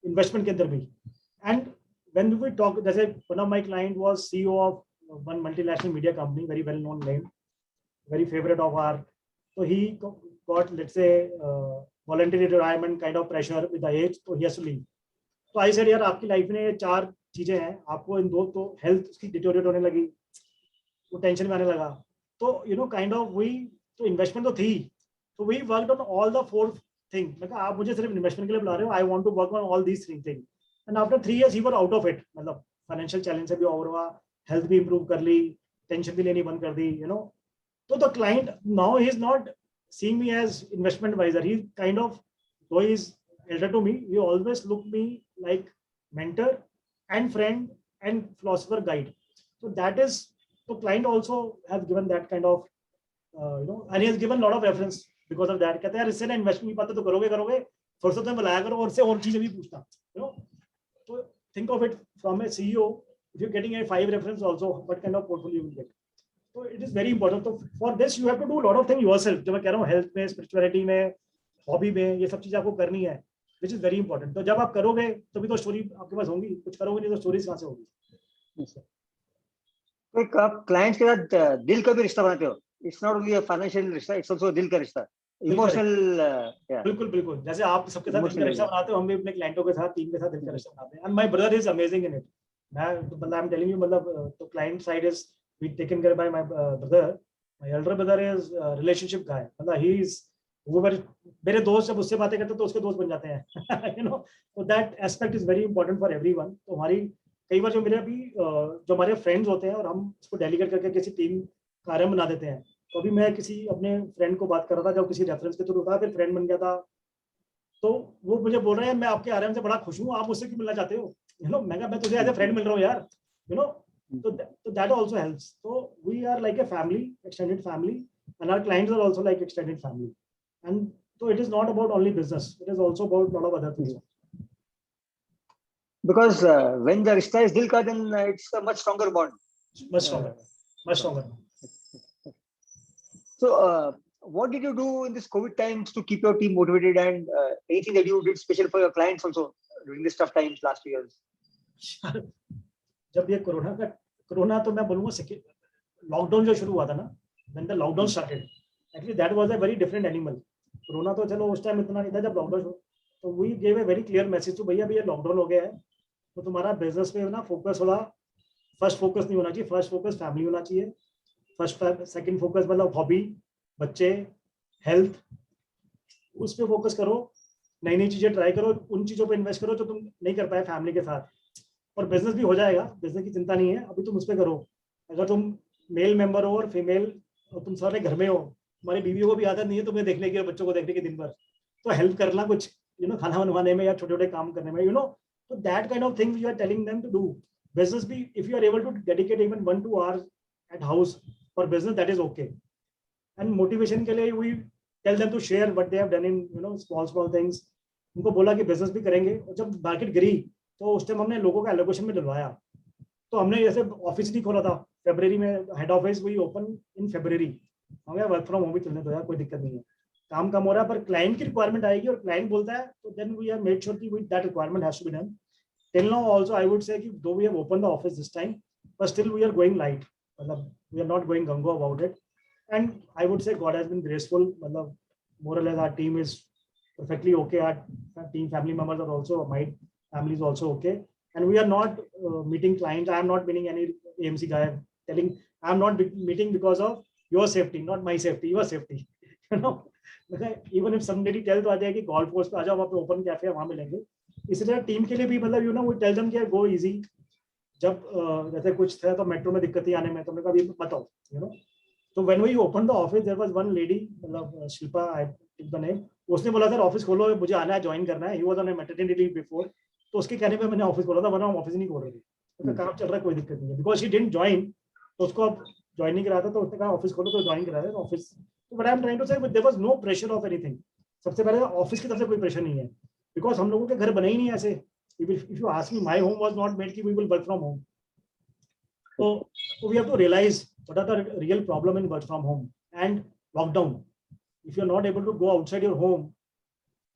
investment के अंदर भी. एंड व्हेन वी टॉक, जैसे one of my client was CEO of one multinational media company, very well known name, very favourite of our. तो he got let's say voluntary retirement kind of pressure with the age, तो he has to leave. तो I said यार आपकी life में 4 चीजें हैं, आपको इन 2 तो हेल्थ उसकी डिटोरिएट होने लगी, वो टेंशन में आने लगा. तो काइंड ऑफ वी तो इन्वेस्टमेंट तो थी, तो we worked on all the 4 thing. मैं कहा आप मुझे सिर्फ इन्वेस्टमेंट के लिए बुला रहे हो, I want to work on all these 3 thing. And after 3 years he were out of it. मतलब फाइनेंशियल चैलेंज से भी ओवर हुआ, हेल्थ भी इंप्रूव कर ली, टेंशन भी लेनी बंद कर दी. तो the client now he is not seeing me as investment advisor. He kind of, though he is elder to me, he always looked me like mentor and friend and philosopher guide. So that is, the client also has given that kind of and he has given a lot of reference because of that. कहते हैं यार इससे ना investment की बातें तो करोगे, फुर्सत में बुलाया करो और से और चीजें भी पूछना. So think of it from a CEO, if you're getting a 5 reference also, what kind of portfolio you will get. So it is very important. So for this you have to do a lot of things yourself. जब मैं कह रहा हूँ health में, spirituality में, hobby में, ये सब चीजें आपको करनी है, which is very important. तो जब आप करोगे तभी तो स्टोरी आपके पास होगी. कुछ करोगे नहीं तो स्टोरीज कहाँ से होगी. तो एक आप क्लाइंट्स के साथ दिल का भी रिश्ता बनाते हो. It's not only a financial रिश्ता, इट्स आल्सो दिल का रिश्ता, इमोशनल. बिल्कुल जैसे आप सबके साथ दिल का रिश्ता बनाते हो, हम भी अपने क्लाइंटों के साथ, टीम के साथ दिल का रिश्ता बनाते हैं. And my brother is amazing in it. मैं मतलब आई एम टेलिंग यू, मतलब तो client side is be taken care by my brother. My elder brother is relationship guy. मतलब ही इज, वो मेरे दोस्त जब उससे बातें करते तो उसके दोस्त बन जाते हैं. तो that aspect is very important for everyone. तो हमारी कई बार जो मेरे अभी जो हमारे फ्रेंड्स होते हैं और हम उसको डेलीगेट करके किसी टीम कार्य बना देते हैं. तो अभी मैं किसी अपने फ्रेंड को बात कर रहा था, जब किसी रेफरेंस के थ्रू था, फिर फ्रेंड बन गया था. तो वो मुझे बोल रहे हैं मैं आपके आरएम से बड़ा खुश हूँ, आप मुझसे क्यों मिलना चाहते हो. मैं तुझे एज ए फ्रेंड मिल रहा हूँ यार. So that also helps. So we are like a family, extended family, and our clients are also like extended family. And so it is not about only business, it is also about a lot of other things. Because when the rishta is dil ka, then it's a much stronger bond. Much stronger. So what did you do in this COVID times to keep your team motivated, and anything that you did special for your clients also during this tough times last 2 years? जब ये corona तो मैं बोलूँगा lockdown जो शुरू हुआ था ना, when the lockdown started, actually that was a very different animal. Corona तो चलो उस टाइम इतना नहीं था. जब लॉकडाउन तो we gave a very clear message to भैया ये लॉकडाउन हो गया है, तो तुम्हारा बिजनेस पे ना फोकस होगा. फर्स्ट फोकस नहीं होना चाहिए, फर्स्ट फोकस फैमिली होना चाहिए. सेकंड फोकस मतलब हॉबी, बच्चे, हेल्थ, उस पर फोकस करो. नई नई चीजें ट्राई करो, उन चीजों पे इन्वेस्ट करो जो तुम नहीं कर पाए फैमिली के साथ. और बिजनेस भी हो जाएगा, बिजनेस की चिंता नहीं है, अभी तुम उस पर करो. अगर तुम मेल मेंबर हो और फीमेल और तुम सारे घर में हो, हमारी बीवियों को भी आदत नहीं है तुम्हें देखने की और बच्चों को देखने की दिन भर, तो हेल्प करना कुछ खाना बनवाने में या छोटे छोटे काम करने में तो that kind of thing we are telling them to do. Business भी if you are able to dedicate even 1-2 hours at house for business, that is okay. And motivation के लिए we tell them to share what they have done in small things. उनको बोला कि business भी करेंगे. और जब मार्केट गिरी तो उस टाइम हमने लोगों का एलोकेशन में डलवाया. तो हमने जैसे ऑफिस नहीं खोला था फरवरी में, हेड ऑफिस वही ओपन इन फरवरी. हमें वर्क फ्रॉम होम भी चलने दो यार, कोई दिक्कत नहीं है, काम कम हो रहा है पर क्लाइंट की रिक्वायरमेंट आएगी और क्लाइंट बोलता है तो then we are made sure कि that requirement has to be done. Till now also I would say कि though we have open the office this time, but still we are going light, मतलब we are not going gung-ho about it. And I would say god has been graceful, मतलब more और less our team is perfectly okay. Our team family members are also, my family is also okay, and we are not meeting clients. I am not meeting any AMC guy telling I am not meeting because of your safety, not my safety, your safety. Even if somebody tells आ जाए कि golf course पे आ जाओ, वहाँ पे open cafe है, वहाँ मिलेंगे. इसलिए टीम के लिए भी मतलब we tell them कि go easy. जब जैसे कुछ था तो मेट्रो में दिक्कत ही आने में, तो मैं कभी बताओ तो when we opened the office there was one lady, मतलब Shilpa I took the name, उसने बोला सर ऑफिस खोलो, मुझे आना है, ज्वाइन करना है. He was on maternity leave before, तो उसके कहने पे मैंने ऑफिस खोला था, वरना हम ऑफिस नहीं खोल रहे थे. उसका काम चल रहा है, कोई दिक्कत नहीं है. बिकॉज शी डिडंट ज्वाइन, तो उसको अब ज्वाइन नहीं करा था, तो उसने कहा ऑफिस खोलो, तो ज्वाइन करा था ऑफिस. तो but I am trying to say there was no pressure of anything. सबसे पहले ऑफिस की तरफ से कोई प्रेशर नहीं है, बिकॉज हम लोगों के घर बने ही नहीं ऐसे. If you ask me, my home was not made कि we will work from home. So we have to realize what are the real problem in work from home and lockdown. If you are not able to go outside your home,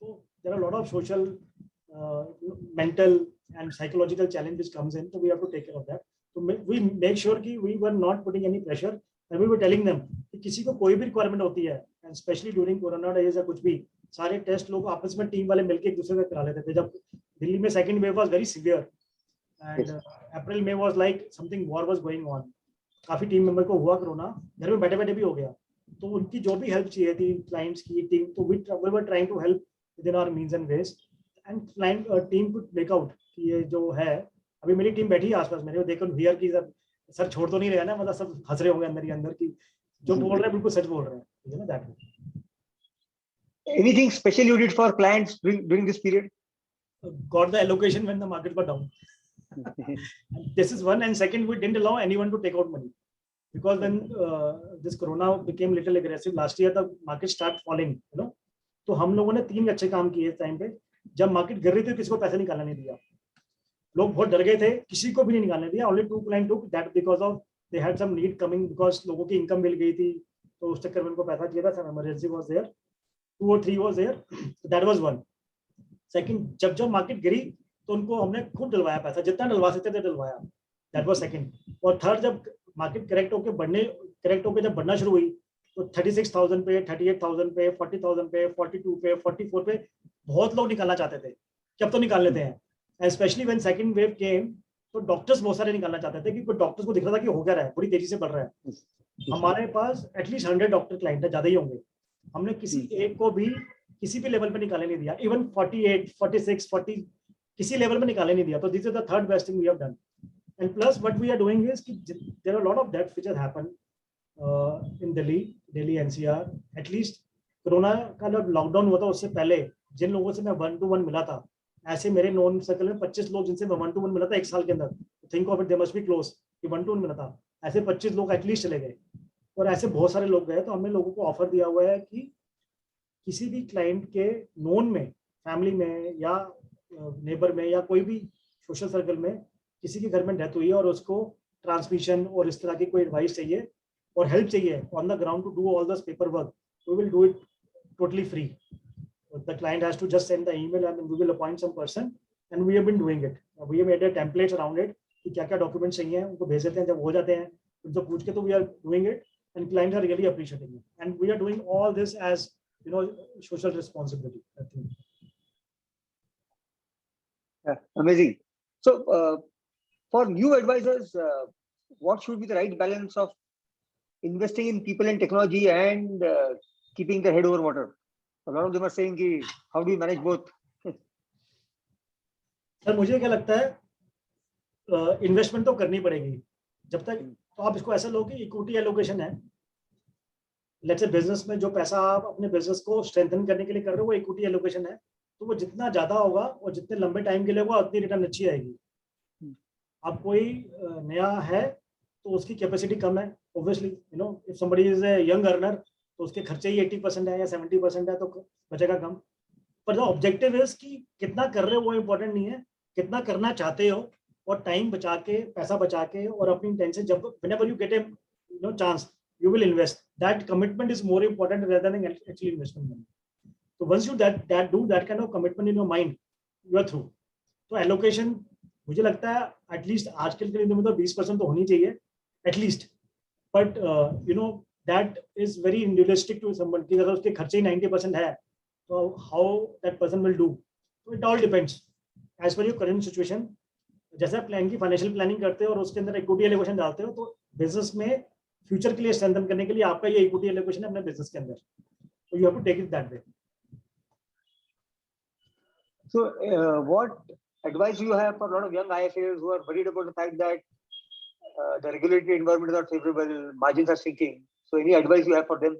so there are a lot of social, mental and psychological challenge which comes in. So we have to take care of that. So we make sure कि we were not putting any pressure, and we were telling them कि किसी को कोई भी requirement होती है, and especially during Corona days या कुछ भी, सारे टेस्ट लोग आपस में टीम वाले मिलके एक दूसरे का करा लेते थे. जब दिल्ली में second wave was very severe and April May was like something war was going on. काफी टीम मेंबर को हुआ कोरोना, घर में बैठे बैठे भी हो गया. तो उनकी जो भी हेल्प चाहिए थी क्लाइंट्स की टीम, तो we were trying to help within our means and ways, and client team could make out कि ये जो है, अभी मेरी टीम बैठी है आसपास मेरे, देखो हियर की सर छोड़ तो नहीं रहे ना, मतलब सब हंस रहे होंगे अंदर ही अंदर की जो बोल रहे हैं बिल्कुल सच बोल रहे हैं. That Anything special you did for clients during this period? got the allocation when the market got down. This is one, and second, we didn't allow anyone to take out money, because when this corona became little aggressive last year, the market start falling, तो हम लोगों ने 3 अच्छे काम किए इस time पे. जब मार्केट गिर रही थी किसी को पैसा निकालने नहीं दिया, लोग बहुत डर गए थे, किसी को भी नहीं निकालने दिया. Only 2 clients took that because of they had some need coming, because लोगों की इनकम मिल गई थी, तो उस चक्कर में उनको पैसा चाहिए था. Some emergency was there, 2 or 3 was there. That was one. Second, जब मार्केट गिरी तो उनको हमने खूब डलवाया पैसा, जितना डलवा सकते थे डलवाया. That was second. और थर्ड, जब मार्केट करेक्ट होके जब बढ़ना शुरू हुई, तो 36,000 पे, 38,000 पे, 40,000 पे, 42 पे, 44 पे बहुत लोग निकालना चाहते थे कि अब तो निकाल लेते हैं. And specially when second wave came, तो डॉक्टर्स बहुत सारे निकालना चाहते थे, क्योंकि डॉक्टर्स को दिख रहा था कि हो क्या रहा है, बड़ी तेजी से बढ़ रहा है. हमारे पास एटलीस्ट 100 डॉक्टर क्लाइंट है, ज्यादा ही होंगे. हमने किसी एक को भी किसी भी लेवल पे निकालने नहीं दिया. इवन 48, 46, 40 किसी लेवल में निकालने नहीं दिया. तो this is the third best thing we have done. And plus what we are doing is कि there are lot of deaths which have happened in Delhi NCR. At least corona का जब लॉकडाउन हुआ था उससे पहले जिन लोगों से मैं 1-to-1 मिला था, ऐसे मेरे नॉन सर्कल में 25 लोग जिनसे मैं 1-to-1 मिला था एक साल के अंदर. Think of it, they must be close कि 1-to-1 मिला था, ऐसे 25 लोग एटलीस्ट चले गए. और ऐसे बहुत सारे लोग गए. तो हमने लोगों को ऑफर दिया हुआ है कि किसी भी क्लाइंट के नोन में, फैमिली में या नेबर में या कोई भी सोशल सर्कल में किसी के घर में डेथ हुई है और उसको ट्रांसमिशन और इस तरह की कोई एडवाइस चाहिए और हेल्प चाहिए on the ground to do all this paper work, we will do it totally free. The client has to just send the email and we will appoint some person, and we have been doing it. We have made a templates around it कि क्या क्या document चाहिए, उनको भेज देते हैं. जब हो जाते हैं उनसे पूछ के, तो we are doing it, and clients are really appreciating it, and we are doing all this as social responsibility, I think. Amazing. So for new advisors, what should be the right balance of investing in people and technology and keeping their head over water? A lot of them are saying कि how do you manage both? Sir मुझे क्या लगता है, investment तो करनी पड़ेगी. जब तक, तो आप इसको ऐसा लो कि इक्विटी एलोकेशन है, लेट्स से बिजनेस में जो पैसा आप अपने बिजनेस को स्ट्रेंथन करने के लिए कर रहे हो वो इक्विटी एलोकेशन है, तो वो जितना ज्यादा होगा और जितने लंबे टाइम के लिए होगा उतनी रिटर्न अच्छी आएगी। अब कोई नया है तो उसकी कैपेसिटी कम है, obviously you know if somebody is a young earner तो उसके खर्चे ही 80% है या 70% है तो बचेगा कम। पर जो ऑब्जेक्टिव है कि कितना कर रहे हो वो इम्पोर्टेंट नहीं है, कितना करना चाहते हो और टाइम बचा के पैसा बचा के और अपनी इंटेंशन जब whenever you get a chance you will invest. That commitment is more important rather than actually investment money. So once you do that kind of commitment in your mind, you are through. तो allocation मुझे लगता है at least आजकल के दिन में तो 20% तो होनी चाहिए at least, but you know that is very individualistic to someone कि अगर उसके खर्चे ही 90% है तो how that person will do, तो it all depends as per your current situation. जैसे आप प्लान की फाइनेंशियल प्लानिंग करते हो और उसके अंदर इक्विटी एलोकेशन डालते हो तो बिजनेस में फ्यूचर के लिए स्ट्रेंथन करने के लिए आपका ये इक्विटी एलोकेशन है अपने बिजनेस के अंदर, तो you have to take it that way. So, what advice do you have for a lot of young IFAs who are worried about the fact that the regulatory environment is not favorable, margins are shrinking? So, any advice you have for them?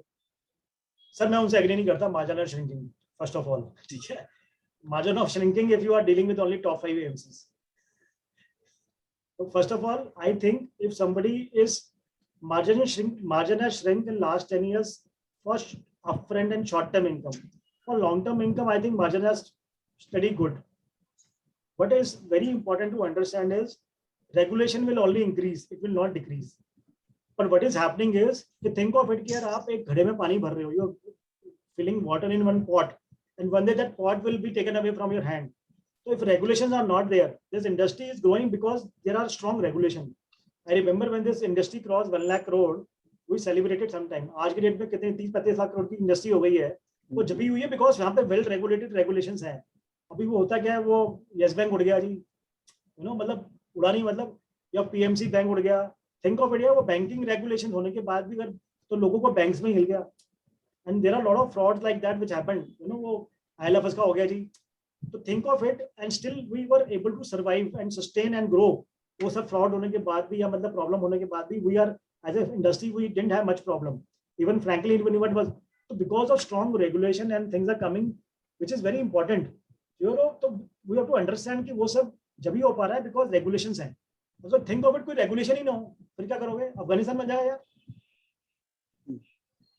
Sir मैं उनसे agree नहीं करता margin of shrinking, first of all, ठीक है, margin of shrinking if you are dealing with only top 5 AMCs. So first of all, I think if somebody is margin has shrunk in last 10 years for upfront and short term income. For long term income, I think margin has steady good. What is very important to understand is regulation will only increase, it will not decrease. But what is happening is, think of it कि यार आप एक घड़े में पानी भर रहे हो, you're filling water in one pot, and one day that pot will be taken away from your hand. So if regulations are not there, this industry is growing because there are strong regulations. I remember when this industry crossed 1 lakh crore, we celebrated sometime. आज के date में कितने 30-35 लाख करोड़ की industry हो गई है, वो जब भी हुई है बिकॉज यहाँ पे वेल रेगुलेटेड रेगुलेशंस हैं। अभी वो होता क्या है, वो येस बैंक उड़ गया जी, यू नो मतलब उड़ा नहीं, मतलब या PMC बैंक उड़ गया, थिंक ऑफ इट, वो बैंकिंग रेगुलेशन होने के बाद भी अगर तो लोगों को बैंक्स में हिल गया, and there are lot of frauds like that which happened, you know वो IL&FS का हो गया जी, तो think of it, and still we were able to survive and sustain and grow. वो सब फ्रॉड होने के बाद भी या मतलब प्रॉब्लम होने के बाद भी we are as a industry we didn't have much problem, even frankly even it was, तो because of strong regulation and things are coming which is very important, you know, तो वी हैव टू अंडरस्टैंड कि वो सब जब ही हो पा रहा है बिकॉज रेगुलेशंस हैं। तो थिंक ऑफ इट, कोई रेगुलेशन ही ना हो फिर क्या करोगे, अफगानिस्तान में जाएगा यार,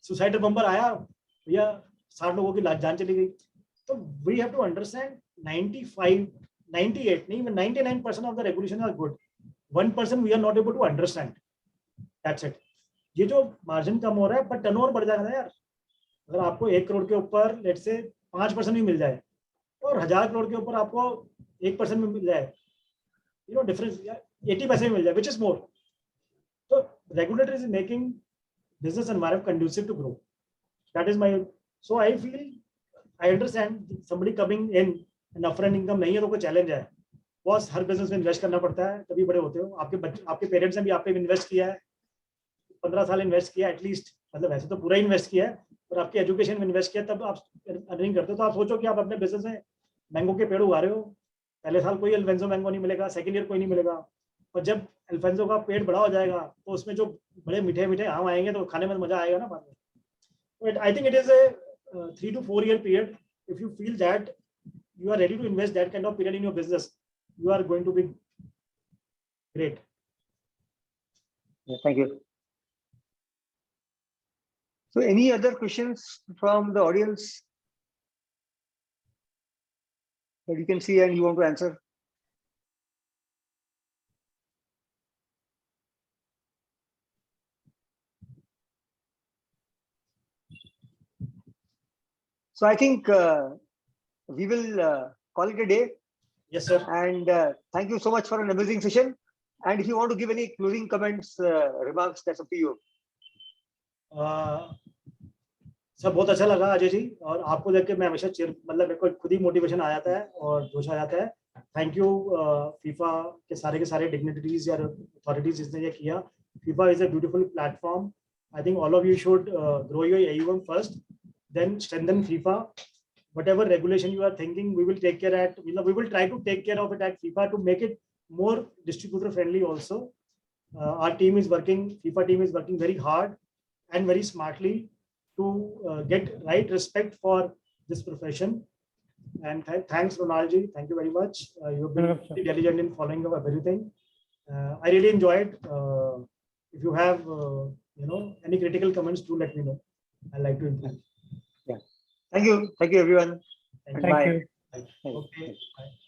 सुसाइडल बम्पर आया भैया 60 लोगों की जान चली गई। तो वी हैव टू अंडरस्टैंड 95, 98 नहीं 99% of the regulation are good, 1% we are not able to understand, that's it. ये जो मार्जिन कम हो रहा है पर टर्नओवर बढ़ जाएगा ना यार, अगर आपको 1 करोड़ के ऊपर लेट से 5% भी मिल जाए और 1000 करोड़ के ऊपर आपको 1% भी मिल जाए, यू नो डिफरेंस 80 पैसे भी मिल जाए, विच इज मोर। तो regulator is making business environment conducive to grow. That is my, so I feel, I understand somebody coming in and upfront income नहीं है तो कोई चैलेंज है, बॉस हर बिजनेस में इन्वेस्ट करना पड़ता है तभी बड़े होते हो। आपके बच्चे, आपके पेरेंट्स ने भी आप पे इन्वेस्ट किया है, 15 साल इन्वेस्ट किया एटलीस्ट, मतलब वैसे तो पूरा इन्वेस्ट किया है, और आपके एजुकेशन में इन्वेस्ट किया, तब आप अर्निंग करते हो। तो आप सोचो कि आप अपने बिजनेस में मैंगो के पेड़ उगा रहे हो, पहले साल कोई अल्फेंसो मैंगो नहीं मिलेगा, सेकंड ईयर कोई नहीं मिलेगा, और जब अल्फेंसो का पेड़ बड़ा हो जाएगा तो उसमें जो बड़े मीठे मीठे आम आएंगे तो खाने में मजा आएगा ना बाद में। आई think it is a 3 to 4 year period. If you feel that you are ready to invest that kind of period in your business, you are going to be great. Yeah, thank you. So, any other questions from the audience that you can see and you want to answer? So I think we will call it a day. Yes, sir. And thank you so much for an amazing session. And if you want to give any closing comments, remarks, that's up to you. Sir बहुत अच्छा लगा अजय जी, और आपको देख के मैं हमेशा मतलब मेरे को खुद ही मोटिवेशन आ जाता है और जोश आ जाता है। थैंक यू फीफा के सारे डिग्निटरीज या अथॉरिटीज जिसने ये किया। FIFA is a beautiful platform. I think all of you should grow your AUM first, then strengthen FIFA. Whatever regulation you are thinking, we will take care at, we will try to take care of it at FIFA to make it more distributor friendly also. Our team is working, FIFA team is working very hard and very smartly to get right respect for this profession. And thanks, Ronaldji. Thank you very much. You've been Welcome, sir. very diligent in following up everything. I really enjoyed. If you have, any critical comments, do let me know. I'd like to improve. Thank you everyone. Thank Bye. Thank you. Okay. Bye.